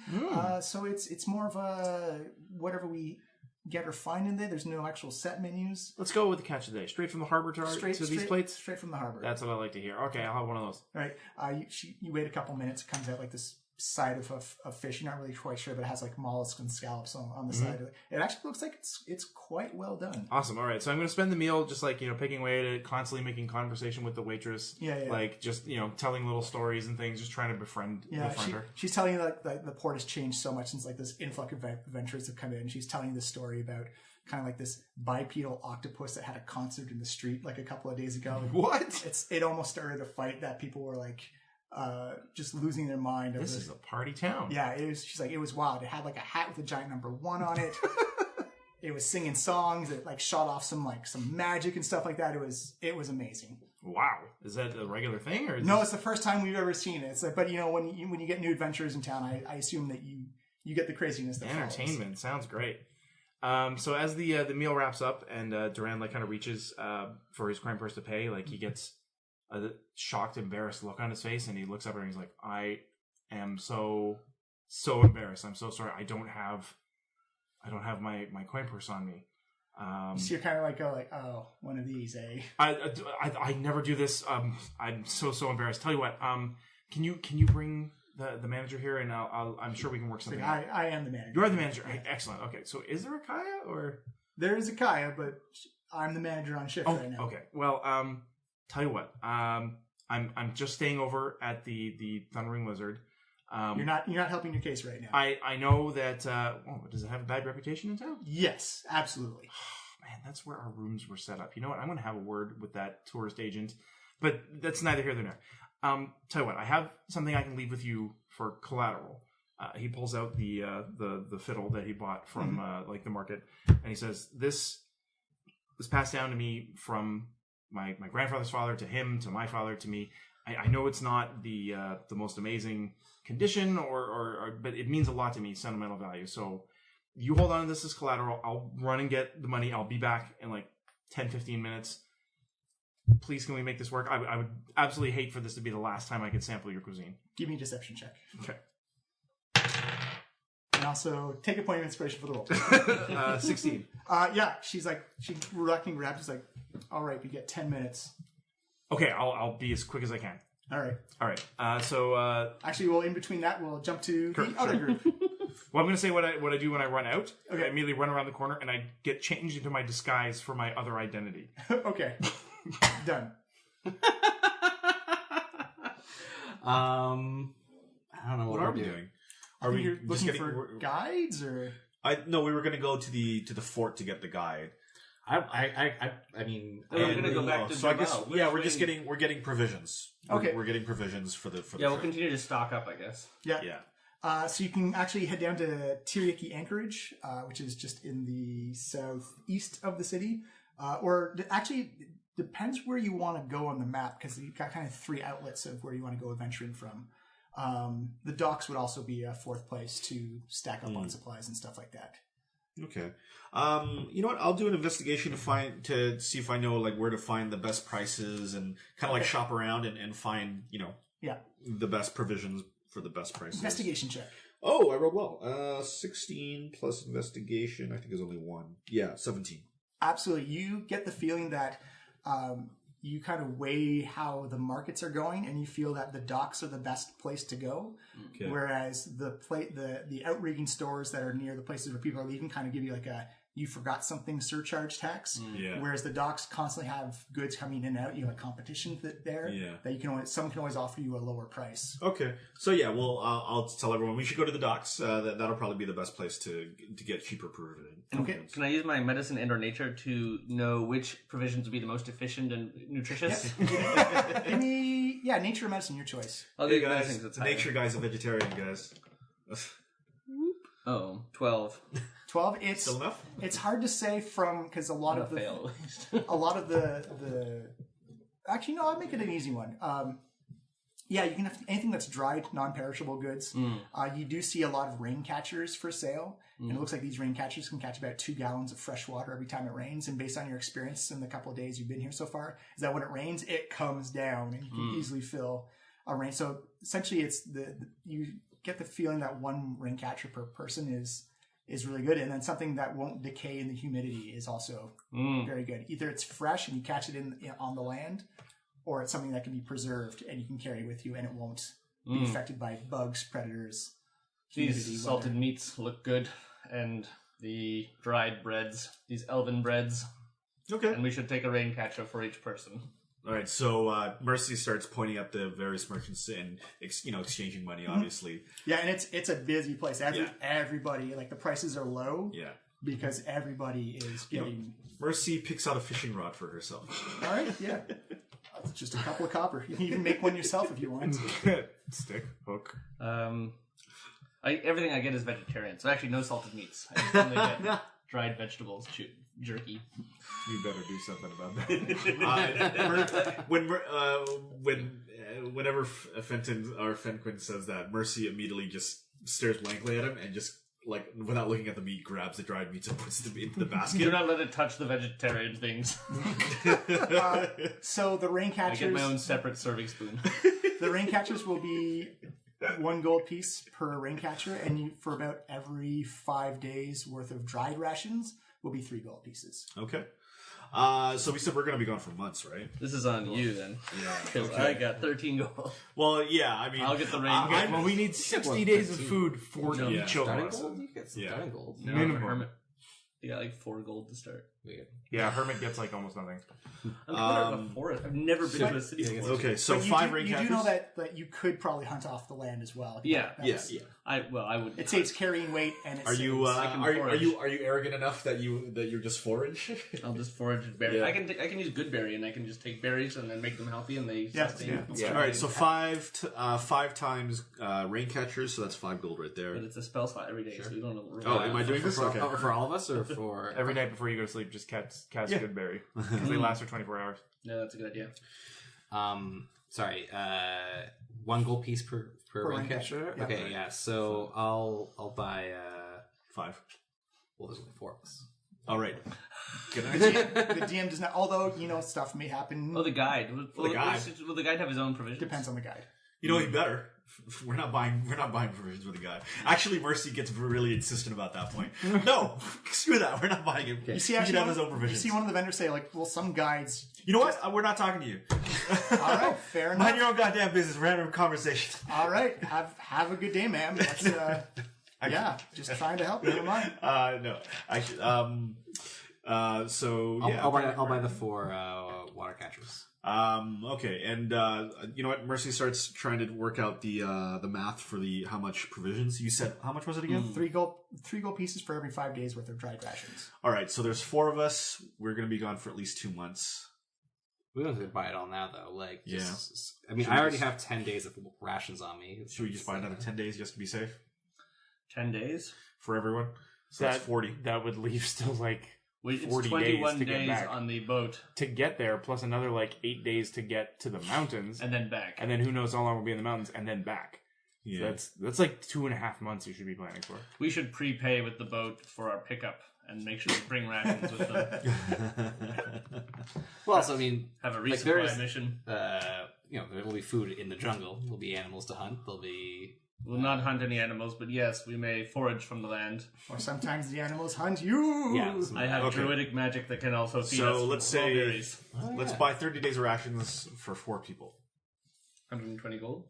So it's more of a whatever we get or find in there. There's no actual set menus. Let's go with the catch of the day. Straight from the harbor to these plates? Straight from the harbor. That's what I like to hear. Okay, I'll have one of those. All right. You wait a couple minutes. It comes out like this side of fish. You're not really quite sure, but it has like mollusks and scallops on the side of it. It actually looks like it's quite well done. Awesome. All right. So I'm going to spend the meal just like, picking away at it, constantly making conversation with the waitress. Yeah. Like just, telling little stories and things, just trying to befriend her. She's telling you that the port has changed so much since like this influx of adventurers have come in. She's telling you this story about kind of like this bipedal octopus that had a concert in the street like a couple of days ago. What? It almost started a fight that people were like just losing their mind. This is a party town. Yeah, it was. She's like, it was wild. It had like a hat with a giant number 1 on it. It was singing songs. It like shot off some magic and stuff like that. It was amazing. Wow, is that a regular thing or? No, it's the first time we've ever seen it. It's like, but when you get new adventures in town, I assume that you get the craziness. That entertainment follows. Sounds great. So as the meal wraps up and Duran like kind of reaches for his crime purse to pay, like he gets a shocked, embarrassed look on his face, and he looks up at her and he's like, "I am so embarrassed. I'm so sorry. I don't have my coin purse on me." So you're kind of like, oh, one of these, eh? I never do this. I'm so embarrassed. Tell you what, can you bring the manager here, and I'm sure we can work something out. I am the manager. You are the manager. Yeah. Excellent. Okay, so is there a Kaya or? There is a Kaya, but I'm the manager on shift right now. Okay. Well, tell you what, I'm just staying over at the Thundering Lizard. You're not helping your case right now. I know that. Does it have a bad reputation in town? Yes, absolutely. Man, that's where our rooms were set up. You know what? I'm going to have a word with that tourist agent, but that's neither here nor there. Tell you what, I have something I can leave with you for collateral. He pulls out the fiddle that he bought from like the market, and he says, "This was passed down to me from my grandfather's father to him to my father to me. I know it's not the most amazing condition, or but it means a lot to me, sentimental value. So you hold on to this as collateral. I'll run and get the money. I'll be back in like 10-15 minutes. Please, can we make this work? I would absolutely hate for this to be the last time I could sample your cuisine." Give me a deception check. Okay. And also take a point of inspiration for the roll. 16. Yeah, she reluctantly grabs. She's like, "All right, we get 10 minutes." Okay, I'll be as quick as I can. All right. So actually, well, in between that, we'll jump to the other group. Well, I'm going to say what I do when I run out. Okay. I immediately run around the corner and I get changed into my disguise for my other identity. Okay. Done. I don't know what are we doing? Are we looking for guides or? No, we were going to go to the fort to get the guide. I mean, we're gonna go back to. So I guess we're getting provisions. Okay, we're getting provisions for the. We'll continue to stock up, I guess. Yeah. So you can actually head down to Tiriki Anchorage, which is just in the southeast of the city, or actually depends where you want to go on the map because you've got kind of 3 outlets of where you want to go adventuring from. The docks would also be a 4th place to stack up on supplies and stuff like that. Okay. You know what? I'll do an investigation to see if I know like where to find the best prices and kind of like shop around and find the best provisions for the best prices. Investigation check. Oh, I rolled well. 16 plus investigation. I think is only 1. Yeah, 17. Absolutely. You get the feeling that you kind of weigh how the markets are going, and you feel that the docks are the best place to go. Okay. Whereas the outrigging stores that are near the places where people are leaving kind of give you like a you forgot something surcharge tax. Yeah. Whereas the docks constantly have goods coming in and out. You have competition there that you can someone can always offer you a lower price. Okay. So yeah, well, I'll tell everyone we should go to the docks. That'll probably be the best place to get cheaper provisions. Okay. Can I use my medicine and or nature to know which provisions would be the most efficient and nutritious? Give me nature or medicine, your choice. I'll Hey do guys, medicine, that's the higher. nature guy's a vegetarian, guys. Oh, 12. 12. It's Still enough? It's hard to say from because a lot of the fail. a lot of the actually no, I'll make it an easy one. You can have anything that's dried, non-perishable goods. You do see a lot of rain catchers for sale, and it looks like these rain catchers can catch about 2 gallons of fresh water every time it rains. And based on your experience in the couple of days you've been here so far, is that when it rains, it comes down and you can easily fill a rain. So essentially, it's you get the feeling that 1 rain catcher per person is really good, and then something that won't decay in the humidity is also very good. Either it's fresh and you catch it on the land, or it's something that can be preserved and you can carry with you and it won't be affected by bugs, predators, humidity, These salted meats look good, and the dried breads, these elven breads. Okay. And we should take a rain catcher for each person. All right, so Mercy starts pointing at the various merchants and exchanging money, obviously. Yeah, and it's a busy place. Everybody, like the prices are low. Yeah. Because everybody is getting. Mercy picks out a fishing rod for herself. All right, yeah. That's just a couple of copper. You can even make one yourself if you want. Stick, hook. Everything I get is vegetarian, so actually no salted meats. I just only get dried vegetables, jerky. You better do something about that. Whenever Fenton or Fenquin says that, Mercy immediately just stares blankly at him and just like without looking at the meat, grabs the dried meats and puts them into the basket. Do not let it touch the vegetarian things. So the rain catchers. I get my own separate serving spoon. The rain catchers will be 1 gold piece per rain catcher, and for about every 5 days worth of dried rations will be 3 gold pieces. Okay. So we said we're going to be gone for months, right? This is on you then. Yeah. Because I got 13 gold. Well, yeah, I mean... I'll get the rain catcher. Well, we need 60 days of food for Yeah. each of Starting us. gold? You get some starting gold. No, Minimum. Hermit. You got like 4 gold to start. Weird. Yeah, Hermit gets like almost nothing. I'm kind of a forest. I've never been to a city before. Okay, so But 5 rain you catchers? do know that you could probably hunt off the land as well. Yeah. That's- I would. It saves carrying weight, and it Are you saves- are you arrogant enough that you're just forage? I'll just forage berries. Yeah. I can use good berry, and I can just take berries and then make them healthy, and they Yeah, sustain. yeah. All right, so 5 times rain catchers, so that's 5 gold right there. But it's a spell slot every day, so you don't. Oh, am I doing this? For, Okay. for all of us, or for Every night before you go to sleep, just cast Goodberry. Because they last for 24 hours. No, that's a good idea. Sorry, 1 gold piece per rain rain catcher. catcher, yeah. Okay, yeah. So I'll buy 5. well, there's only 4 of us. All right. Good the night. DM does not. Although stuff may happen. Oh, the guide. Will the guide. Will the guide have his own provisions? Depends on the guide. You know, he better. We're not buying provisions with the guy. Actually, Mercy gets really insistent about that point. No, screw that. We're not buying it. You see, he actually, can have his own provisions. You see one of the vendors say, like, well, some guides. You know what? We're not talking to you. All right, fair enough. Mind your own goddamn business. We're having a conversation. All right, have a good day, ma'am. That's, just trying to help. Never mind. No, actually, so yeah, I'll buy the 4 water catchers. Okay, and you know what? Mercy starts trying to work out the math for how much provisions. You said how much was it again? 3 gold pieces for every 5 days worth of dried rations. All right, so there's 4 of us. We're going to be gone for at least 2 months. We don't have to buy it all now, though. Like, Yeah. I mean, Should I we already just- have 10 days of rations on me. Should we just buy another 10 days just to be safe 10 days. for everyone? So that's 40. That would leave still like It's 40 21 days to get days back. on the boat, to get there, plus another like 8 days to get to the mountains, and then back. and then who knows how long we'll be in the mountains, and then back. Yeah. So that's like 2.5 months you should be planning for. We should prepay with the boat for our pickup and make sure to bring rations with them. Well, also, I mean, Have a like, resupply mission. There will be food in the jungle. There'll be animals to hunt. There'll be... We'll not hunt any animals, but yes, we may forage from the land. Or sometimes the animals hunt you. Yeah. I have Okay. druidic magic that can also feed us. So let's say berries. let's buy 30 days rations for 4 people. 120 gold.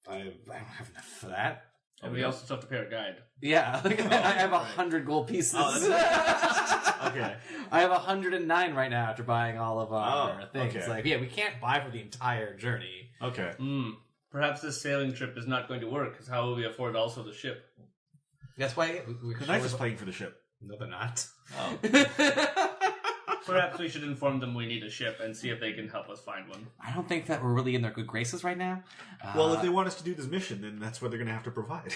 I don't have enough for that. And we also still have to pay our guide. Yeah, I have 100 gold pieces. Okay. I have 109 right now after buying all of our things. okay. Like, we can't buy for the entire journey. Okay. Perhaps this sailing trip is not going to work, because how will we afford also the ship? That's why The knife is paying for the ship. No, they're not. Perhaps we should inform them we need a ship and see if they can help us find one. I don't think that we're really in their good graces right now. Well, if they want us to do this mission, then that's what they're going to have to provide.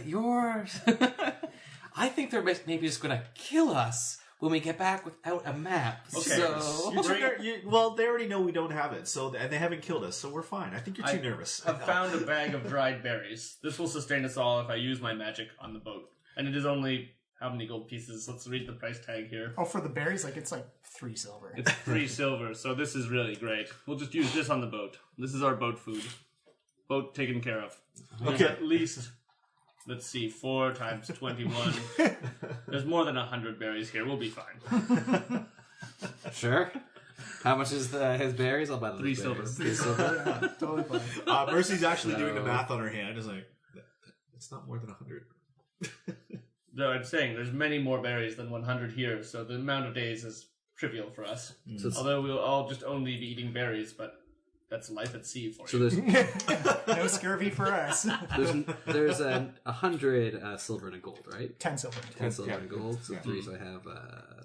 Yours. I think they're maybe just going to kill us when we get back without a map. Okay. So... Well, they already know we don't have it, and they haven't killed us, so we're fine. I think you're too nervous. I've found a bag of dried berries. This will sustain us all if I use my magic on the boat. And it is only... How many gold pieces? Let's read the price tag here. Oh, for the berries, it's 3 silver. It's 3 silver, so this is really great. We'll just use this on the boat. This is our boat food. Boat taken care of. There's at least, let's see, 4 times 21. There's more than 100 berries here. We'll be fine. Sure. How much is his berries? I'll buy the 3 silver. 3 silver. Yeah, totally fine. Mercy's actually doing the math on her hand. It's like, it's not more than 100. Though I'm saying there's many more berries than 100 here, so the amount of days is trivial for us. So Although we'll all just only be eating berries, but that's life at sea for So you. there's No scurvy for us. there's 100 silver and a gold, right? 10 silver. 10 silver and gold. So 3, so I have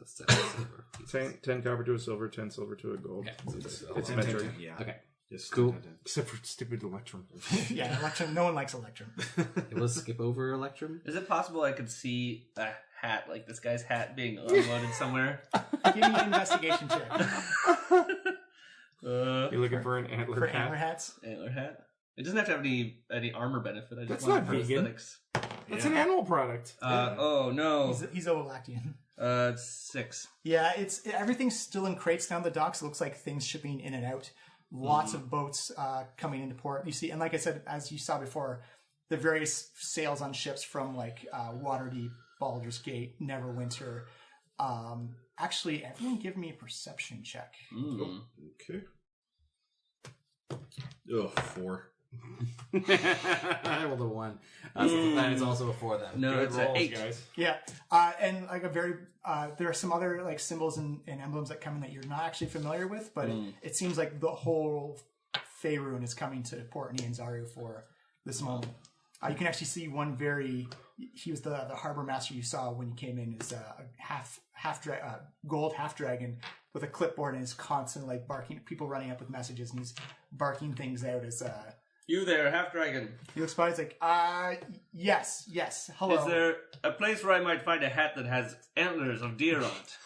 7 silver. pieces. 10 copper to a silver, 10 silver to a gold. Okay. It's 10, metric. 10, yeah. Okay. Just Cool. 10, 10, 10. Except for stupid Electrum. Yeah, Electrum. No one likes Electrum. We'll skip over Electrum. Is it possible I could see a hat, like this guy's hat, being unloaded somewhere? Give me an investigation check. You're looking for an antler For hat? antler hats? Antler hat. It doesn't have to have any armor benefit. I just That's want not it for vegan. aesthetics. That's an animal product. Oh no. He's Ovalactian. It's 6. Yeah, everything's still in crates down the docks. It looks like things shipping in and out. Lots of boats coming into port. You see, and like I said, as you saw before, the various sails on ships from Waterdeep, Baldur's Gate, Neverwinter. Actually, everyone give me a perception check. Okay. Oh, 4. I rolled a 1. So that is also a 4 then. No, Good it's rolls, an 8. guys. Yeah, and there are some other symbols and emblems that come in that you're not actually familiar with, but it seems like the whole Faerun is coming to Port Nyanzaru for this moment. You can actually see one he was the harbor master you saw when you came in, is a gold half dragon with a clipboard, and is constantly barking, people running up with messages, and he's barking things out as You there, half dragon. he looks by. He's like, yes, hello. Is there a place where I might find a hat that has antlers of deer on it?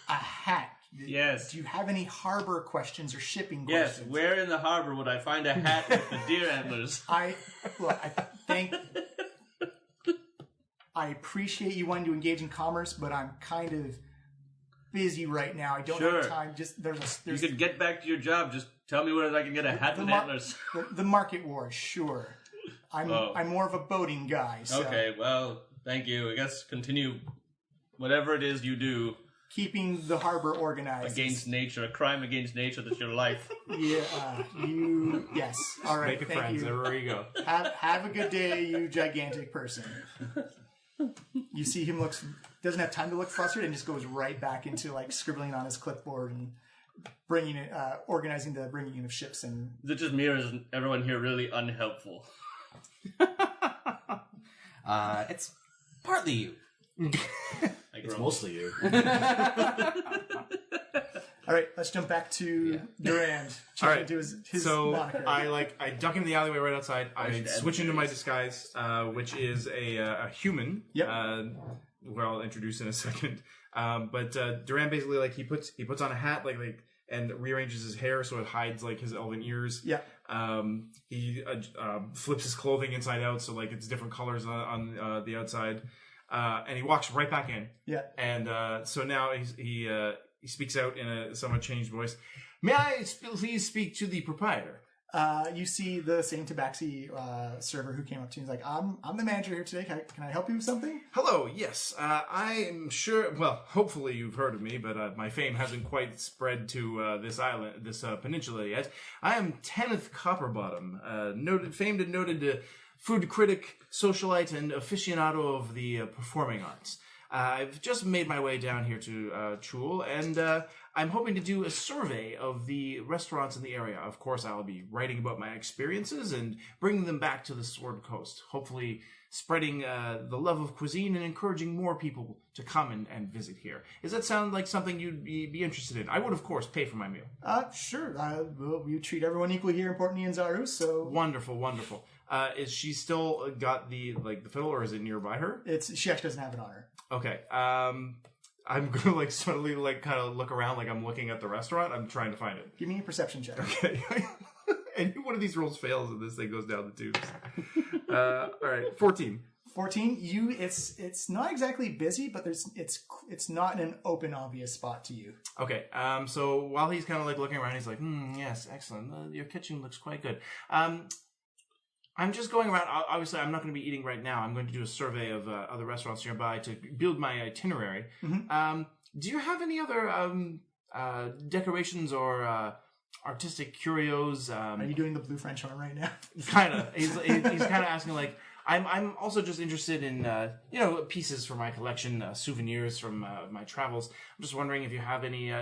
A hat? Yes. Do you have any harbor questions or shipping Yes, questions? where in the harbor would I find a hat with the deer antlers? I appreciate you wanting to engage in commerce, but I'm kind of busy right now. I don't have time. Just You there's could get back to your job. Just tell me where I can get a hat with antlers. the market wars. Sure, I'm more of a boating guy. So Okay, well, thank you. I guess continue whatever it is you do keeping the harbor organized against nature, a crime against nature that's your life. Yeah, yes. All right, Make thank friends you. everywhere you go. Have a good day, you gigantic person. You see him doesn't have time to look flustered and just goes right back into scribbling on his clipboard and organizing the bringing in of ships. And Is it just me or is everyone here really unhelpful? It's partly you. It's mostly you. all right, let's jump back to Durand. All right. Into his So moniker. I duck in the alleyway right outside. I should add switch into my berries. disguise, which is a human. Yep. Where I'll introduce in a second. But Duran basically he puts on a hat and rearranges his hair so it hides his elven ears. Yeah. He flips his clothing inside out so it's different colors on the outside. and he walks right back in. Yeah. And so now he speaks out in a somewhat changed voice. May I please speak to the proprietor? You see the same tabaxi server who came up to you. He's like, I'm the manager here today. Can I help you with something? Hello, yes. I am sure, well, hopefully you've heard of me, but my fame hasn't quite spread to this island, this peninsula yet. I am Tenneth Copperbottom, famed and noted food critic, socialite, and aficionado of the performing arts. I've just made my way down here to Chul, and I'm hoping to do a survey of the restaurants in the area. Of course, I'll be writing about my experiences and bringing them back to the Sword Coast, hopefully spreading the love of cuisine and encouraging more people to come and visit here. Does that sound like something you'd be interested in? I would, of course, pay for my meal. Sure. We treat everyone equally here in Port Nyanzaru, so... Wonderful, wonderful. Is she still got the fiddle, or is it nearby her? She actually doesn't have it on her. Okay. I'm gonna suddenly kind of look around like I'm looking at the restaurant. I'm trying to find it. Give me a perception check. Okay. And one of these rolls fails and this thing goes down the tubes. All right, 14. 14. It's not exactly busy, but it's not in an open, obvious spot to you. Okay. So while he's kind of looking around, he's like, yes, excellent. Your kitchen looks quite good. I'm just going around. Obviously, I'm not going to be eating right now. I'm going to do a survey of other restaurants nearby to build my itinerary. Mm-hmm. Do you have any other decorations or artistic curios? Are you doing the blue French horn right now? Kind of. He's kind of asking I'm also just interested in pieces for my collection, souvenirs from my travels. I'm just wondering if you have any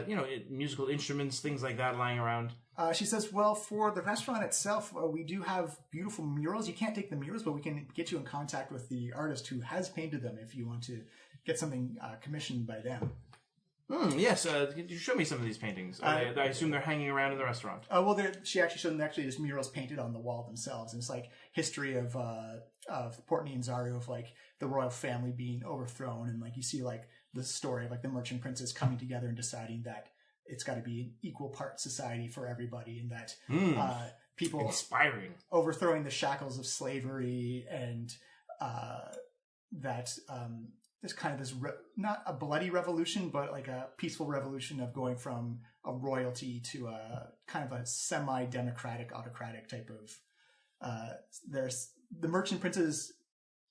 musical instruments, things like that lying around. She says, well, for the restaurant itself, we do have beautiful murals. You can't take the murals, but we can get you in contact with the artist who has painted them if you want to get something commissioned by them. Yes, could you show me some of these paintings? I assume they're hanging around in the restaurant. Well, she actually showed them just murals painted on the wall themselves. And it's history of Port Nyanzaru, of the royal family being overthrown. And you see the story of the merchant princes coming together and deciding that it's got to be an equal part society for everybody, and that people inspiring overthrowing the shackles of slavery, and that there's kind of this not a bloody revolution, but a peaceful revolution of going from a royalty to a kind of a semi-democratic, autocratic type of. There's the merchant princes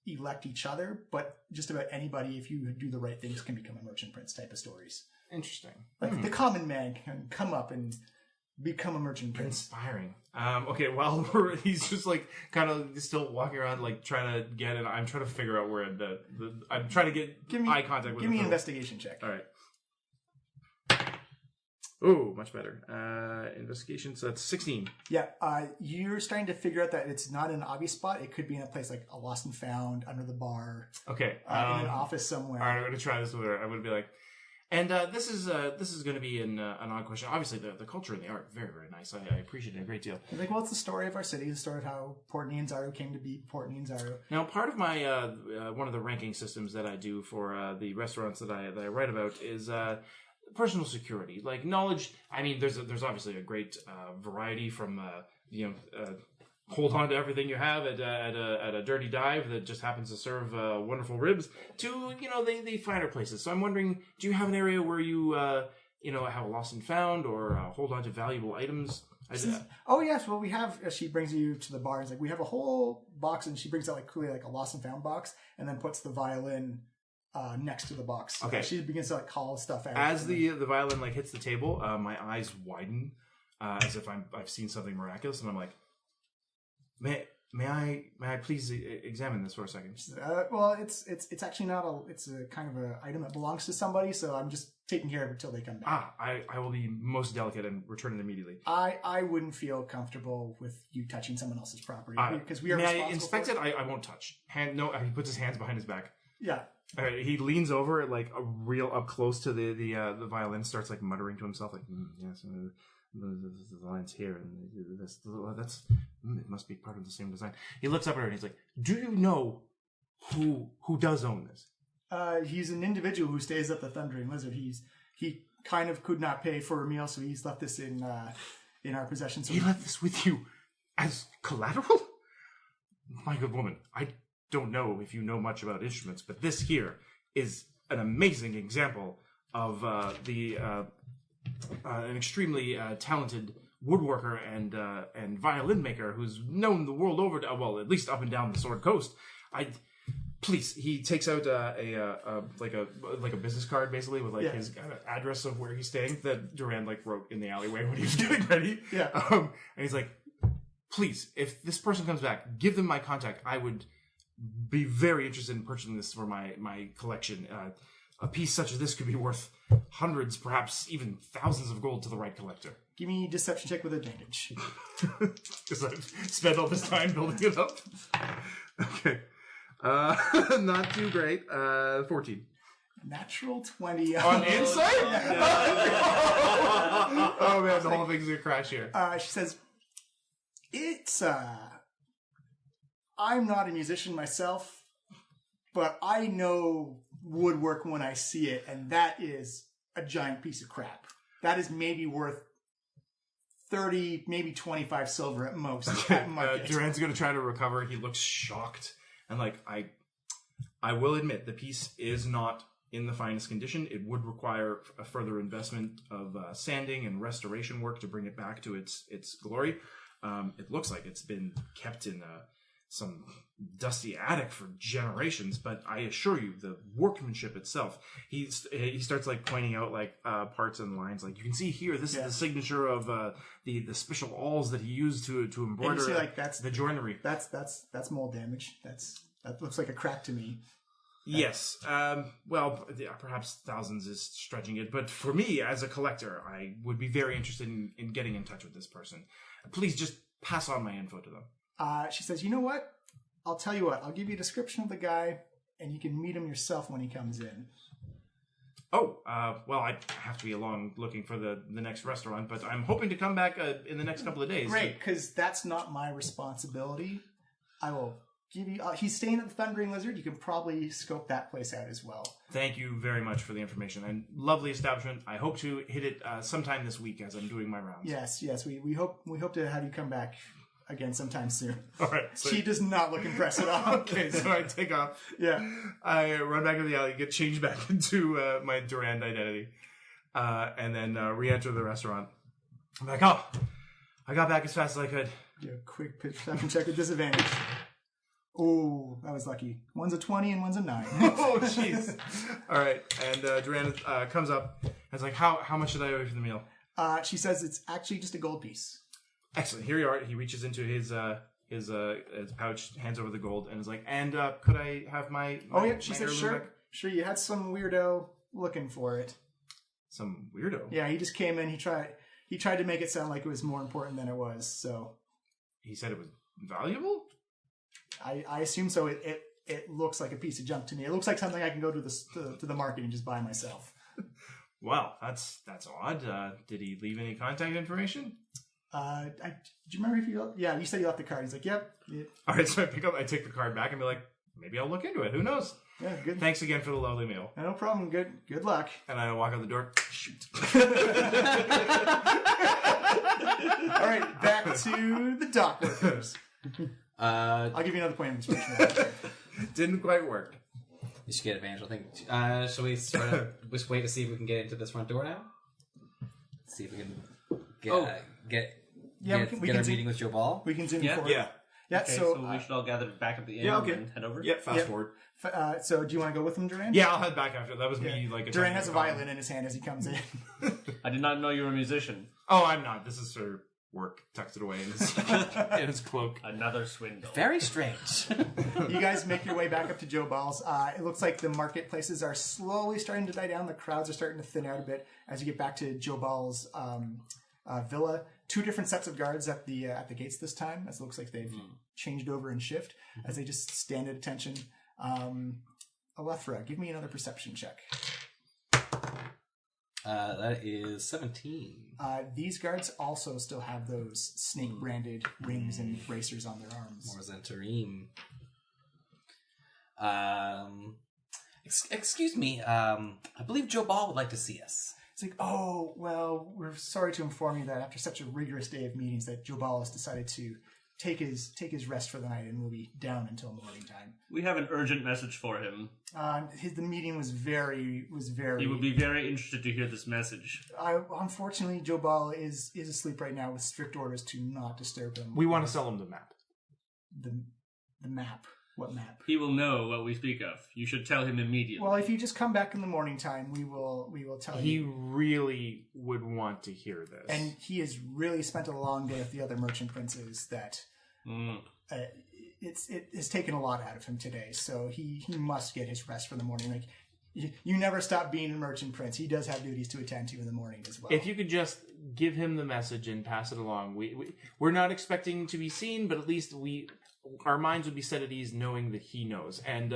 elect each other, but just about anybody, if you do the right things, can become a merchant prince type of stories. Interesting. The common man can come up and become a merchant prince. Inspiring. Okay, while he's just kind of still walking around, trying to get it. I'm trying to figure out where I'm trying to get eye contact with him. Give me an investigation check. All right. Oh, much better. Investigation, so that's 16. Yeah, you're starting to figure out that it's not an obvious spot. It could be in a place like a lost and found, under the bar. Okay. In an office somewhere. All right, I'm going to try this with her. I'm going to be and this is going to be an odd question. Obviously, the culture and the art, very, very nice. I appreciate it a great deal. Well, it's the story of our city, the story of how Port Nyanzaru came to be Port Nyanzaru. Now, part of my one of the ranking systems that I do for the restaurants that I write about is personal security, knowledge. I mean, there's obviously a great variety from hold on to everything you have at a dirty dive that just happens to serve wonderful ribs to the finer places. So I'm wondering, do you have an area where you have a lost and found or hold on to valuable items? Oh yes, well we have. She brings you to the bar. It's we have a whole box, and she brings out clearly a lost and found box, and then puts the violin next to the box. Okay. She begins to call stuff out. As the violin hits the table, my eyes widen as if I've seen something miraculous, and I'm like, May I please examine this for a second? Well, it's actually not it's a kind of a item that belongs to somebody, so I'm just taking care of it until they come back. I will be most delicate and return it immediately. I wouldn't feel comfortable with you touching someone else's property because we are. May I inspect it? I won't touch. No, he puts his hands behind his back. Yeah. All right, he leans over a real up close to the violin, starts muttering to himself yes. The lines here, and that's it must be part of the same design. He looks up at her and he's like, "Do you know who does own this?" He's an individual who stays at the Thundering Lizard. He kind of could not pay for a meal, so he's left this in our possession. So he left this with you as collateral? My good woman, don't know if you know much about instruments, but this here is an amazing example of an extremely talented woodworker and violin maker who's known the world over. Well, at least up and down the Sword Coast. Please, he takes out a business card basically with his address of where he's staying that Durand wrote in the alleyway when he was getting ready. Yeah. And he's like, please, if this person comes back, give them my contact. I would be very interested in purchasing this for my collection. A piece such as this could be worth hundreds, perhaps even thousands of gold to the right collector. Give me a deception check with advantage. Because I've spent all this time building it up. Okay. Not too great. 14. Natural 20 on insight? Oh man, the whole thing's gonna crash here. She says, it's, I'm not a musician myself, but I know woodwork when I see it, and that is a giant piece of crap. That is maybe worth 30, maybe 25 silver at most. At market. Durand's gonna try to recover. He looks shocked. And I will admit, the piece is not in the finest condition. It would require a further investment of sanding and restoration work to bring it back to its glory. It looks like it's been kept in some dusty attic for generations, but I assure you, the workmanship itself. He starts pointing out parts and lines. You can see here, this is the signature of the special awls that he used to embroider. And you see, that's the joinery. That's mold damage. That looks like a crack to me. Yes. Well, perhaps thousands is stretching it, but for me, as a collector, I would be very interested in getting in touch with this person. Please just pass on my info to them. She says, you know what? I'll tell you what. I'll give you a description of the guy, and you can meet him yourself when he comes in. Oh, well, I have to be along looking for the next restaurant, but I'm hoping to come back in the next couple of days. Great, because that's not my responsibility. I will give you... he's staying at the Thundering Lizard. You can probably scope that place out as well. Thank you very much for the information. And lovely establishment. I hope to hit it sometime this week as I'm doing my rounds. Yes. We hope to have you come back again sometime soon. All right. So she does not look impressed at all. Okay, so I take off. Yeah. I run back to the alley, get changed back into my Durand identity, and then re-enter the restaurant. I'm like, oh, I got back as fast as I could. Do a quick perception check with disadvantage. Oh, that was lucky. One's a 20 and one's a 9. Oh, jeez. All right, and Durand comes up and is like, how much did I owe you for the meal? She says it's actually just a gold piece. Excellent. Here you are. He reaches into his pouch, hands over the gold, and is like, and could I have my oh yeah, she said heirloom sure. back? Sure, you had some weirdo looking for it. Some weirdo? Yeah, he just came in, he tried to make it sound like it was more important than it was, so. He said it was valuable? I assume so. It looks like a piece of junk to me. It looks like something I can go to the market and just buy myself. Wow, that's odd. Did he leave any contact information? Do you remember if you... Yeah, you said you left the card. He's like, yep. All right, so I take the card back and be like, maybe I'll look into it. Who knows? Yeah, good. Thanks again for the lovely meal. No problem. Good luck. And I walk out the door. Shoot. All right, back to the dock workers. I'll give you another point of inspiration. Didn't quite work. You should get advantage, I think. Shall we sort of just wait to see if we can get into this front door now? See if we can get our meeting with Joe Ball. We can zoom Yeah. forward. Yeah. Yeah, Okay, so so we should all gather back at the inn Yeah, okay. and head over? Yeah, fast forward. so do you want to go with him, Durand? Yeah, I'll head back after. That was me. Durand has a violin in his hand as he comes in. I did not know you were a musician. Oh, I'm not. This is for work. Tucked it away in his cloak. Another swindle. Very strange. You guys make your way back up to Joe Ball's. It looks like the marketplaces are slowly starting to die down. The crowds are starting to thin out a bit as you get back to Joe Ball's villa. 2 different sets of guards at the gates this time, as it looks like they've changed over in shift, as they just stand at attention. Alethra, give me another perception check. That is 17. These guards also still have those snake-branded rings and bracers on their arms. Morzentarim. Excuse me. I believe Joe Ball would like to see us. It's like, oh, well, we're sorry to inform you that after such a rigorous day of meetings that Joe Ball has decided to take his rest for the night and will be down until morning time. We have an urgent message for him. The meeting was very. He would be very interested to hear this message. Unfortunately, Joe Ball is asleep right now with strict orders to not disturb him. We want to sell him the map. The map. What map? He will know what we speak of. You should tell him immediately. Well, if you just come back in the morning time, we will tell you. He really would want to hear this. And he has really spent a long day with the other merchant princes that it has taken a lot out of him today. So he must get his rest for the morning. Like you never stop being a merchant prince. He does have duties to attend to in the morning as well. If you could just give him the message and pass it along. We're not expecting to be seen, but at least our minds would be set at ease knowing that he knows. And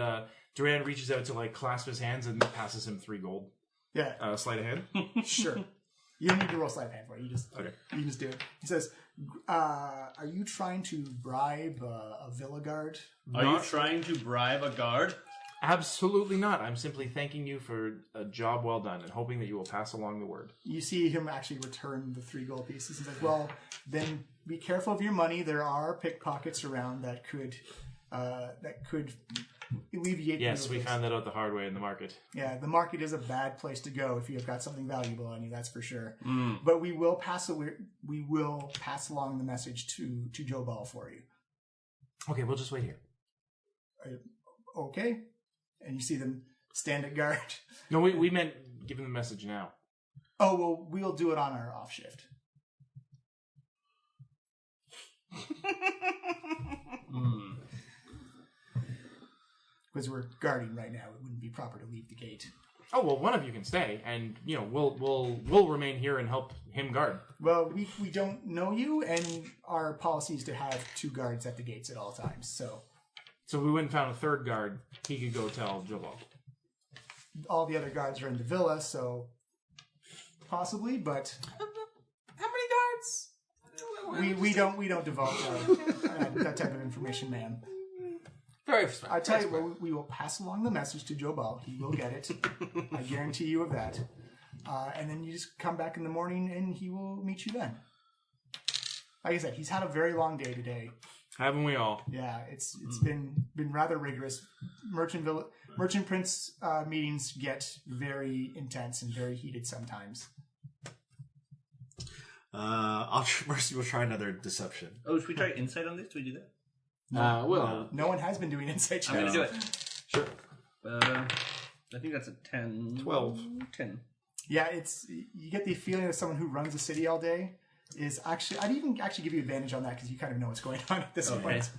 Duran reaches out to clasp his hands and passes him 3 gold. Yeah. Sleight of hand. Sure. You don't need to roll sleight of hand for it. You just do it. He says, "Are you trying to bribe a villa guard?" Are you trying to bribe a guard? Absolutely not. I'm simply thanking you for a job well done and hoping that you will pass along the word. You see him actually return the 3 gold pieces. He's like, "Well, then be careful of your money. There are pickpockets around that could alleviate." Yes, we found that out the hard way in the market. Yeah, the market is a bad place to go if you've got something valuable on you. That's for sure. But we will pass along the message to Joe Ball for you. Okay, we'll just wait here. Okay. And you see them stand at guard. No, we meant give him the message now. Oh, well, we'll do it on our off shift. Because we're guarding right now, it wouldn't be proper to leave the gate. Oh well, one of you can stay, and we'll remain here and help him guard. Well, we don't know you, and our policy is to have 2 guards at the gates at all times. So if we went and found a 3rd guard, he could go tell Joel. All the other guards are in the villa, so possibly, but How many guards? we don't divulge that type of information, ma'am. Very respectful. I tell you what, we will pass along the message to Joe Ball. He will get it. I guarantee you of that. And then you just come back in the morning, and he will meet you then. Like I said, he's had a very long day today. Haven't we all? Yeah, it's been rather rigorous. Merchant Prince meetings get very intense and very heated sometimes. We'll try another deception. Oh, should we try insight on this? Do we do that? No one has been doing insight checks. I'm going to do it. Sure. I think that's a 10. 12. 10. Yeah, you get the feeling of someone who runs a city all day. Is actually, I'd even actually give you advantage on that because you kind of know what's going on at this point.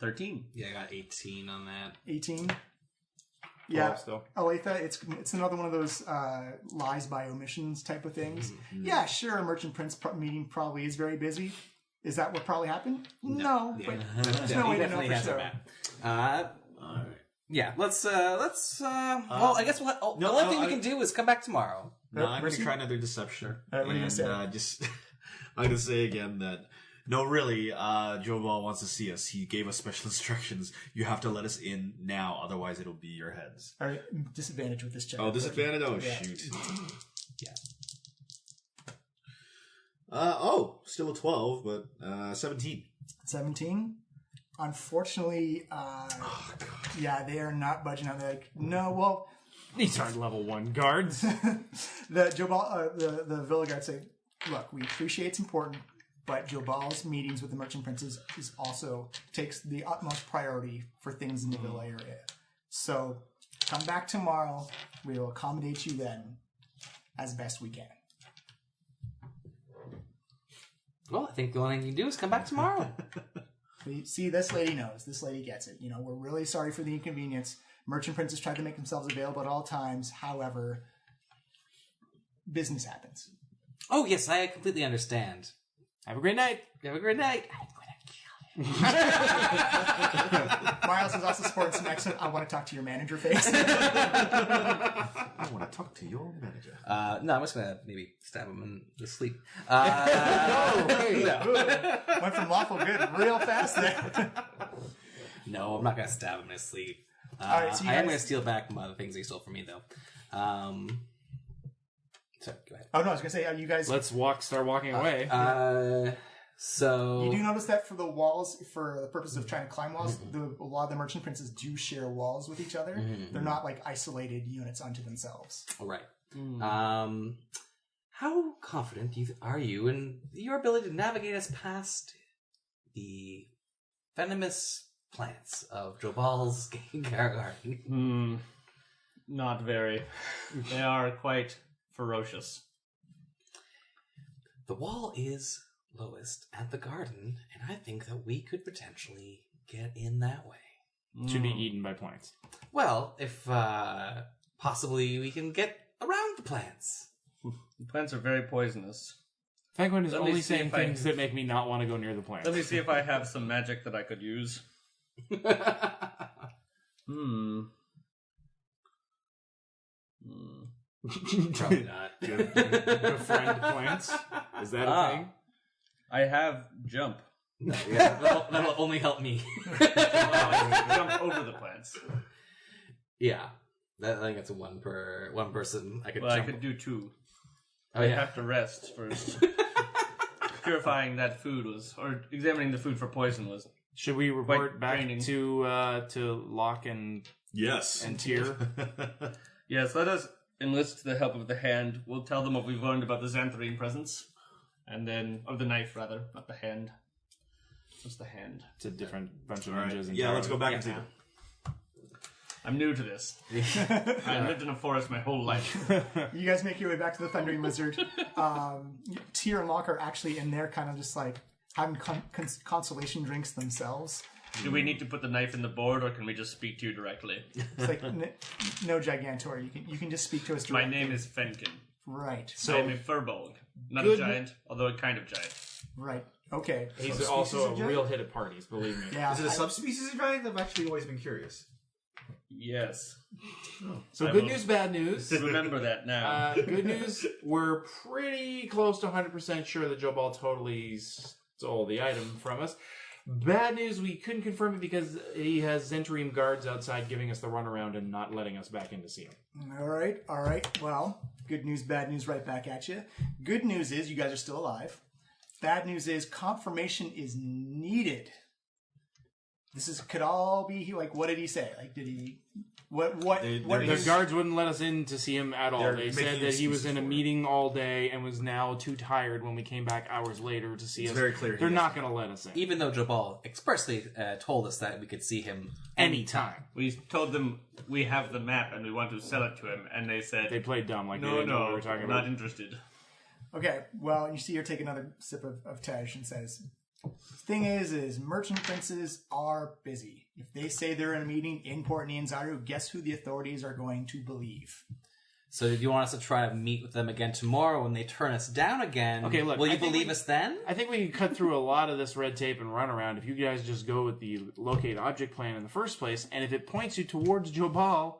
13. Yeah, I got 18 on that. 18. Yeah, still. Aletha, it's another one of those lies by omissions type of things. Yeah, sure, a Merchant Prince meeting probably is very busy. Is that what probably happened? No. Yeah. But there's no way to know for sure. All right. Yeah, let's well, I guess the only thing we can do is come back tomorrow. No, I'm going to try another deception. What are you going to say? I'm going to say again that, no, really, Joe Ball wants to see us. He gave us special instructions. You have to let us in now, otherwise it'll be your heads. All right, disadvantage with this check. Oh, disadvantage? Oh, Yeah. shoot. Yeah. Still a 12, but 17. 17? Unfortunately, yeah, they are not budging on that. Like, no, well... These aren't level 1 guards. the Villa guards say, look, we appreciate it's important, but Jobal's meetings with the Merchant Princes is also takes the utmost priority for things in the Villa area. So come back tomorrow. We will accommodate you then as best we can. Well, I think the only thing you can do is come back tomorrow. See, this lady knows. This lady gets it. You know, we're really sorry for the inconvenience. Merchant Princes tried to make themselves available at all times. However, business happens. Oh, yes, I completely understand. Have a great night. Have a great night. Miles is also sporting some excellent, I want to talk to your manager face. I want to talk to your manager. No, I'm just going to maybe stab him in the sleep. Went from lawful good real fast there. No, I'm not going to stab him in his sleep. All right, so I am going to steal back the things he stole from me, though. Sorry, go ahead. Oh, no, I was going to say, are you guys... Let's start walking away. So You do notice that for the walls, for the purpose of trying to climb walls, a lot of the merchant princes do share walls with each other. They're not like isolated units unto themselves. all right. How confident are you in your ability to navigate us past the venomous plants of Jobal's garden? Not very. They are quite ferocious. The wall is lowest at the garden, and I think that we could potentially get in that way. To be eaten by plants. Well, if possibly we can get around the plants. The plants are very poisonous. Penguin is Let me only see saying if I- things that make me not want to go near the plants. Let me see if I have some magic that I could use. Probably not. Befriend plants? Is that a thing? I have jump. No, yeah, that'll only help me. Jump over the plants. Yeah, I think that's one person. I could. Well, I jump. could do two. Oh I yeah. have to rest first. Purifying that food was, or examining the food for poison was. Should we report Quite back draining. to Locke and Yes. Tyr? Yes, let us enlist the help of the hand. We'll tell them what we've learned about the Xantharine presence. And then, of the knife, rather, not the hand. Just the hand. It's a different bunch of All right. ninjas. Yeah, let's go back Yeah. and see. I'm new to this. I lived in a forest my whole life. You guys make your way back to the Thundering Lizard. Tyr and Locke are actually in there, kind of just like having consolation drinks themselves. Do we need to put the knife in the board, or can we just speak to you directly? It's like no Gigantor. You can just speak to us My directly. name is Fenkin. Right. I am a furbolg. Not Good- a giant, although a kind of giant. Right. Okay. He's So also species a of giant? real hit at parties, believe me. Yeah. Is it a subspecies of giant? I've actually always been curious. Yes. So I good will- news, bad news. Remember that now. Good news, we're pretty close to 100% sure that Joe Ball totally stole the item from us. Bad news, we couldn't confirm it because he has Zentrim guards outside giving us the runaround and not letting us back in to see him. All right. Well, good news, bad news, right back at you. Good news is you guys are still alive. Bad news is confirmation is needed. Could all be like, what did he say? Like, did he? What did The he? guards wouldn't let us in to see him at all. They're They making said that he was excuses in a for it. meeting all day and was now too tired when we came back hours later to see It's us. very clear he They're was. not going to let us in. Even though Jabal expressly told us that we could see him Anytime. We told them we have the map and we want to sell it to him, and they said, They played dumb like they no, didn't know what we no, were talking not about. interested. Okay. Well, you see, her take another sip of Tej and says, "Thing is merchant princes are busy. If they say they're in a meeting in Port Nyanzaru, guess who the authorities are going to believe?" So do you want us to try to meet with them again tomorrow when they turn us down again? Okay, look, will I you think believe us then? I think we can cut through a lot of this red tape and run around if you guys just go with the locate object plan in the first place, and if it points you towards Jobal,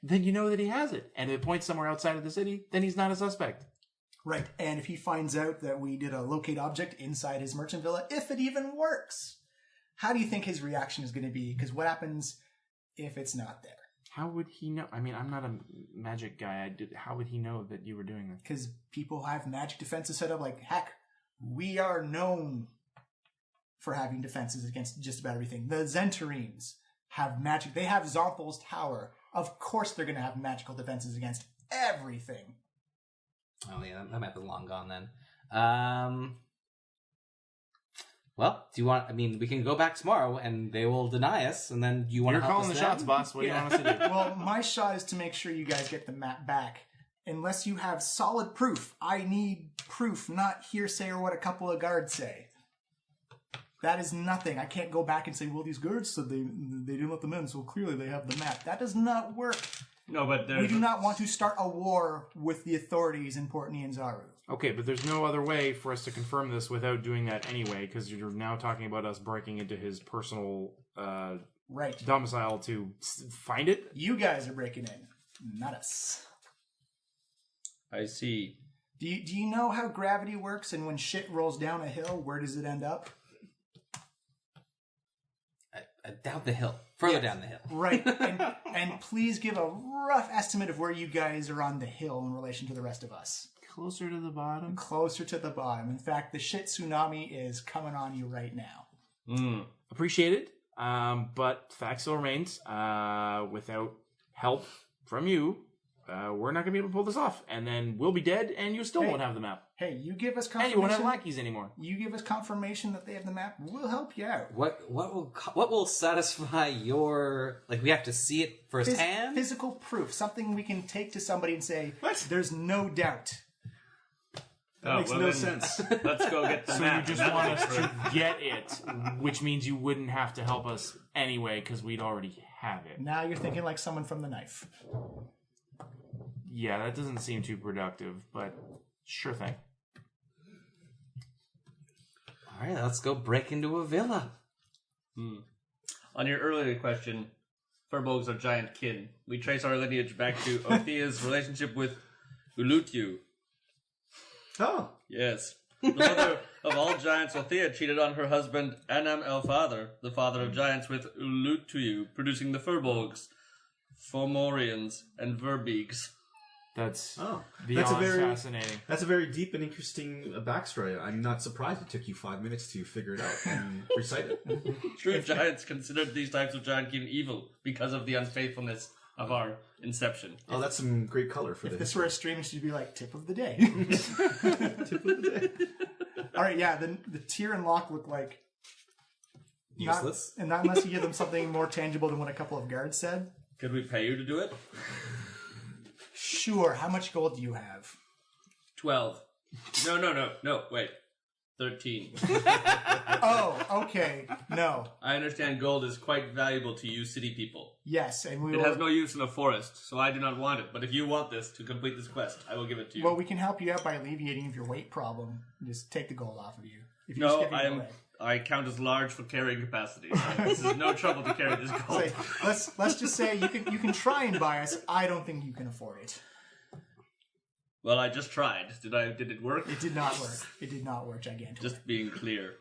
then you know that he has it. And if it points somewhere outside of the city, then he's not a suspect. Right. And if he finds out that we did a locate object inside his merchant villa, if it even works, how do you think his reaction is going to be? Because what happens if it's not there? How would he know? I mean, I'm not a magic guy. How would he know that you were doing that? Because people have magic defenses set up. Like, heck, we are known for having defenses against just about everything. The Xantarines have magic. They have Zonthal's Tower. Of course they're going to have magical defenses against everything. Oh yeah, that map is long gone then. Well, do you want? I mean, we can go back tomorrow, and they will deny us, and then you want You're to help calling us the then? shots, boss. What do you Yeah. want us to do? Well, my shot is to make sure you guys get the map back. Unless you have solid proof. I need proof, not hearsay or what a couple of guards say. That is nothing. I can't go back and say, well, these guards said they didn't let them in, so clearly they have the map. That does not work. No, but We do not want to start a war with the authorities in Port Nyanzaru. Okay, but there's no other way for us to confirm this without doing that anyway, because you're now talking about us breaking into his personal Right. domicile to find it. You guys are breaking in, not us. I see. Do you know how gravity works and when shit rolls down a hill, where does it end up? Down the hill, further down the hill. Right. And please give a rough estimate of where you guys are on the hill in relation to the rest of us. closer to the bottom. Closer to the bottom. In fact, the shit tsunami is coming on you right now. Appreciate it. But fact still remains, without help from you, we're not going to be able to pull this off. And then we'll be dead, and you still won't have the map. Hey, you give us And confirmation. you won't have lackeys anymore. You give us confirmation that they have the map. We'll help you out. What will satisfy your, like, we have to see it firsthand? Physical proof. Something we can take to somebody and say, What? There's no doubt. That makes no sense. Let's go get the So map. you just want us to get it, which means you wouldn't have to help us anyway, because we'd already have it. Now you're thinking like someone from the knife. Yeah, that doesn't seem too productive, but sure thing. All right, let's go break into a villa. On your earlier question, furbolgs are giant kin. We trace our lineage back to Othea's relationship with Ulutyu. Oh. Yes. The mother of all giants, Othea cheated on her husband Anam el-Father, the father of giants, with Ulutyu, producing the furbolgs, Fomorians, and Verbeegs. That's that's fascinating. That's a very deep and interesting backstory. I'm not surprised it took you 5 minutes to figure it out and recite it. True giants considered these types of giant kin evil because of the unfaithfulness of our inception. Oh, that's some great color for If this. this were a stream, it should be like tip of the day. Tip of the day. All right, yeah, the tier and lock look like Useless. not unless you give them something more tangible than what a couple of guards said. Could we pay you to do it? Sure. How much gold do you have? 12. No, wait. 13. Oh, okay. No. I understand gold is quite valuable to you city people. Yes, and we It will. has no use in a forest, so I do not want it. But if you want this to complete this quest, I will give it to you. Well, we can help you out by alleviating your weight problem. Just take the gold off of you. If you're just No, giving it away. I count as large for carrying capacity. So this is no trouble to carry this gold. Say, let's just say you can try and buy us. I don't think you can afford it. Well, I just tried. Did it work? It did not work. It did not work, Gigantor. Just being clear.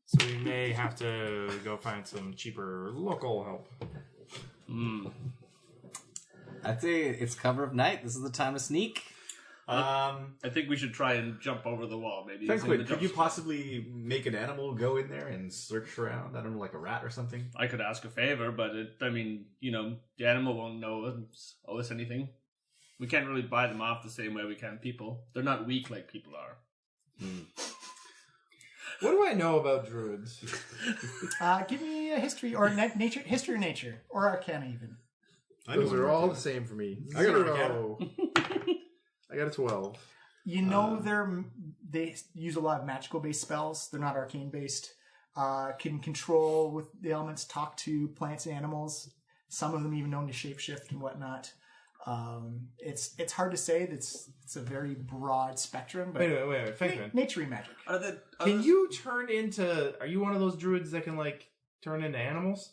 So we may have to go find some cheaper local help. I'd say it's cover of night. This is the time to sneak. I think we should try and jump over the wall, maybe. using the Fenquid, could jump- you possibly make an animal go in there and search around? I don't know, like a rat or something? I could ask a favor, but the animal won't owe us anything. We can't really buy them off the same way we can people. They're not weak like people are. What do I know about druids? Give me a history or nature, history or nature, or arcana even. Those are all the same for me. I got an 0. I got a 12. You know they use a lot of magical based spells. They're not arcane based. Can control with the elements, talk to plants and animals. Some of them even known to shapeshift and whatnot. It's hard to say. It's a very broad spectrum. But Wait, Fankman. Nature magic. Can you turn into... Are you one of those druids that can, turn into animals?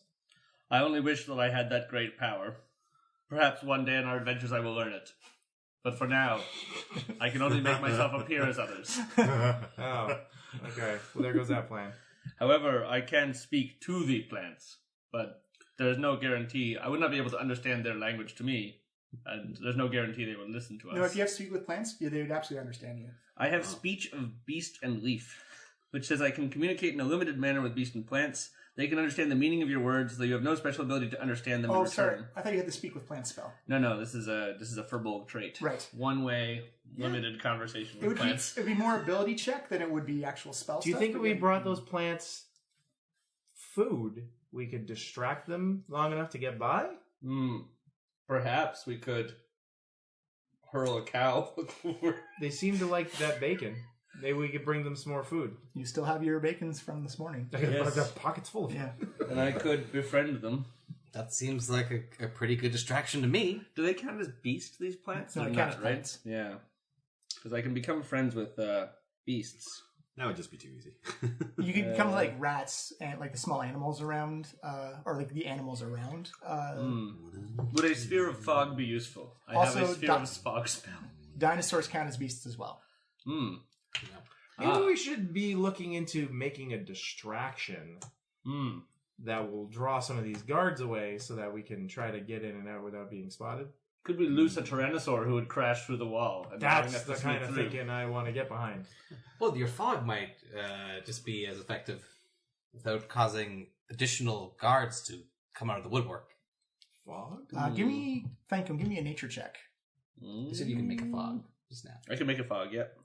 I only wish that I had that great power. Perhaps one day in our adventures I will learn it. But for now, I can only make myself appear as others. Oh, okay. Well, there goes that plan. However, I can speak to the plants, but there's no guarantee. I would not be able to understand their language to me, and there's no guarantee they would listen to us. No, if you have to speak with plants, they would absolutely understand you. I have speech of beast and leaf, which says I can communicate in a limited manner with beast and plants. They can understand the meaning of your words, though you have no special ability to understand them in Oh, return. sorry. I thought you had the speak with plants spell. No, this is a furbolg trait. Right. One way, limited conversation with plants. It would be more ability check than it would be actual spell Do you stuff, think but if we yeah. brought those plants food, we could distract them long enough to get by? Perhaps we could hurl a cow. They seem to like that bacon. Maybe we could bring them some more food. You still have your bacons from this morning. Yes. I've got pockets full of it. Yeah. And I could befriend them. That seems like a pretty good distraction to me. Do they count as beasts, these plants? No, They're they count not, as right? plants. Yeah. Because I can become friends with beasts. That would just be too easy. You could become like rats and like the small animals around, or like the animals around. Would a sphere of fog be useful? I have Also, a sphere of fog spell. Dinosaurs count as beasts as well. Maybe we should be looking into making a distraction that will draw some of these guards away so that we can try to get in and out without being spotted. Could we loose a Tyrannosaur who would crash through the wall? And allowing That's us to the sneak kind of through? thinking I want to get behind. Well, your fog might just be as effective without causing additional guards to come out of the woodwork. Fog? Give me a nature check. You said you can make a fog just now. I can make a fog, yep.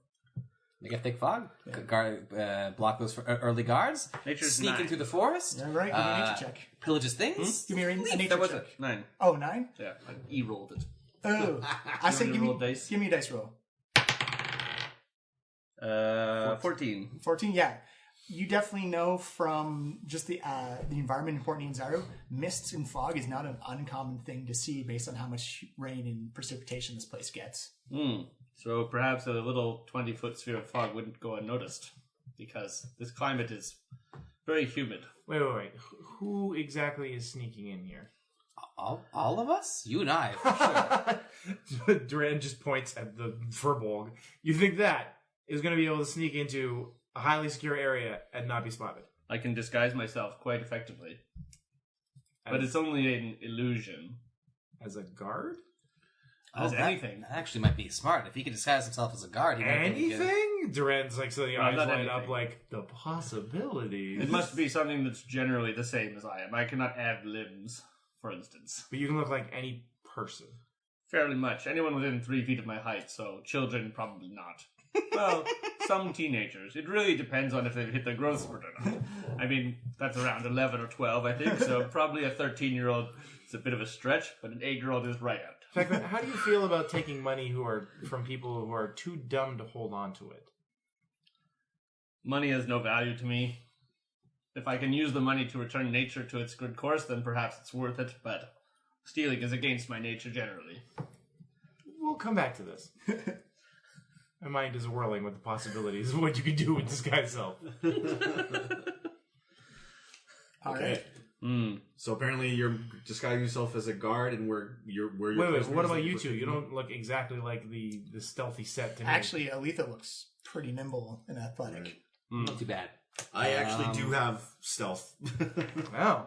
Make a thick fog. Guard, block those early guards. Nature's Sneak 9. in through the forest. Yeah, right. Give me a nature check. Pillages things. Give me a nature That was check. it. 9. Oh, 9? Yeah, I E-rolled it. Oh, I say You give want me to me roll dice? give me a dice roll. 14. 14. Yeah, you definitely know from just the environment in Port Nyanzaru, mists and fog is not an uncommon thing to see based on how much rain and precipitation this place gets. So perhaps a little 20-foot sphere of fog wouldn't go unnoticed, because this climate is very humid. Wait. Who exactly is sneaking in here? All of us? You and I, for sure. Duran just points at the Furbolg. You think that is going to be able to sneak into a highly secure area and not be spotted? I can disguise myself quite effectively. But it's only an illusion. As a guard? As that anything. That actually might be smart. If he could disguise himself as a guard, he might be good. Anything? Duran's like, so the No, eyes not light up anything. like the possibilities. It must be something that's generally the same as I am. I cannot add limbs, for instance. But you can look like any person. Fairly much. Anyone within 3 feet of my height, so children probably not. Well, some teenagers. It really depends on if they've hit their growth spurt or not. I mean, that's around 11 or 12, I think, so probably a 13-year-old is a bit of a stretch, but an 8-year-old is right out. In fact, how do you feel about taking money from people who are too dumb to hold on to it? Money has no value to me. If I can use the money to return nature to its good course, then perhaps it's worth it, but stealing is against my nature generally. We'll come back to this. My mind is whirling with the possibilities of what you could do with this guy's self. All right. So apparently you're disguising yourself as a guard, and where you're Wait, what about you two? You don't look exactly like the stealthy set to me. Actually, Aletha looks pretty nimble and athletic. Not too bad. I actually do have stealth. Oh,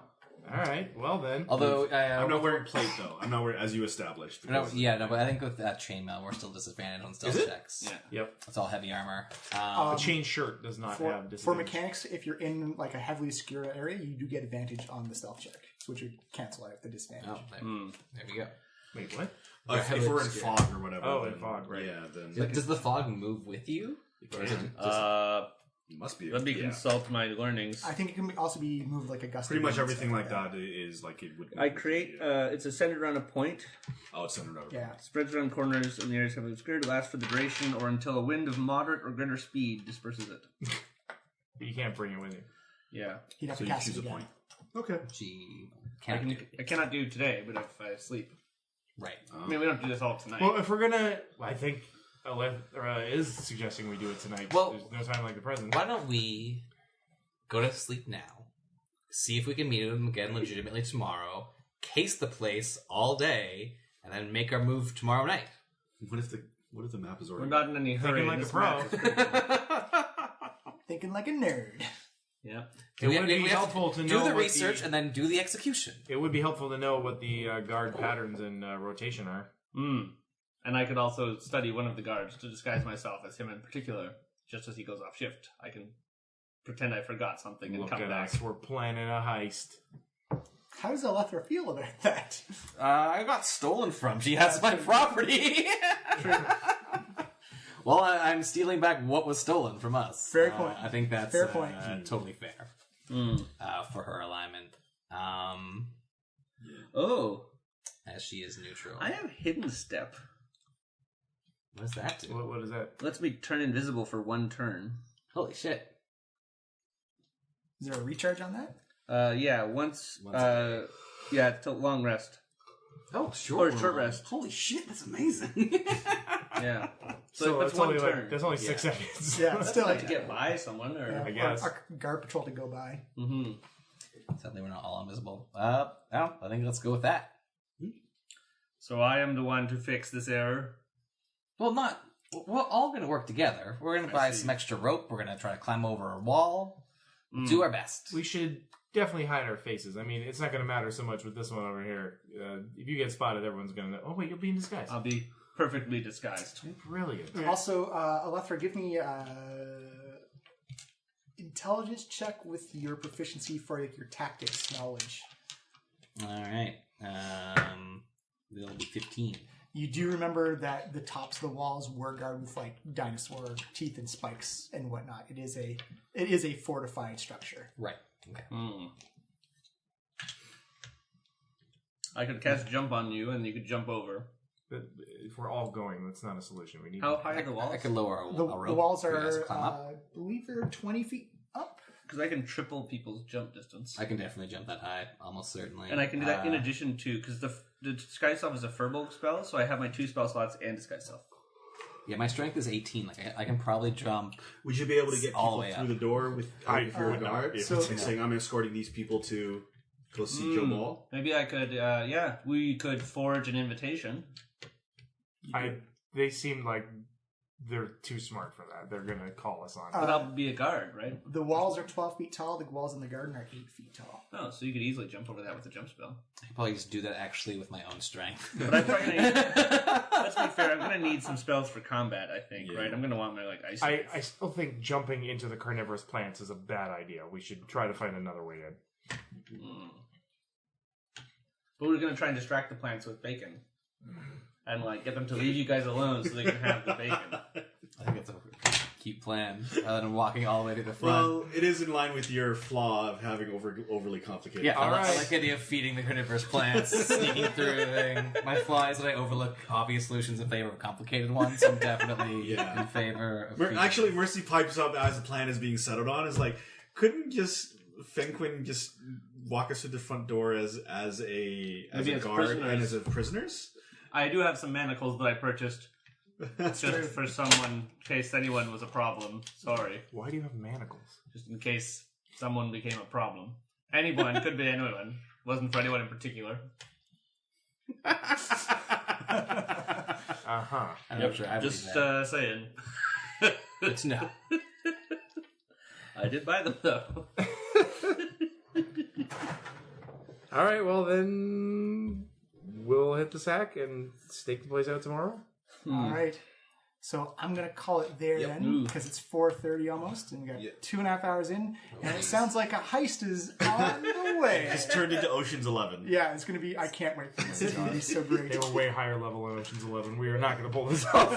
all right. Well then. Although I'm not wearing plate though. I'm not wearing, as you established. No, because- but I think with that chainmail, we're still disadvantaged on stealth Is it? checks. Yeah. Yep. It's all heavy armor. A chain shirt does not have For disadvantage. mechanics, if you're in like a heavily secure area, you do get advantage on the stealth check, which would cancel out the disadvantage. Oh, there we go. Wait, what? If we're in fog or whatever. Oh, then- in fog, right. Yeah, then Does the fog move with you? Or is it just- it must be. Let me yeah. consult my learnings. I think it can also be moved like a gust. Pretty of much wind and everything stuff like that is like it would. I create, it's centered around a point, Oh, it's centered out. Yeah. spreads around corners, and the areas have obscured, lasts for the duration or until a wind of moderate or greater speed disperses it. But you can't bring it with you. Yeah. He'd have So to you cast choose it a again. point. Okay. Gee, I cannot do today, but if I sleep. right. I mean, we don't do this all tonight. Well, if we're gonna, I think Alethra is suggesting we do it tonight. Well- There's no time like the present. Why don't we go to sleep now, see if we can meet him again legitimately tomorrow, case the place all day, and then make our move tomorrow night? What if the map is We're already? not in any hurry. Thinking like a This pro. map- Thinking like a nerd. Yeah. It would be helpful to know do the what research and then do the execution. It would be helpful to know what the guard patterns and rotation are. And I could also study one of the guards to disguise myself as him in particular, just as he goes off shift. I can pretend I forgot something and Look come at back. us, we're planning a heist. How does Alethra feel about that? I got stolen from. She has my property. Well, I'm stealing back what was stolen from us. Fair point. I think that's Fair point. totally fair for her alignment. Oh, As she is neutral. I have hidden step. What does that do? What is that? Lets me turn invisible for 1 turn. Holy shit. Is there a recharge on that? Yeah, once Once a yeah, till long rest. Oh, sure. Or short rest. Holy shit, that's amazing. Yeah. So that's it's 1 only turn. that's only 6 seconds. Yeah, it's still Like like to get by someone, or I guess. Our guard patrol to go by. Mm-hmm. Sadly, we're not all invisible. No, I think let's go with that. So I am the one to fix this error. Well, we're all going to work together. We're going to buy see. some extra rope. We're going to try to climb over a wall. Do our best. We should definitely hide our faces. I mean, it's not going to matter so much with this one over here. If you get spotted, everyone's going to know. Oh, wait, you'll be in disguise. I'll be perfectly disguised. Brilliant. Also, Alethra, give me intelligence check with your proficiency for like, your tactics knowledge. All right. It'll be 15. You do remember that the tops of the walls were guarded with like dinosaur teeth and spikes and whatnot. It is a fortified structure. Right. Okay. I could cast jump on you, and you could jump over. But if we're all going, that's not a solution. We need. How high are the walls? I could lower a The rope. walls for you guys to are, climb up. I believe they're 20 feet up. Because I can triple people's jump distance. I can definitely jump that high, almost certainly. And I can do that in addition to, because the Disguise Self is a Furbolg spell, so I have my 2 spell slots and Disguise Self. Yeah, my strength is 18. Like I can probably jump. Would you be able to get All people the way through up. the door with if you're a would not guard? be So, able to. and saying, I'm escorting these people to go see Joe Ball. Maybe I could, we could forge an invitation. They seem like they're too smart for that. They're going to call us on. But I'll be a guard, right? The walls are 12 feet tall. The walls in the garden are 8 feet tall. Oh, so you could easily jump over that with a jump spell. I could probably just do that actually with my own strength. But I'm probably going to let's be fair, I'm going to need some spells for combat, I think, right? I'm going to want my, like, ice. I still think jumping into the carnivorous plants is a bad idea. We should try to find another way in. But we're going to try and distract the plants with bacon. And, like, get them to leave you guys alone so they can have the bacon. I think it's a cute plan, rather than walking all the way to the front. Well, it is in line with your flaw of having overly complicated. Yeah, I right. like the idea of feeding the carnivorous plants, sneaking through everything. My flaw is that I overlook obvious solutions in favor of complicated ones. I'm definitely in favor of feeding. Actually, Mercy pipes up as the plan is being settled on. Is like, couldn't just Fenquin just walk us through the front door as a as guard prisoners. and as a prisoners? I do have some manacles that I purchased just for someone, in case anyone was a problem. Sorry. Why do you have manacles? Just in case someone became a problem. Anyone, could be anyone. Wasn't for anyone in particular. Uh-huh. I'm not sure I believe Just that. saying. Good to know. I did buy them, though. All right, well then we'll hit the sack and stake the place out tomorrow. All right. So I'm going to call it there then, because it's 4:30 almost, and we got 2.5 hours in, and it sounds like a heist is on the way. It's turned into Ocean's 11. Yeah, it's going to be, I can't wait for this. It's going to be so great. They were way higher level in Ocean's 11. We are not going to pull this off.